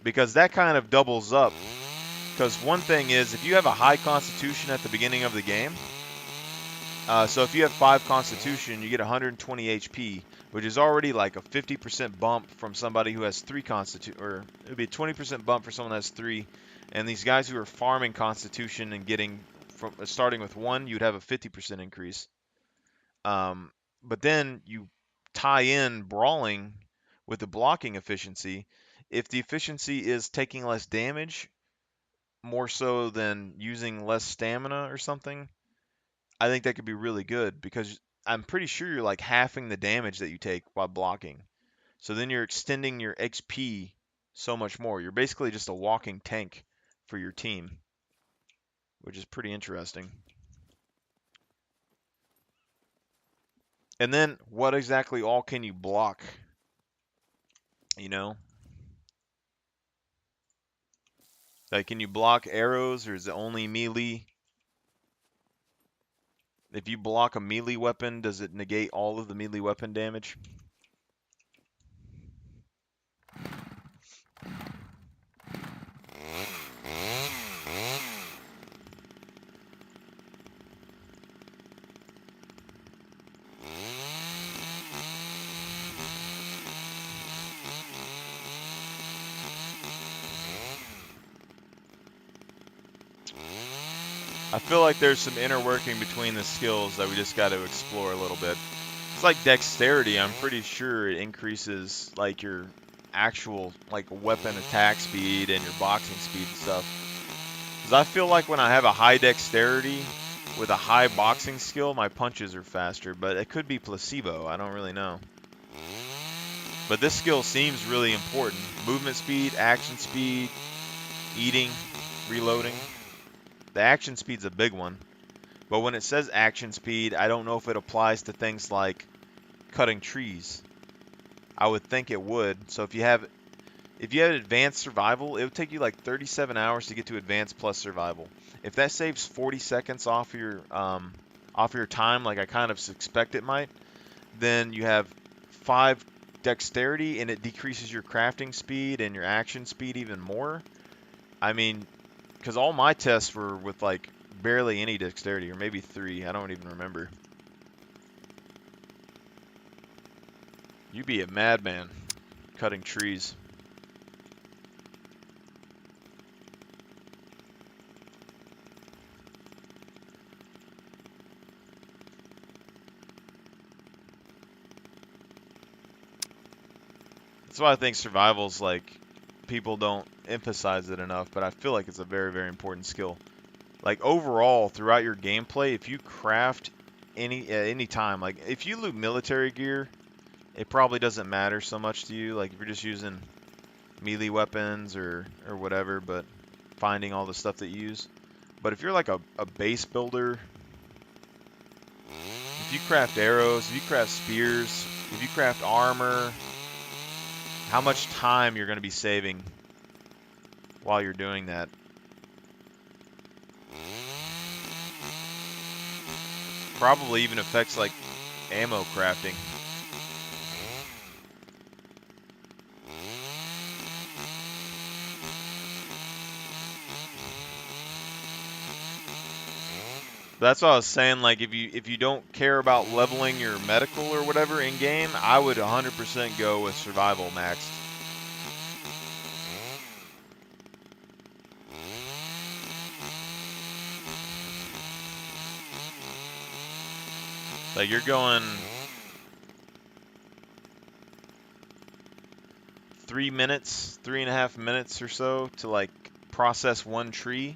Because that kind of doubles up Because one thing is, if you have a high constitution at the beginning of the game, so if you have 5 constitution, you get 120 HP, which is already like a 50% bump from somebody who has 3 constitution, or it would be a 20% bump for someone that has 3. And these guys who are farming constitution and getting from starting with 1, you'd have a 50% increase. But then you tie in brawling with the blocking efficiency. If the efficiency is taking less damage, more so than using less stamina or something, I think that could be really good because I'm pretty sure you're like halving the damage that you take while blocking. So then you're extending your XP so much more. You're basically just a walking tank for your team, which is pretty interesting. And then what exactly all can you block? You know? Like, can you block arrows or is it only melee? If you block a melee weapon, does it negate all of the melee weapon damage? I feel like there's some inner working between the skills that we just got to explore a little bit. It's like dexterity. I'm pretty sure it increases like your actual like weapon attack speed and your boxing speed and stuff. Because I feel like when I have a high dexterity with a high boxing skill, my punches are faster. But it could be placebo. I don't really know. But this skill seems really important. Movement speed, action speed, eating, reloading. The action speed's a big one. But when it says action speed, I don't know if it applies to things like cutting trees. I would think it would. So if you have advanced survival, it would take you like 37 hours to get to advanced plus survival. If that saves 40 seconds off your time, like I kind of suspect it might, then you have 5 dexterity and it decreases your crafting speed and your action speed even more. I mean, because all my tests were with like barely any dexterity, or maybe 3. I don't even remember. You be a madman cutting trees. That's why I think survival's like, people don't emphasize it enough, but I feel like it's a very, very important skill. Like overall, throughout your gameplay, if you craft any time, like if you loot military gear, it probably doesn't matter so much to you. Like if you're just using melee weapons or whatever, but finding all the stuff that you use. But if you're like a base builder, if you craft arrows, if you craft spears, if you craft armor, how much time you're going to be saving while you're doing that. Probably even affects like ammo crafting. That's what I was saying. Like if you don't care about leveling your medical or whatever in game, I would 100% go with survival maxed. Like you're going 3 minutes, 3.5 minutes or so to like process one tree.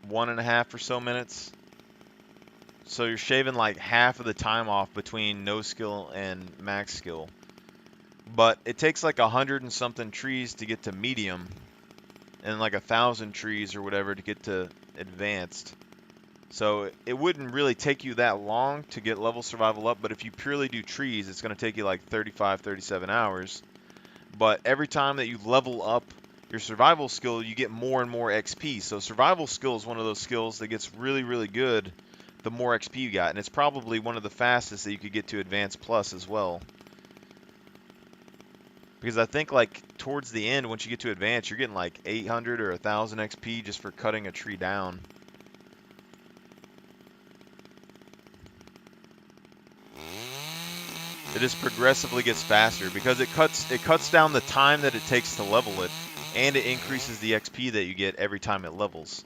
One and a half or so minutes. So you're shaving like half of the time off between no skill and max skill. But it takes like 100 and something trees to get to medium, and like 1,000 trees or whatever to get to advanced. So it wouldn't really take you that long to get level survival up, but if you purely do trees, it's going to take you like 35, 37 hours. But every time that you level up your survival skill, you get more and more XP. So survival skill is one of those skills that gets really, really good the more XP you got. And it's probably one of the fastest that you could get to advanced plus as well. Because I think like towards the end, once you get to advance, you're getting like 800 or 1,000 XP just for cutting a tree down. It just progressively gets faster because it cuts down the time that it takes to level it, and it increases the XP that you get every time it levels.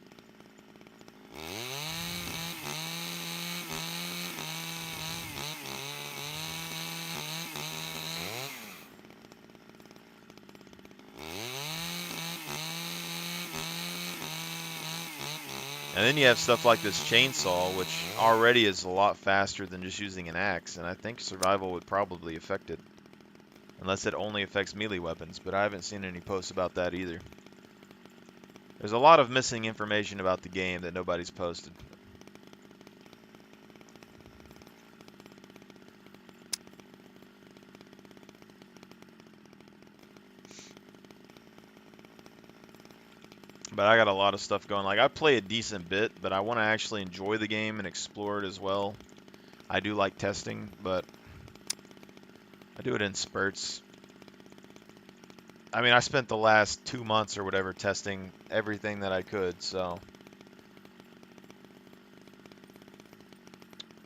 And then you have stuff like this chainsaw, which already is a lot faster than just using an axe, and I think survival would probably affect it. Unless it only affects melee weapons, but I haven't seen any posts about that either. There's a lot of missing information about the game that nobody's posted. But I got a lot of stuff going. Like, I play a decent bit, but I want to actually enjoy the game and explore it as well. I do like testing, but I do it in spurts. I mean, I spent the last 2 months or whatever testing everything that I could, so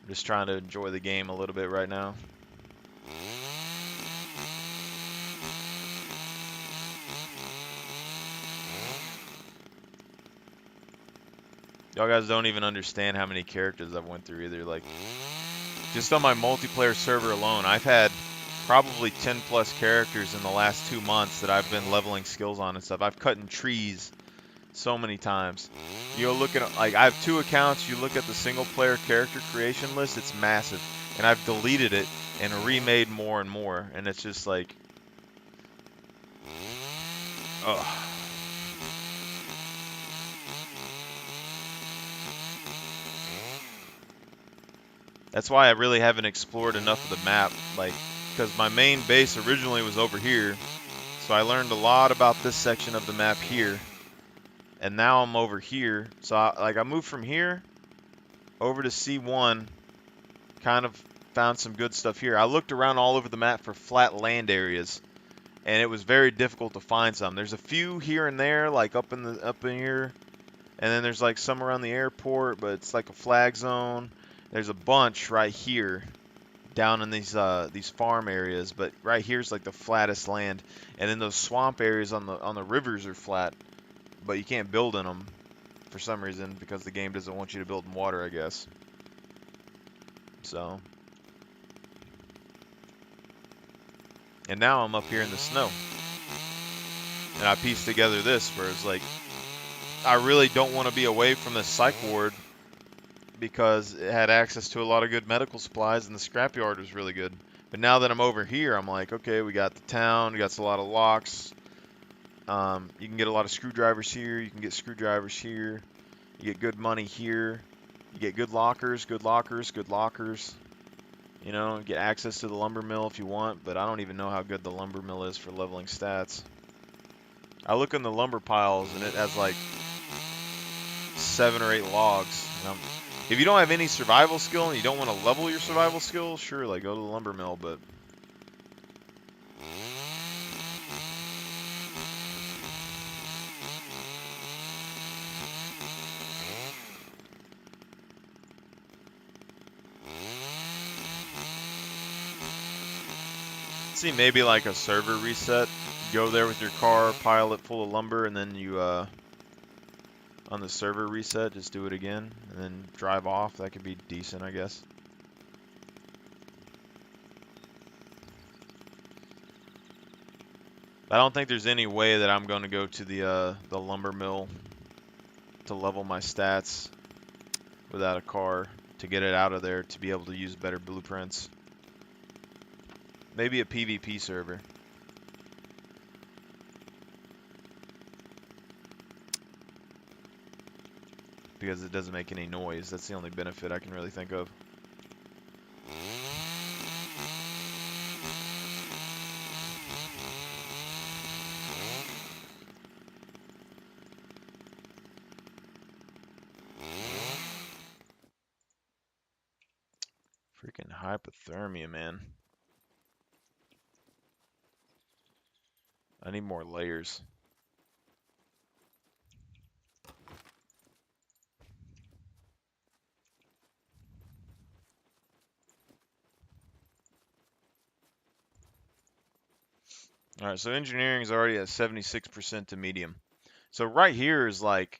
I'm just trying to enjoy the game a little bit right now. Y'all guys don't even understand how many characters I've went through either. Like, just on my multiplayer server alone, I've had probably 10 plus characters in the last 2 months that I've been leveling skills on and stuff. I've cut in trees so many times. You look at, like, I have 2 accounts. You look at the single player character creation list, it's massive. And I've deleted it and remade more and more. And it's just like, ugh. That's why I really haven't explored enough of the map, like, because my main base originally was over here, so I learned a lot about this section of the map here, and now I'm over here, so I moved from here over to C1, kind of found some good stuff here. I looked around all over the map for flat land areas, and it was very difficult to find some. There's a few here and there, like up in here, and then there's like some around the airport, but it's like a flag zone. There's a bunch right here down in these farm areas, but right here's like the flattest land, and then those swamp areas on the rivers are flat, but you can't build in them for some reason because the game doesn't want you to build in water, I guess. So, and now I'm up here in the snow, and I pieced together this where it's like I really don't want to be away from the psych ward because it had access to a lot of good medical supplies and the scrapyard was really good. But now that I'm over here, I'm like, okay, we got the town, we got a lot of locks. You can get a lot of screwdrivers here. You can get screwdrivers here. You get good money here. You get good lockers, good lockers, good lockers. You know, get access to the lumber mill if you want, but I don't even know how good the lumber mill is for leveling stats. I look in the lumber piles and it has like 7 or 8 logs. If you don't have any survival skill and you don't want to level your survival skill, sure, like go to the lumber mill, but see, maybe like a server reset. Go there with your car, pile it full of lumber, and then you on the server reset, just do it again, and then drive off. That could be decent, I guess. I don't think there's any way that I'm going to go to the lumber mill to level my stats without a car to get it out of there to be able to use better blueprints. Maybe a PvP server. Because it doesn't make any noise. That's the only benefit I can really think of. Freaking hypothermia, man. I need more layers. All right, so engineering is already at 76% to medium. So right here is like,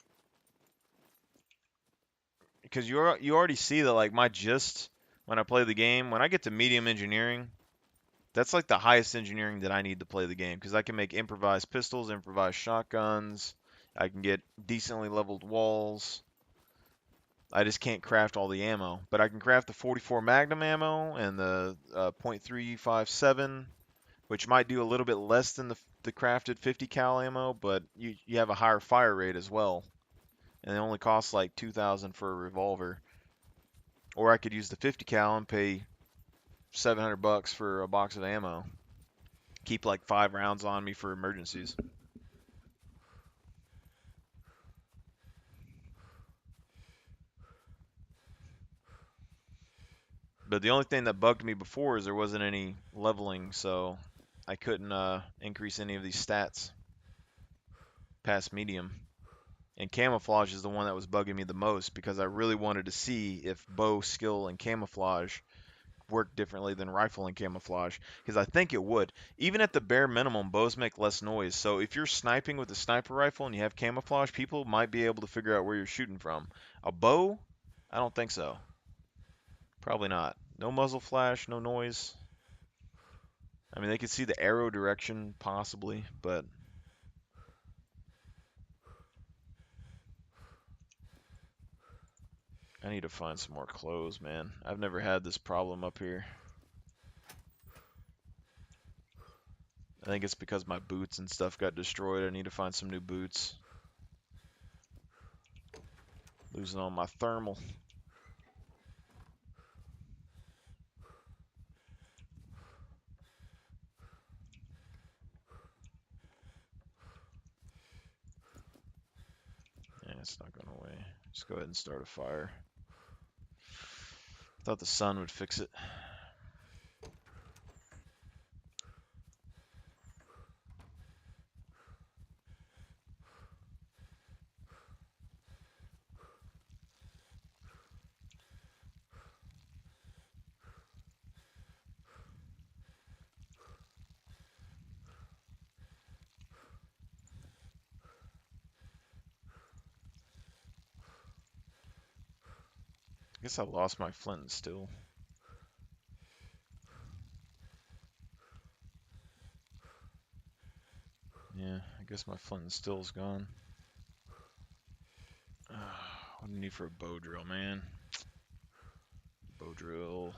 because you already see that like my gist when I play the game, when I get to medium engineering, that's like the highest engineering that I need to play the game because I can make improvised pistols, improvised shotguns. I can get decently leveled walls. I just can't craft all the ammo, but I can craft the 44 Magnum ammo and the .357, which might do a little bit less than the crafted 50 cal ammo, but you have a higher fire rate as well, and it only costs like 2,000 for a revolver. Or I could use the 50 cal and pay 700 bucks for a box of ammo. Keep like 5 rounds on me for emergencies. But the only thing that bugged me before is there wasn't any leveling, so I couldn't increase any of these stats past medium. And camouflage is the one that was bugging me the most because I really wanted to see if bow skill and camouflage work differently than rifle and camouflage, because I think it would. Even at the bare minimum, bows make less noise. So if you're sniping with a sniper rifle and you have camouflage, people might be able to figure out where you're shooting from. A bow? I don't think so. Probably not. No muzzle flash, no noise. I mean, they could see the arrow direction possibly, but I need to find some more clothes, man. I've never had this problem up here. I think it's because my boots and stuff got destroyed. I need to find some new boots. Losing all my thermal. Yeah, it's not going away. Just go ahead and start a fire. Thought the sun would fix it. I guess I lost my flint and steel. Yeah, I guess my flint and still's gone. What do you need for a bow drill, man? Bow drill.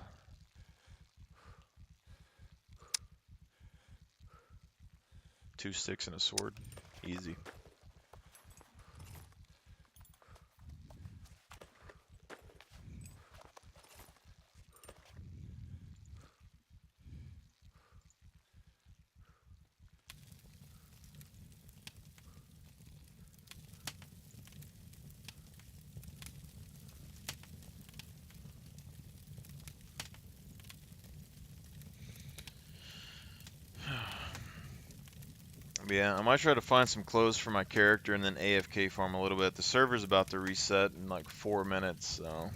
2 sticks and a sword. Easy. Yeah, I might try to find some clothes for my character and then AFK farm a little bit. The server's about to reset in like 4 minutes, so...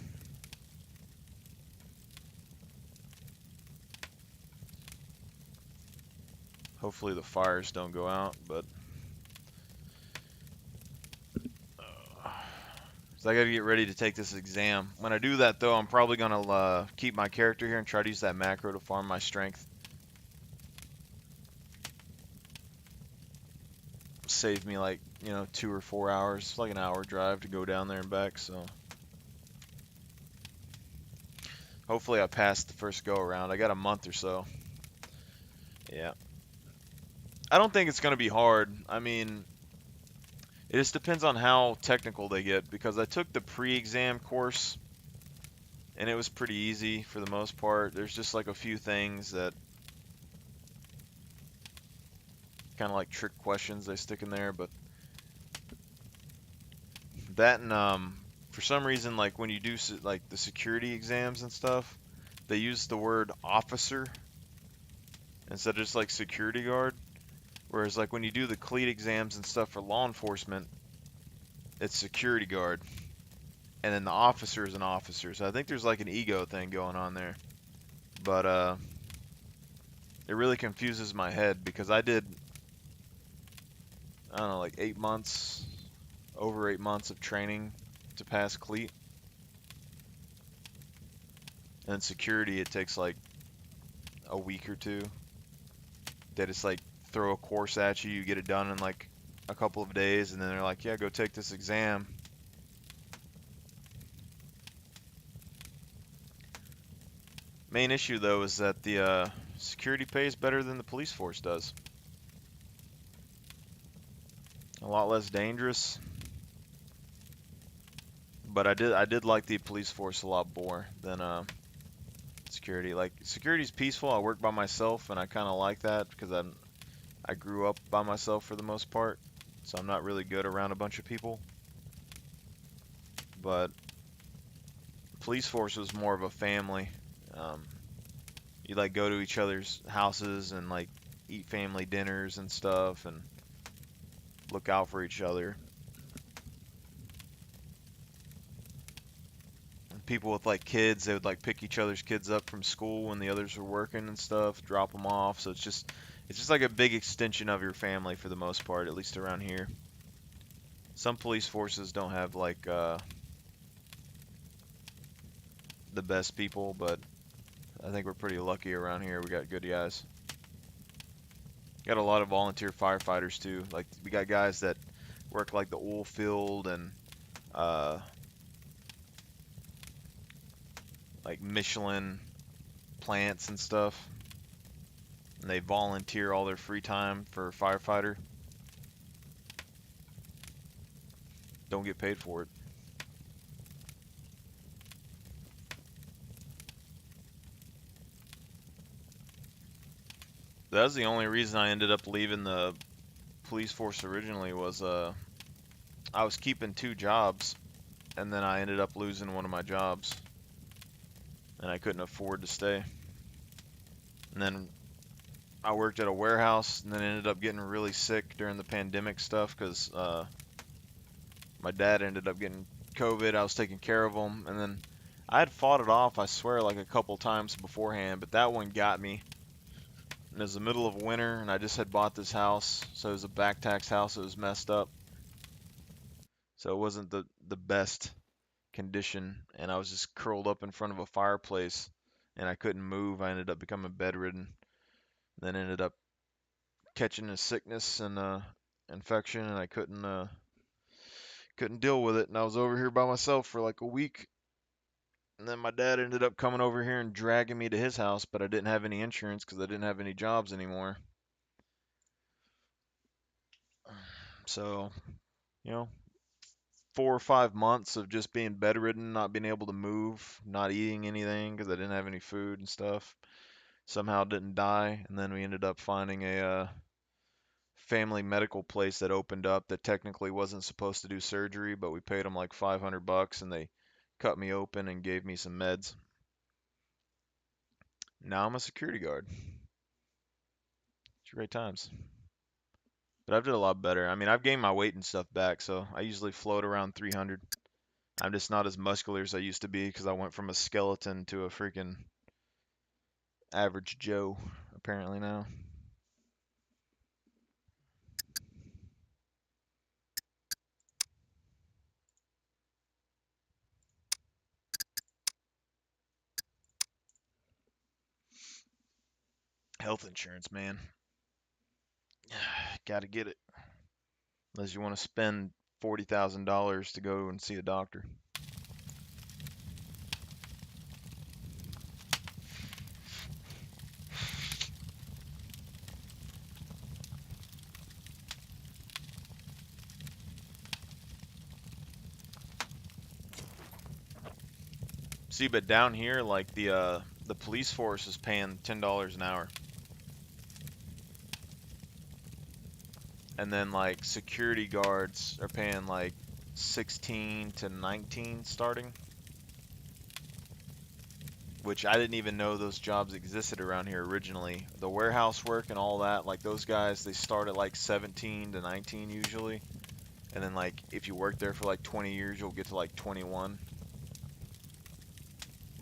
Hopefully the fires don't go out, but... So I gotta get ready to take this exam. When I do that though, I'm probably gonna keep my character here and try to use that macro to farm my strength. Save me like, 2 or 4 hours. It's like an hour drive to go down there and back, so... Hopefully I pass the first go around. I got a month or so. Yeah. I don't think it's gonna be hard. I mean, it just depends on how technical they get, because I took the pre-exam course and it was pretty easy for the most part. There's just like a few things that kind of like trick questions they stick in there, but that and for some reason, like when you do like the security exams and stuff, they use the word officer instead of just like security guard, Whereas like when you do the cleat exams and stuff for law enforcement, it's security guard, and then the officer is an officer. So I think there's like an ego thing going on there. But it really confuses my head because I did, I don't know, like 8 months, over 8 months of training to pass cleat. And security, it takes like a week or two. They just like throw a course at you, you get it done in like a couple of days, and then they're like, yeah, go take this exam. Main issue though is that the security pays better than the police force does. A lot less dangerous. But I did like the police force a lot more than security. Like security's peaceful. I work by myself, and I kind of like that because I grew up by myself for the most part, so I'm not really good around a bunch of people. But police force was more of a family. Um, you like go to each other's houses and like eat family dinners and stuff, and look out for each other. People with like kids, they would like pick each other's kids up from school when the others were working and stuff, drop them off. So it's just like a big extension of your family for the most part, at least around here. Some police forces don't have like the best people, but I think we're pretty lucky around here. We got good guys. Got a lot of volunteer firefighters too. Like we got guys that work like the oil field and uh, like Michelin plants and stuff, and they volunteer all their free time for a firefighter. Don't get paid for it. That was the only reason I ended up leaving the police force originally was I was keeping 2 jobs, and then I ended up losing one of my jobs, and I couldn't afford to stay. And then I worked at a warehouse, and then ended up getting really sick during the pandemic stuff because my dad ended up getting COVID. I was taking care of him, and then I had fought it off, I swear, like a couple times beforehand, but that one got me. And it was the middle of winter, and I just had bought this house, so it was a back tax house. It was messed up, so it wasn't the best condition, and I was just curled up in front of a fireplace, and I couldn't move. I ended up becoming bedridden, then ended up catching a sickness and infection, and I couldn't deal with it, and I was over here by myself for like a week. And then my dad ended up coming over here and dragging me to his house, but I didn't have any insurance because I didn't have any jobs anymore. So, you know, 4 or 5 months of just being bedridden, not being able to move, not eating anything because I didn't have any food and stuff. Somehow didn't die, and then we ended up finding a family medical place that opened up that technically wasn't supposed to do surgery, but we paid them like $500 and they cut me open and gave me some meds. Now I'm a security guard. It's great times. But I've did a lot better. I mean, I've gained my weight and stuff back, so I usually float around 300. I'm just not as muscular as I used to be because I went from a skeleton to a freaking average Joe, apparently now. Health insurance, man. Gotta get it. Unless you want to spend $40,000 to go and see a doctor. See, but down here, like the police force is paying $10 an hour, and then like security guards are paying like 16 to 19 starting. which I didn't even know those jobs existed around here originally. The warehouse work and all that, like those guys, they start at like 17 to 19 usually. And then like if you work there for like 20 years, you'll get to like 21.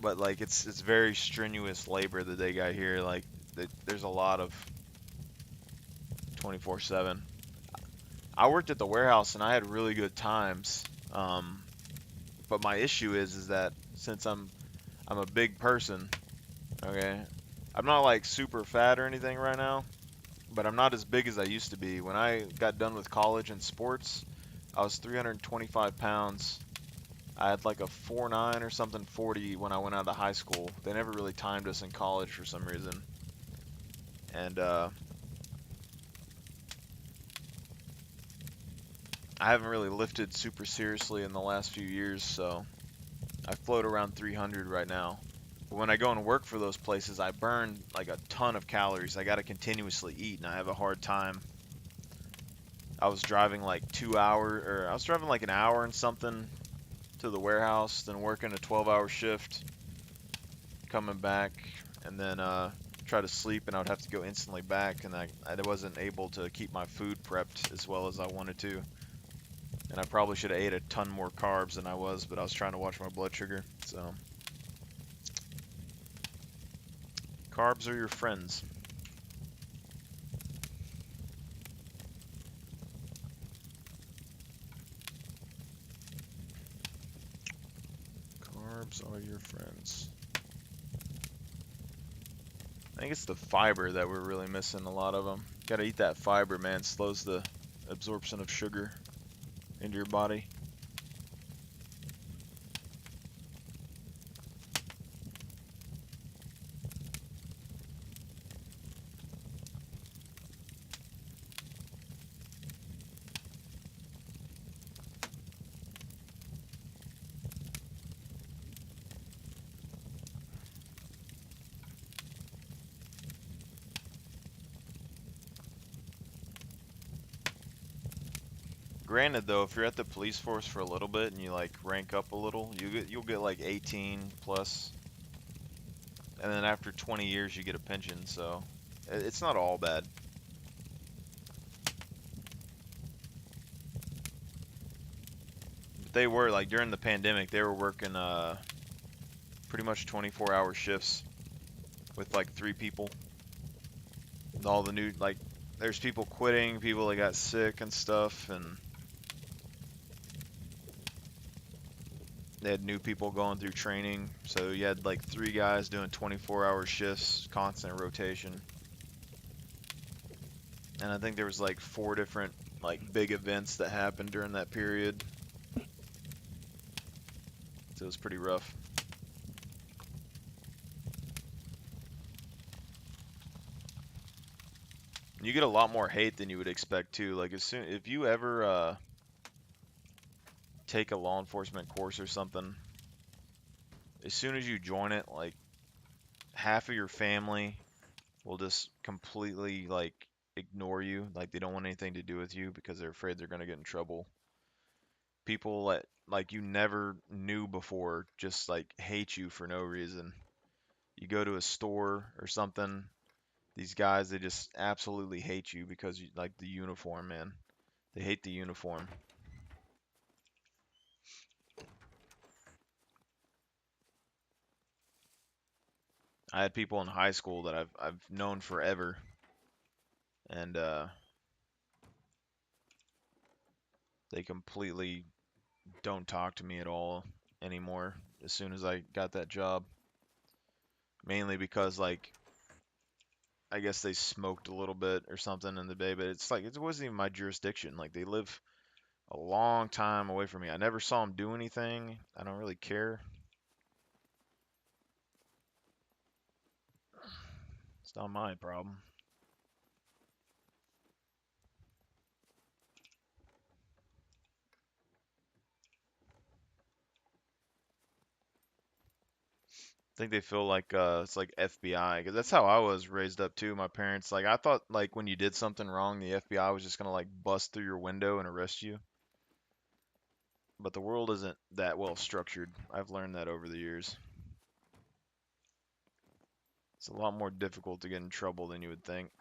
But like it's very strenuous labor that they got here. Like there's a lot of 24/7. I worked at the warehouse and I had really good times. But my issue is that since I'm a big person, okay, I'm not like super fat or anything right now, but I'm not as big as I used to be. When I got done with college and sports, I was 325 pounds. I had like a 4.9 or something 40 when I went out of high school. They never really timed us in college for some reason. And I haven't really lifted super seriously in the last few years, so I float around 300 right now. But when I go and work for those places, I burn like a ton of calories. I got to continuously eat, and I have a hard time. I was driving like 2 hours, or I was driving like an hour and something to the warehouse, then working a 12-hour shift, coming back, and then try to sleep, and I would have to go instantly back, and I wasn't able to keep my food prepped as well as I wanted to. And I probably should have ate a ton more carbs than I was, but I was trying to watch my blood sugar. So carbs are your friends. Carbs are your friends. I think it's the fiber that we're really missing, a lot of them. Gotta eat that fiber, man. Slows the absorption of sugar into your body. Granted, though, if you're at the police force for a little bit and you like rank up a little, you'll get like 18 plus, and then after 20 years you get a pension. So it's not all bad. But they were like during the pandemic, they were working pretty much 24-hour shifts with like 3 people. And all the new like there's people quitting, people that got sick and stuff, and they had new people going through training. So you had like 3 guys doing 24-hour shifts, constant rotation. And I think there was like 4 different like big events that happened during that period. So it was pretty rough. You get a lot more hate than you would expect too. Like as soon if you ever take a law enforcement course or something, as soon as you join it, like half of your family will just completely like ignore you. Like they don't want anything to do with you because they're afraid they're gonna get in trouble. People that like you never knew before just like hate you for no reason. You go to a store or something, these guys they just absolutely hate you because you like the uniform, man. They hate the uniform. I had people in high school that I've known forever, and they completely don't talk to me at all anymore as soon as I got that job. Mainly because like I guess they smoked a little bit or something in the day, but it's like it wasn't even my jurisdiction. Like they live a long time away from me. I never saw them do anything. I don't really care. It's not my problem. I think they feel like it's like FBI because that's how I was raised up too. My parents like I thought like when you did something wrong, the FBI was just gonna like bust through your window and arrest you. But the world isn't that well structured. I've learned that over the years. It's a lot more difficult to get in trouble than you would think.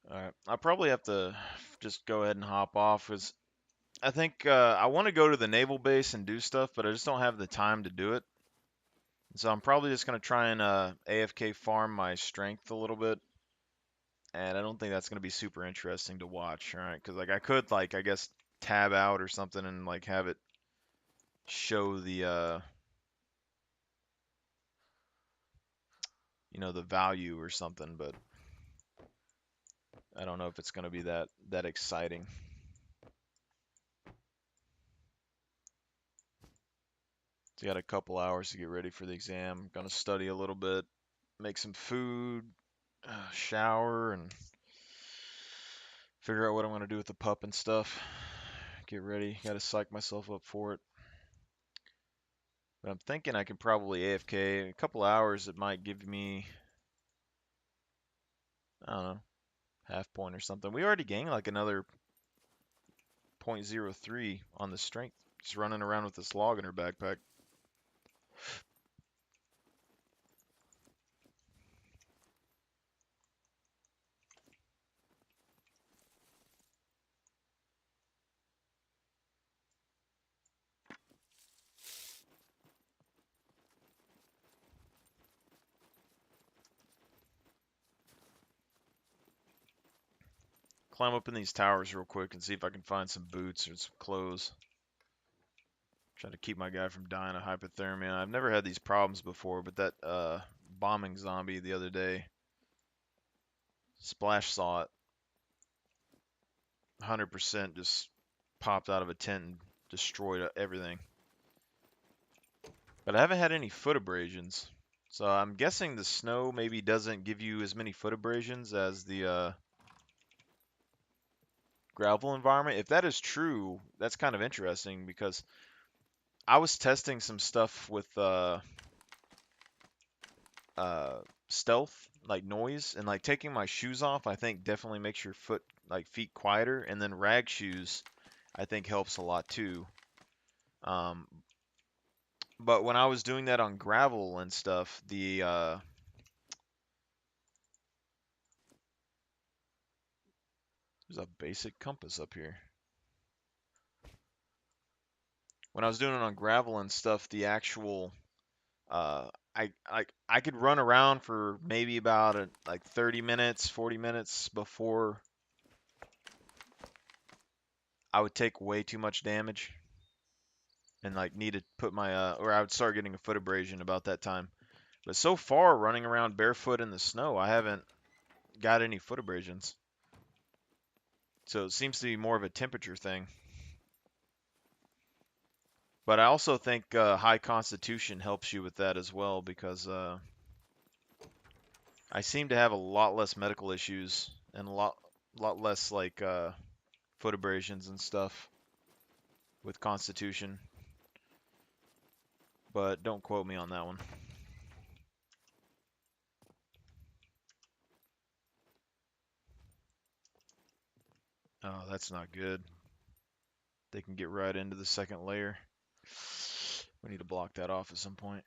Alright, I'll probably have to just go ahead and hop off because I think I want to go to the naval base and do stuff, but I just don't have the time to do it. So I'm probably just going to try and AFK farm my strength a little bit. And I don't think that's going to be super interesting to watch, alright? Because like I could like I guess tab out or something and like have it show the you know, the value or something, but I don't know if it's going to be that exciting. So got a couple hours to get ready for the exam. Gonna study a little bit, make some food, shower, and figure out what I'm gonna do with the pup and stuff. Get ready. Gotta psych myself up for it. But I'm thinking I can probably AFK in a couple hours. It might give me, I don't know, half point or something. We already gained like another 0.03 on the strength. Just running around with this log in her backpack. Climb up in these towers real quick and see if I can find some boots or some clothes. Try to keep my guy from dying of hypothermia. I've never had these problems before, but that bombing zombie the other day, Splash saw it. 100% just popped out of a tent and destroyed everything. But I haven't had any foot abrasions. So I'm guessing the snow maybe doesn't give you as many foot abrasions as the gravel environment. If that is true, that's kind of interesting because I was testing some stuff with uh, stealth, like noise, and like taking my shoes off, I think definitely makes your feet quieter, and then rag shoes, I think helps a lot too. Um, but when I was doing that on gravel and stuff, there's a basic compass up here. When I was doing it on gravel and stuff, the actual I could run around for maybe about like 30 minutes, 40 minutes before I would take way too much damage and like need to put my or I would start getting a foot abrasion about that time. But so far, running around barefoot in the snow, I haven't got any foot abrasions. So it seems to be more of a temperature thing. But I also think high constitution helps you with that as well because I seem to have a lot less medical issues and a lot less like foot abrasions and stuff with constitution. But don't quote me on that one. Oh, that's not good. They can get right into the second layer. We need to block that off at some point.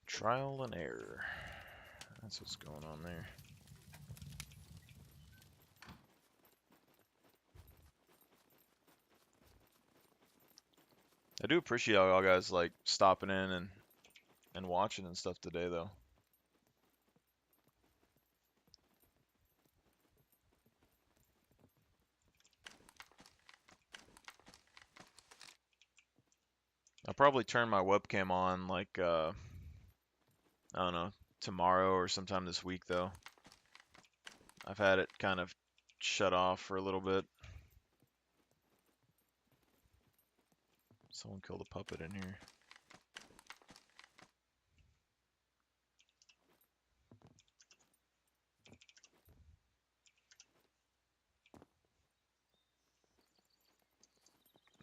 Trial and error. That's what's going on there. I do appreciate all y'all guys like stopping in and watching and stuff today though. I'll probably turn my webcam on like I don't know, tomorrow or sometime this week though. I've had it kind of shut off for a little bit. Someone killed a puppet in here.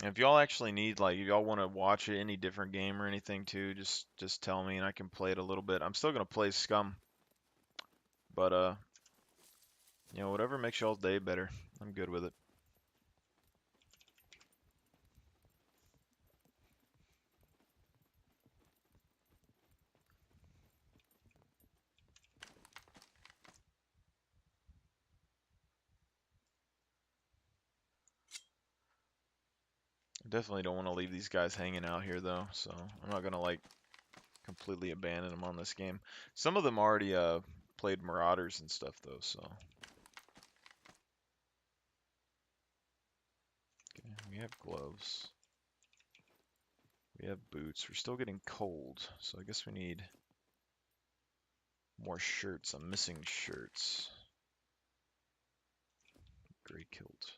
If y'all actually need, like, if y'all want to watch any different game or anything too, just tell me and I can play it a little bit. I'm still gonna play Scum, but you know, whatever makes y'all's day better, I'm good with it. I definitely don't want to leave these guys hanging out here though, so I'm not gonna like completely abandon them on this game. Some of them already played Marauders and stuff though, so. Okay, we have gloves. We have boots. We're still getting cold, so I guess we need more shirts. I'm missing shirts. Gray kilt.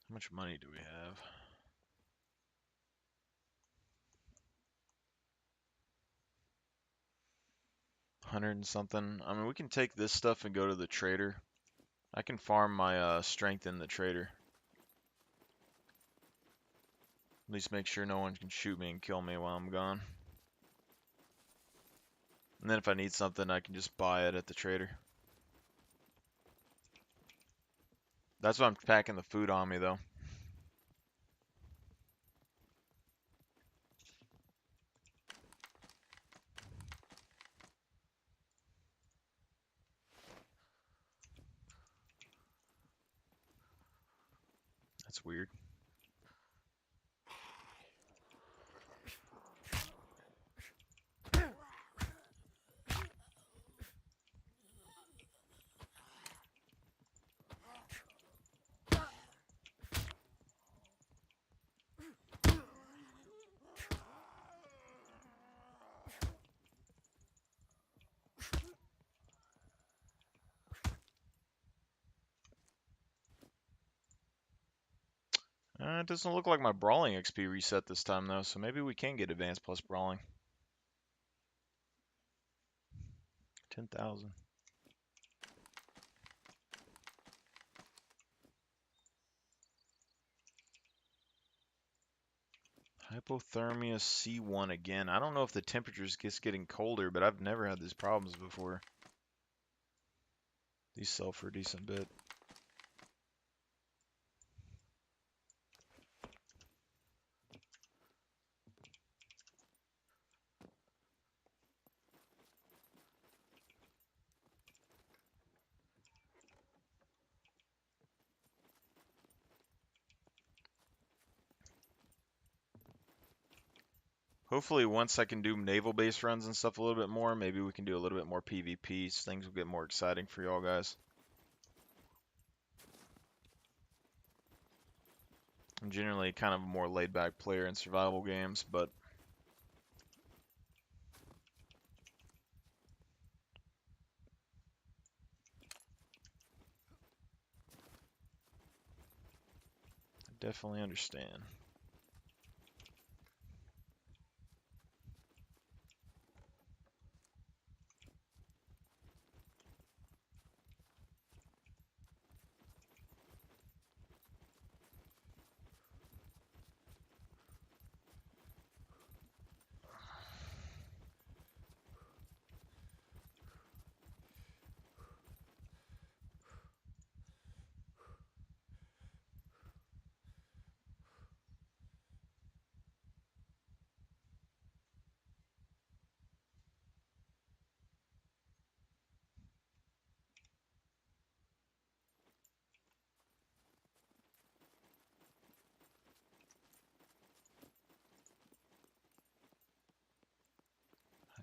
How much money do we have? 100 and something. I mean, we can take this stuff and go to the trader. I can farm my strength in the trader. At least make sure no one can shoot me and kill me while I'm gone. And then if I need something, I can just buy it at the trader. That's why I'm packing the food on me, though. That's weird. It doesn't look like my brawling XP reset this time, though, so maybe we can get advanced plus brawling. 10,000. Hypothermia C1 again. I don't know if the temperature's just getting colder, but I've never had these problems before. These sell for a decent bit. Hopefully once I can do naval base runs and stuff a little bit more, maybe we can do a little bit more PvP, so things will get more exciting for y'all guys. I'm generally kind of a more laid back player in survival games, but I definitely understand.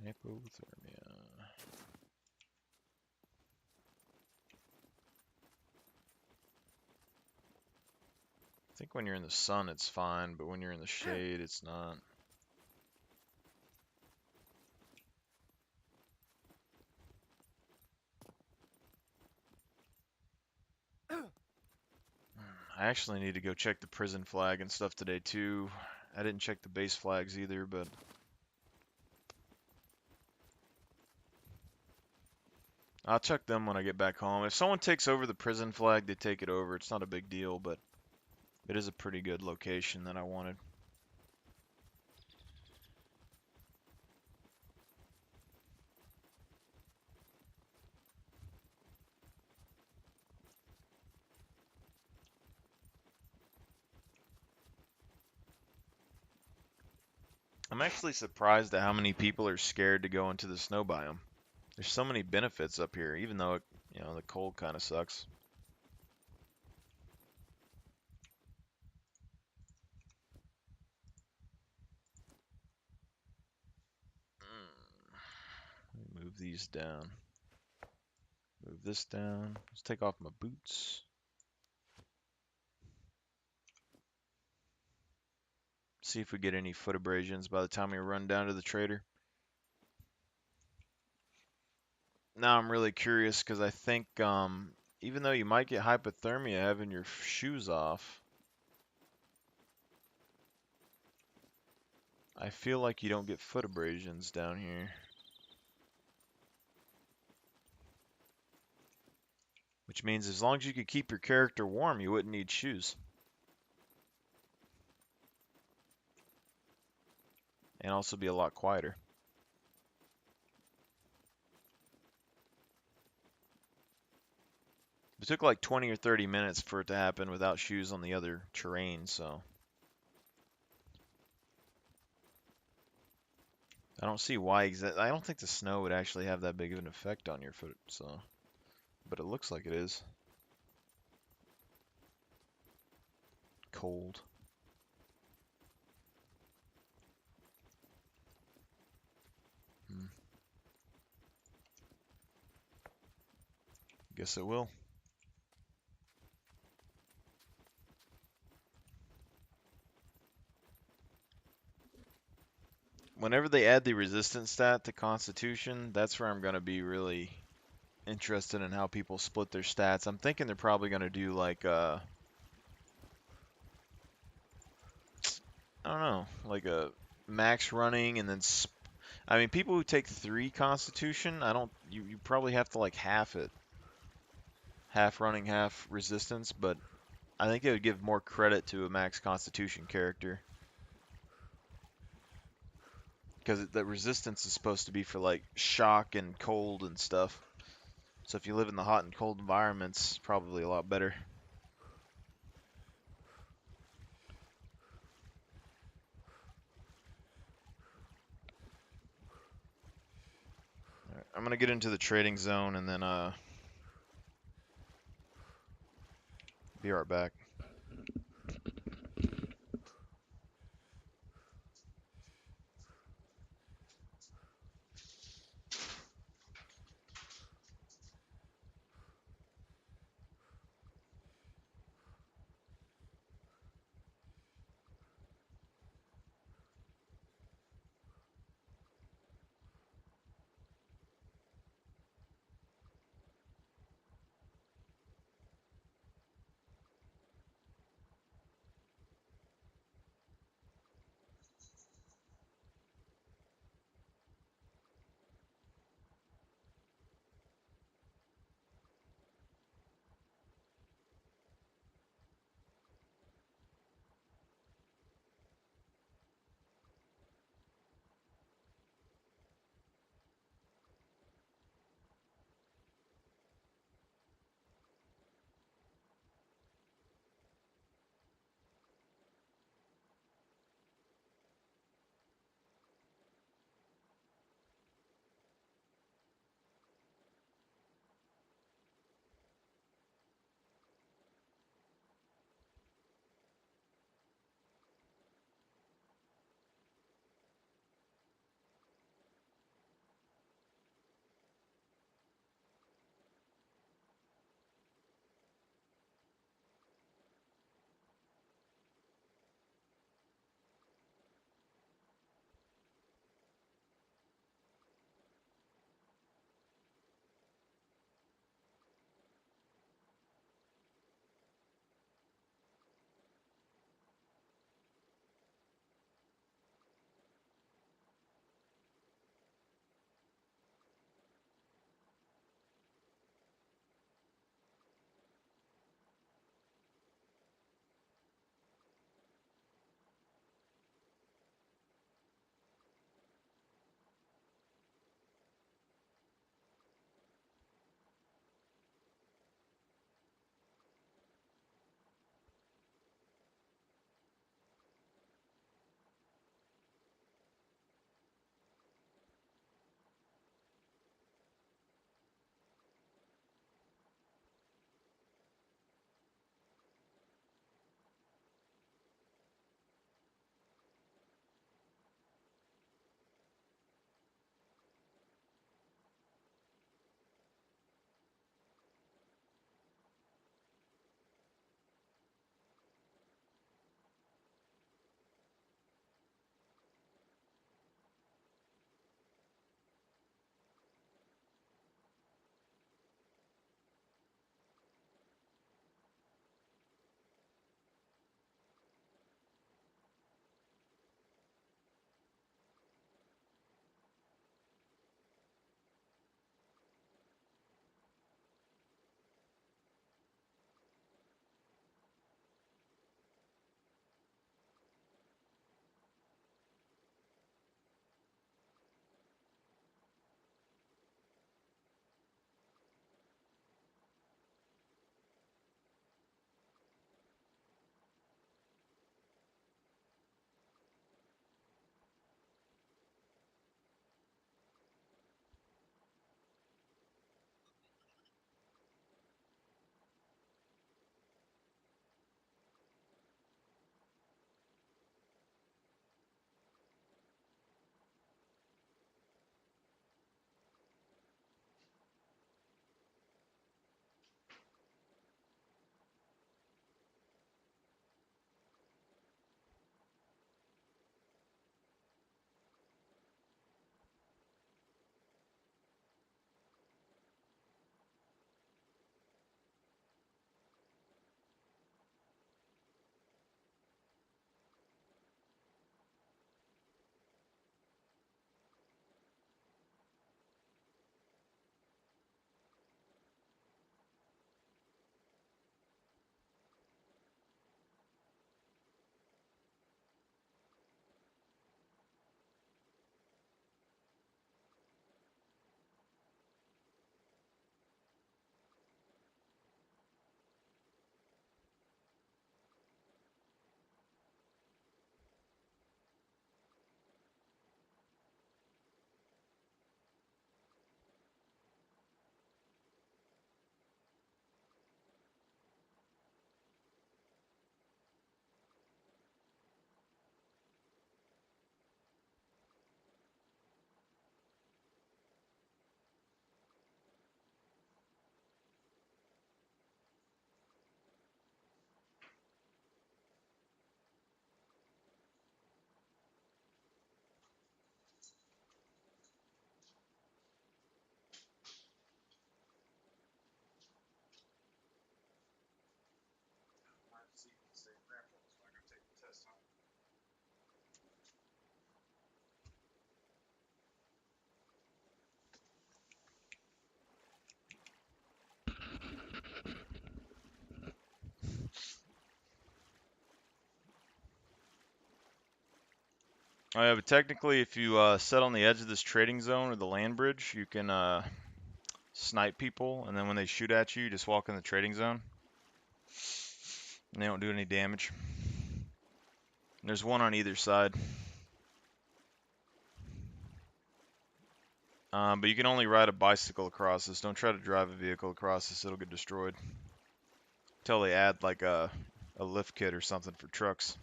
Hypothermia. I think when you're in the sun it's fine, but when you're in the shade it's not. I actually need to go check the prison flag and stuff today too. I didn't check the base flags either, but I'll check them when I get back home. If someone takes over the prison flag, they take it over. It's not a big deal, but it is a pretty good location that I wanted. I'm actually surprised at how many people are scared to go into the snow biome. There's so many benefits up here, even though the cold kind of sucks. Let me move these down. Move this down. Let's take off my boots. See if we get any foot abrasions by the time we run down to the trader. Now I'm really curious because I think even though you might get hypothermia having your shoes off, I feel like you don't get foot abrasions down here. Which means as long as you could keep your character warm, you wouldn't need shoes. And also be a lot quieter. It took like 20 or 30 minutes for it to happen without shoes on the other terrain, so I don't see why exactly. I don't think the snow would actually have that big of an effect on your foot, so but it looks like it is. Cold. Guess it will. Whenever they add the resistance stat to Constitution, that's where I'm going to be really interested in how people split their stats. I'm thinking they're probably going to do like I don't know, like a max running and then I mean people who take 3 Constitution, I don't you probably have to like half it. Half running, half resistance, but I think it would give more credit to a max Constitution character. Because the resistance is supposed to be for like shock and cold and stuff. So if you live in the hot and cold environments, probably a lot better. Right, I'm gonna get into the trading zone and then be right back. Oh yeah, but technically, if you set on the edge of this trading zone or the land bridge, you can snipe people, and then when they shoot at you, you just walk in the trading zone, and they don't do any damage. And there's one on either side. But you can only ride a bicycle across this. Don't try to drive a vehicle across this; it'll get destroyed. Until they add like a lift kit or something for trucks.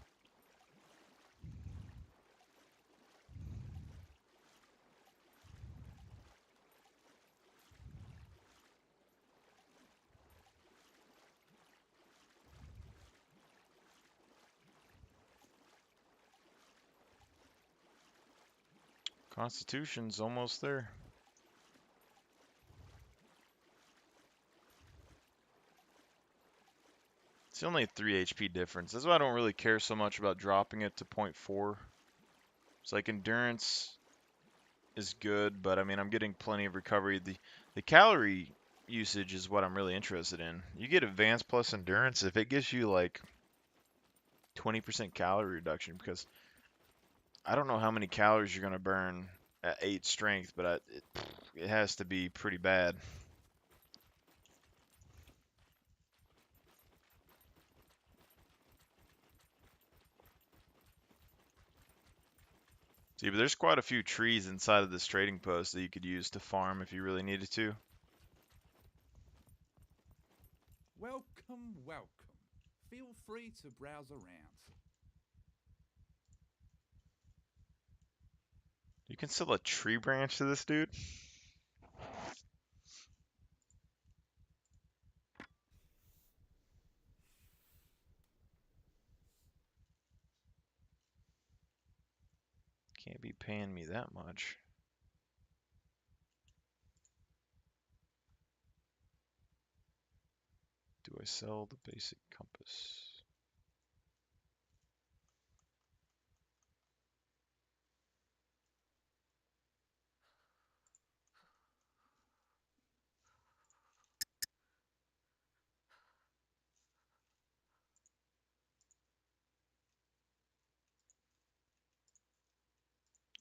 Constitution's almost there. It's only a 3 HP difference. That's why I don't really care so much about dropping it to 0.4. It's like endurance is good, but I mean I'm getting plenty of recovery. The calorie usage is what I'm really interested in. You get advanced plus endurance if it gives you like 20% calorie reduction, because I don't know how many calories you're gonna burn at 8 strength, but it has to be pretty bad. See, but there's quite a few trees inside of this trading post that you could use to farm if you really needed to. Welcome, welcome. Feel free to browse around. You can sell a tree branch to this dude? Can't be paying me that much. Do I sell the basic compass?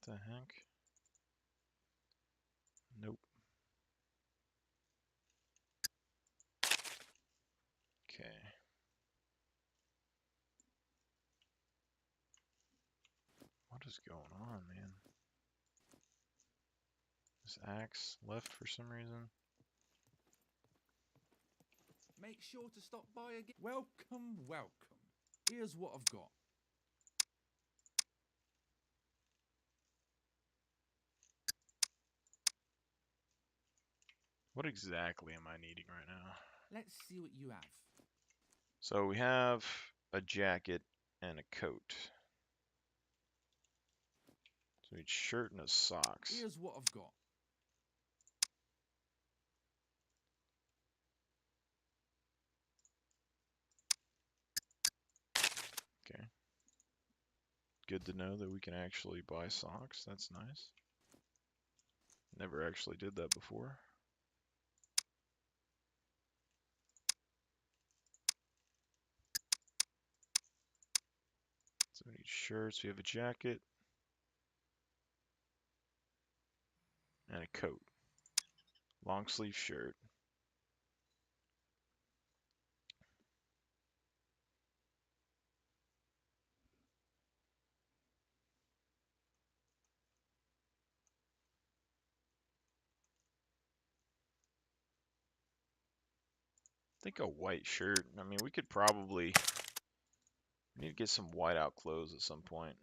What the heck? Nope. Okay. What is going on, man? This axe left for some reason. Make sure to stop by again. Welcome, welcome. Here's what I've got. What exactly am I needing right now? Let's see what you have. So we have a jacket and a coat. So we need shirt and a socks. Here's what I've got. Okay. Good to know that we can actually buy socks. That's nice. Never actually did that before. So we need shirts. We have a jacket and a coat. Long sleeve shirt. I think a white shirt. I mean, we could probably need to get some whiteout clothes at some point.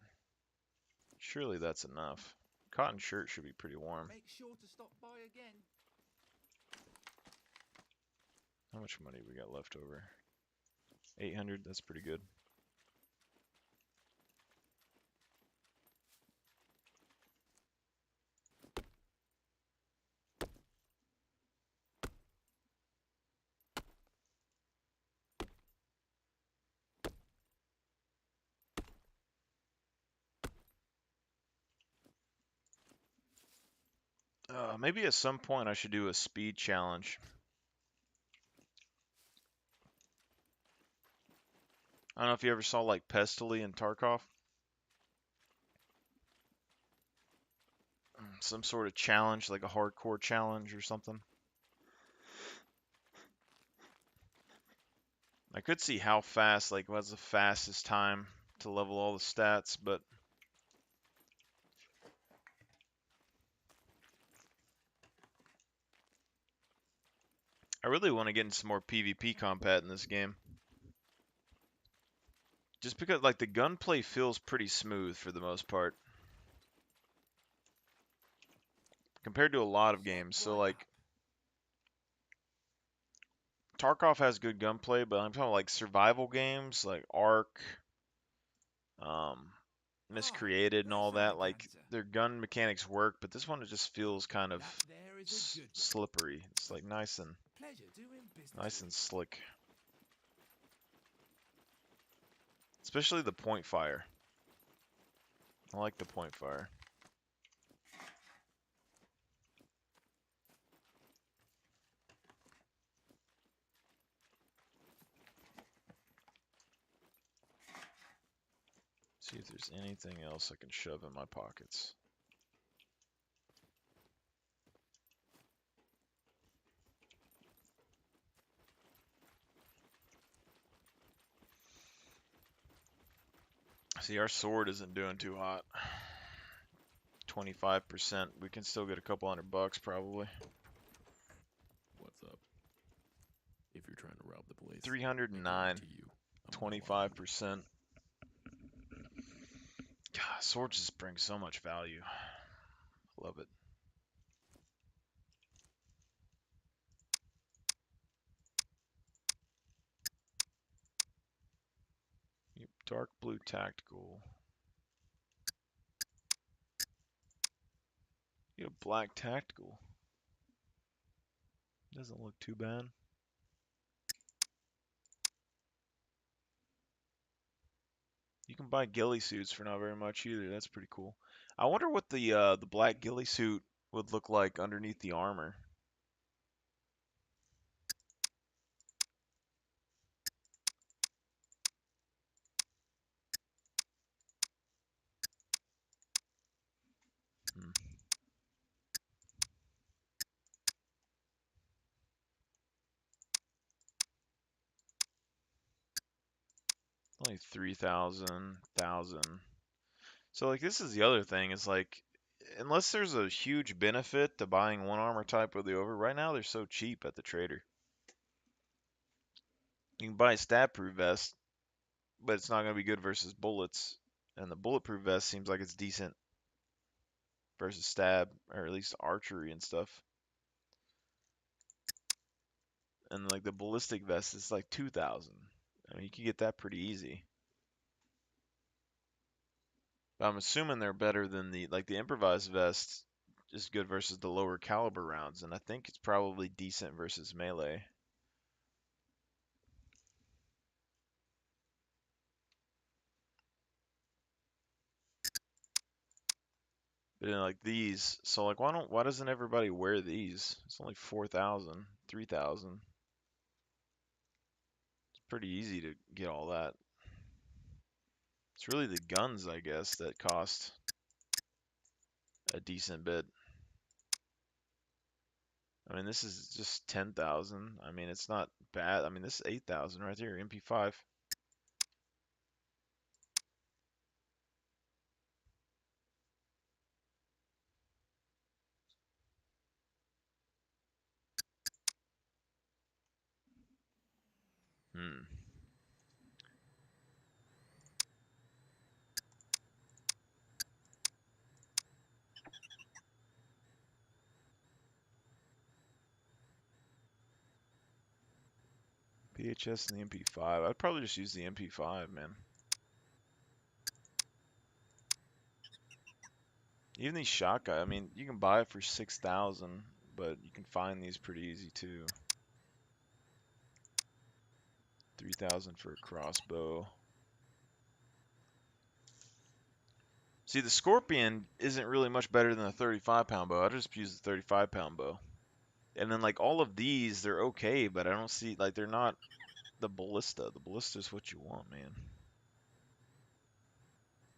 Surely that's enough. Cotton shirt should be pretty warm. Make sure to stop by again. How much money we got left over? 800, that's pretty good. Maybe at some point I should do a speed challenge. I don't know if you ever saw like Pestily and Tarkov. some sort of challenge, like a hardcore challenge or something. I could see how fast, like what's the fastest time to level all the stats, but I really want to get into some more PvP combat in this game. Just because like the gunplay feels pretty smooth for the most part. Compared to a lot of games. So like Tarkov has good gunplay, but I'm talking like survival games like Ark, Miscreated and all that. Like their gun mechanics work, but this one it just feels kind of slippery. It's like nice and slick. Especially the point fire. I like the point fire. See if there's anything else I can shove in my pockets. See, our sword isn't doing too hot. 25%. We can still get a couple $100 probably. What's up? If you're trying to rob the place, 309. 25%. God, swords just bring so much value. Love it. Yep, dark blue tactical. You have black tactical. Doesn't look too bad. You can buy ghillie suits for not very much either. That's pretty cool. I wonder what the black ghillie suit would look like underneath the armor. Hmm. Only 3,000, 1,000. So like this is the other thing is like unless there's a huge benefit to buying one armor type or the other, right now they're so cheap at the trader. You can buy a stab-proof vest, but it's not going to be good versus bullets. And the bulletproof vest seems like it's decent versus stab, or at least archery and stuff. And like the ballistic vest is like 2,000. I mean, you can get that pretty easy. But I'm assuming they're better than the improvised vest is good versus the lower caliber rounds, and I think it's probably decent versus melee. But then like these, so like why doesn't everybody wear these? It's only 4,000, 3,000. It's pretty easy to get all that. It's really the guns, I guess, that cost a decent bit. I mean, this is just 10,000. I mean, it's not bad. I mean, this is 8,000 right there, MP5. Hmm. PHS and the MP5. I'd probably just use the MP5, man. Even these shotgun, I mean, you can buy it for 6,000, but you can find these pretty easy too. 3,000 for a crossbow. See, the Scorpion isn't really much better than a 35-pound bow. I just use the 35-pound bow. And then like all of these, they're okay, but I don't see like they're not the ballista. The ballista is what you want, man.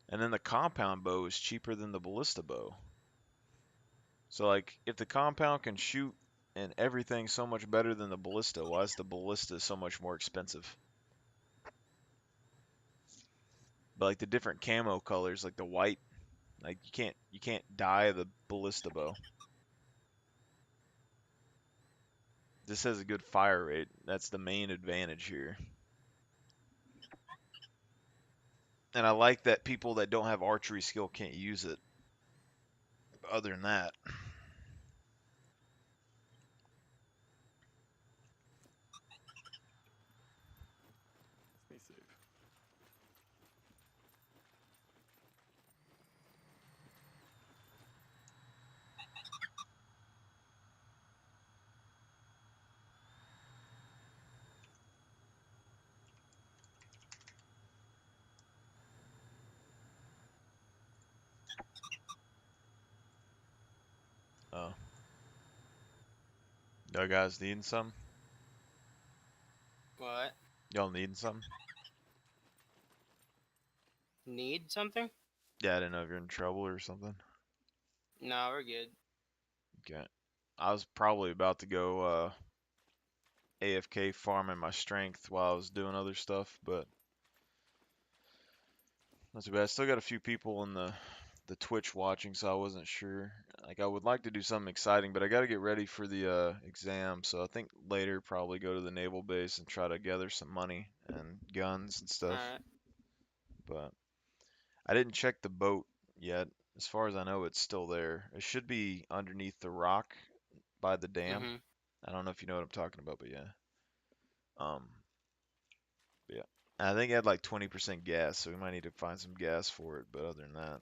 And then the compound bow is cheaper than the ballista bow. So like, if the compound can shoot and everything so much better than the ballista, why is the ballista so much more expensive? But like the different camo colors, like the white, like you can't dye the ballista bow. This has a good fire rate. That's the main advantage here. And I like that people that don't have archery skill can't use it. Other than that, Stay safe. oh, y'all guys needing some? What? Y'all needing some? Need something? Yeah, I didn't know if you're in trouble or something. No, we're good. Okay. I was probably about to go AFK farming my strength while I was doing other stuff, but not too bad. I still got a few people in the Twitch watching, so I wasn't sure. Like I would like to do something exciting, but I got to get ready for the exam, so I think later probably go to the naval base and try to gather some money and guns and stuff. Alright. But I didn't check the boat yet. As far as I know, it's still there. It should be underneath the rock by the dam. Mm-hmm. I don't know if you know what I'm talking about, but yeah. Um, but yeah. I think it had like 20% gas, so we might need to find some gas for it. But other than that,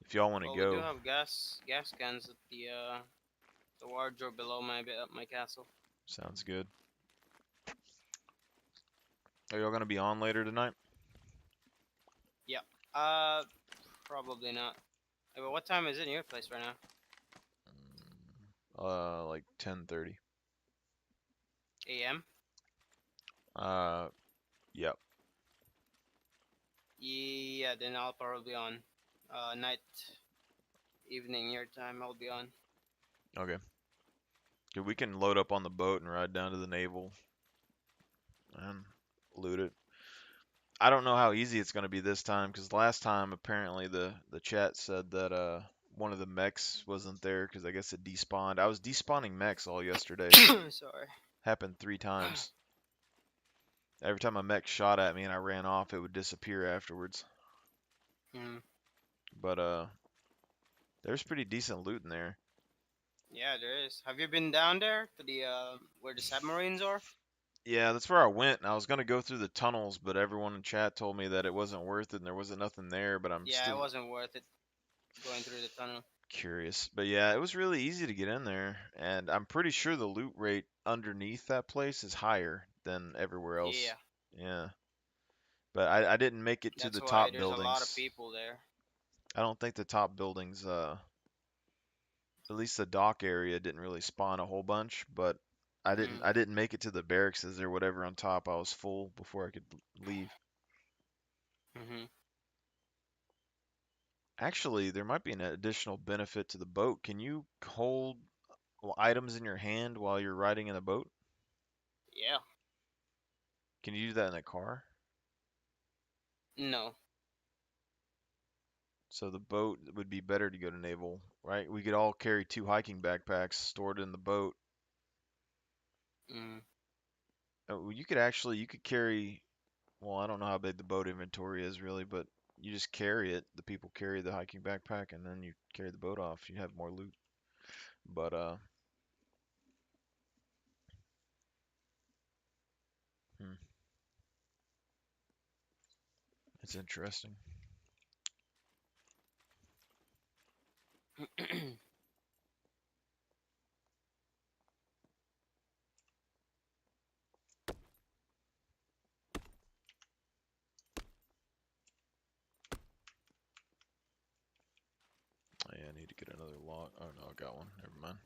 if y'all want to Well, we do go, have gas cans at the wardrobe below my castle. sounds good. Are y'all gonna be on later tonight? Yep. Probably not. Hey, but what time is it in your place right now? Like 10:30. A.M. Uh, yep. Yeah, then I'll probably be on. Night, evening your time. I'll be on. Okay. Good. We can load up on the boat and ride down to the naval and loot it. I don't know how easy it's gonna be this time because last time apparently the chat said that one of the mechs wasn't there because I guess it despawned. I was despawning mechs all yesterday. Sorry. Happened 3 times. Every time a mech shot at me and I ran off, it would disappear afterwards. Hmm. But there's pretty decent loot in there. Yeah, there is. Have you been down there to the where the submarines are? Yeah, that's where I went. And I was gonna go through the tunnels, but everyone in chat told me that it wasn't worth it and there wasn't nothing there. But I'm Yeah, it still wasn't worth it going through the tunnel. curious. But yeah, it was really easy to get in there, and I'm pretty sure the loot rate underneath that place is higher than everywhere else. Yeah, Yeah, but I didn't make it to that's the why top there's a lot of buildings. people there. I don't think the top buildings, at least the dock area, didn't really spawn a whole bunch. But I didn't Mm. I didn't make it to the barracks or whatever on top. I was full before I could leave. Mhm. Actually, there might be an additional benefit to the boat. Can you hold items in your hand while you're riding in the boat? Yeah. Can you do that in a car? No. So the boat would be better to go to naval, right? We could all carry 2 hiking backpacks stored in the boat. Mm. You could carry, well, I don't know how big the boat inventory is really, but you just carry it. The people carry the hiking backpack and then you carry the boat off. You have more loot. But hmm, it's interesting. Oh, yeah, I need to get another log. Oh no, I got one. Never mind.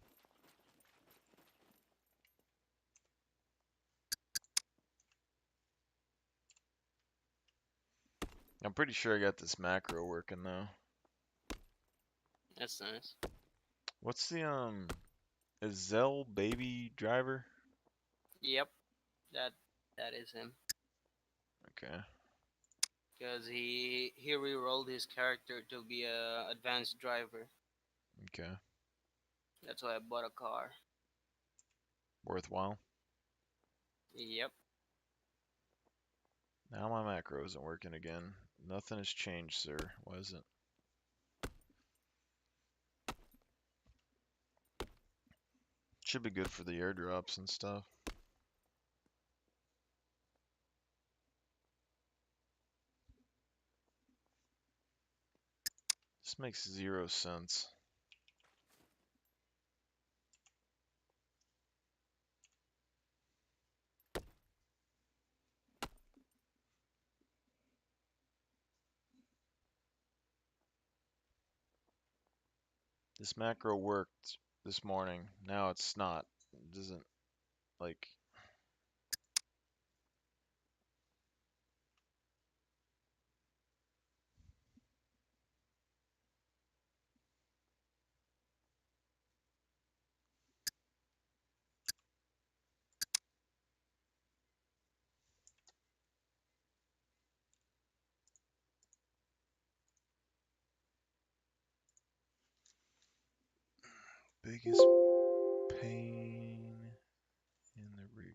I'm pretty sure I got this macro working now. That's nice. What's the is Zell Baby Driver? Yep, that is him. Okay. Because he re-rolled his character to be a advanced driver. Okay. That's why I bought a car. Worthwhile. Yep. Now my macro isn't working again. Nothing has changed, sir. Why is it? Should be good for the airdrops and stuff. This makes 0 sense. This macro worked this morning. Now it's not. It doesn't like. Biggest pain in the rear.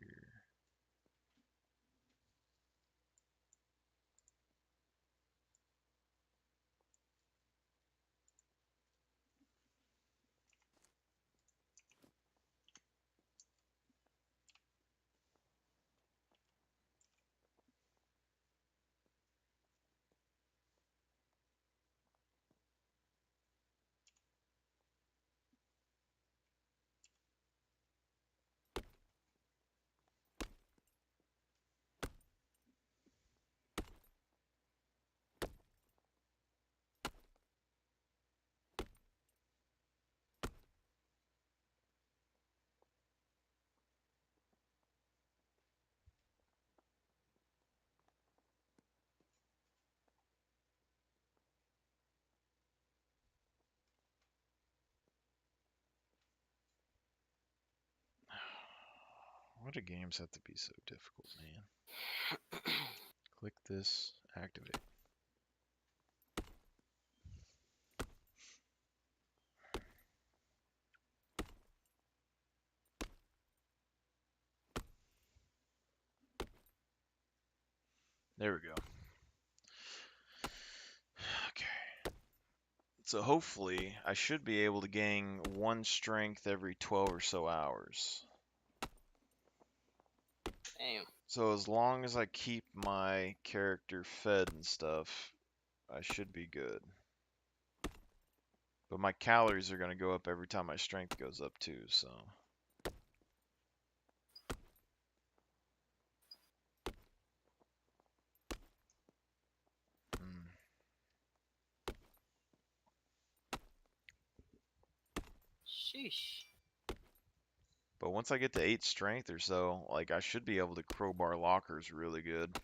Why do games have to be so difficult, man? Click this, activate. There we go. Okay. So hopefully I should be able to gain 1 strength every 12 or so hours. Damn. So as long as I keep my character fed and stuff, I should be good. But my calories are going to go up every time my strength goes up too, so. Hmm. Sheesh. But once I get to 8 strength or so, like I should be able to crowbar lockers really good.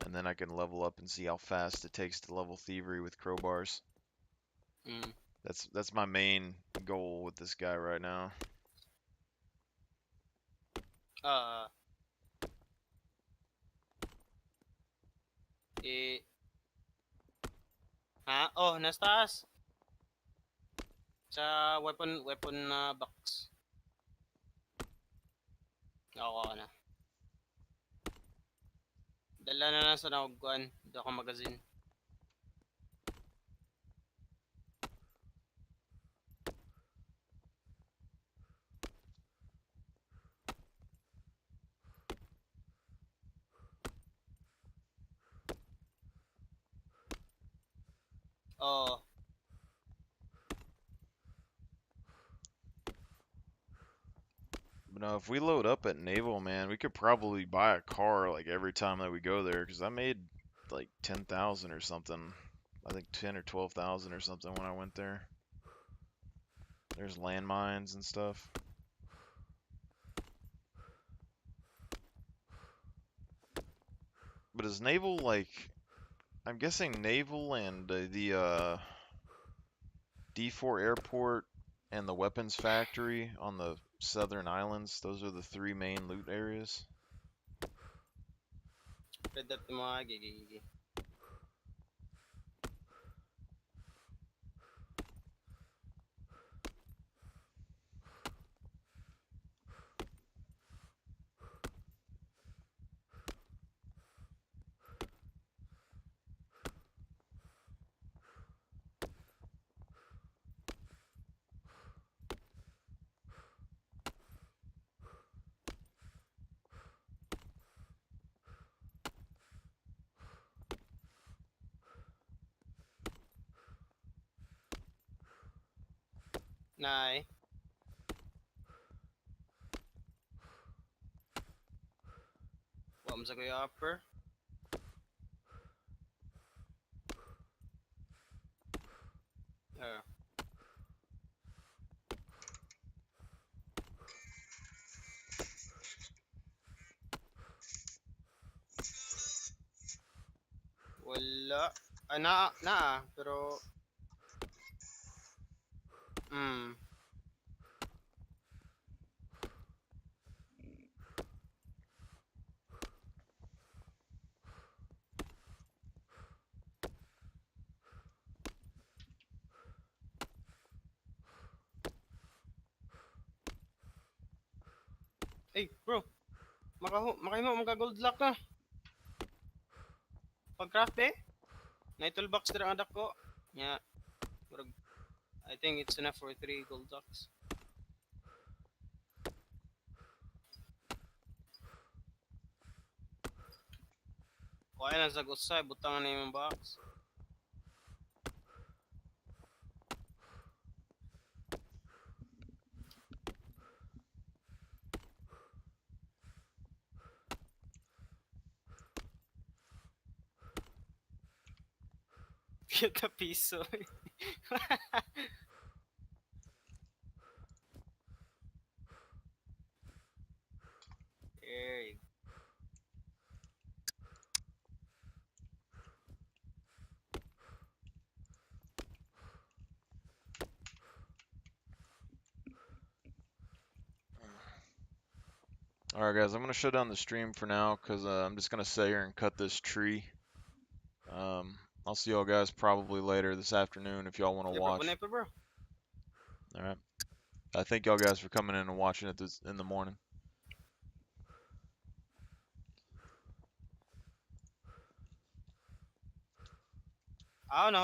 And then I can level up and see how fast it takes to level thievery with crowbars. Mm. That's my main goal with this guy right now. Uh. Eh. Ha? Oh, nasa taas. Sa weapon box. Ako na. Dala na lang sa naugkuhan. Doon ako magazine. Oh. But no, if we load up at Naval, man, we could probably buy a car like every time that we go there, because I made like 10,000 or something. I think 10 or 12,000 or something when I went there. There's landmines and stuff. But is Naval like? I'm guessing Naval and the D4 Airport and the Weapons Factory on the southern islands. Those are the 3 main loot areas. Red up yung mga gigi. Nay. Wa mo sa kuya upper. Wala. Pero Hey, bro. Makahimo mga gold lock na. Pag-craft eh. Na toolbox dira ang dako. Nya. I think it's enough for 3 gold locks. Kaya na sa gusay, butangan na yung box. Kita piso. There. Alright guys, I'm going to shut down the stream for now because I'm just going to sit here and cut this tree. I'll see y'all guys probably later this afternoon if y'all want to watch. Bro. Alright. I thank y'all guys for coming in and watching it in the morning. I don't know.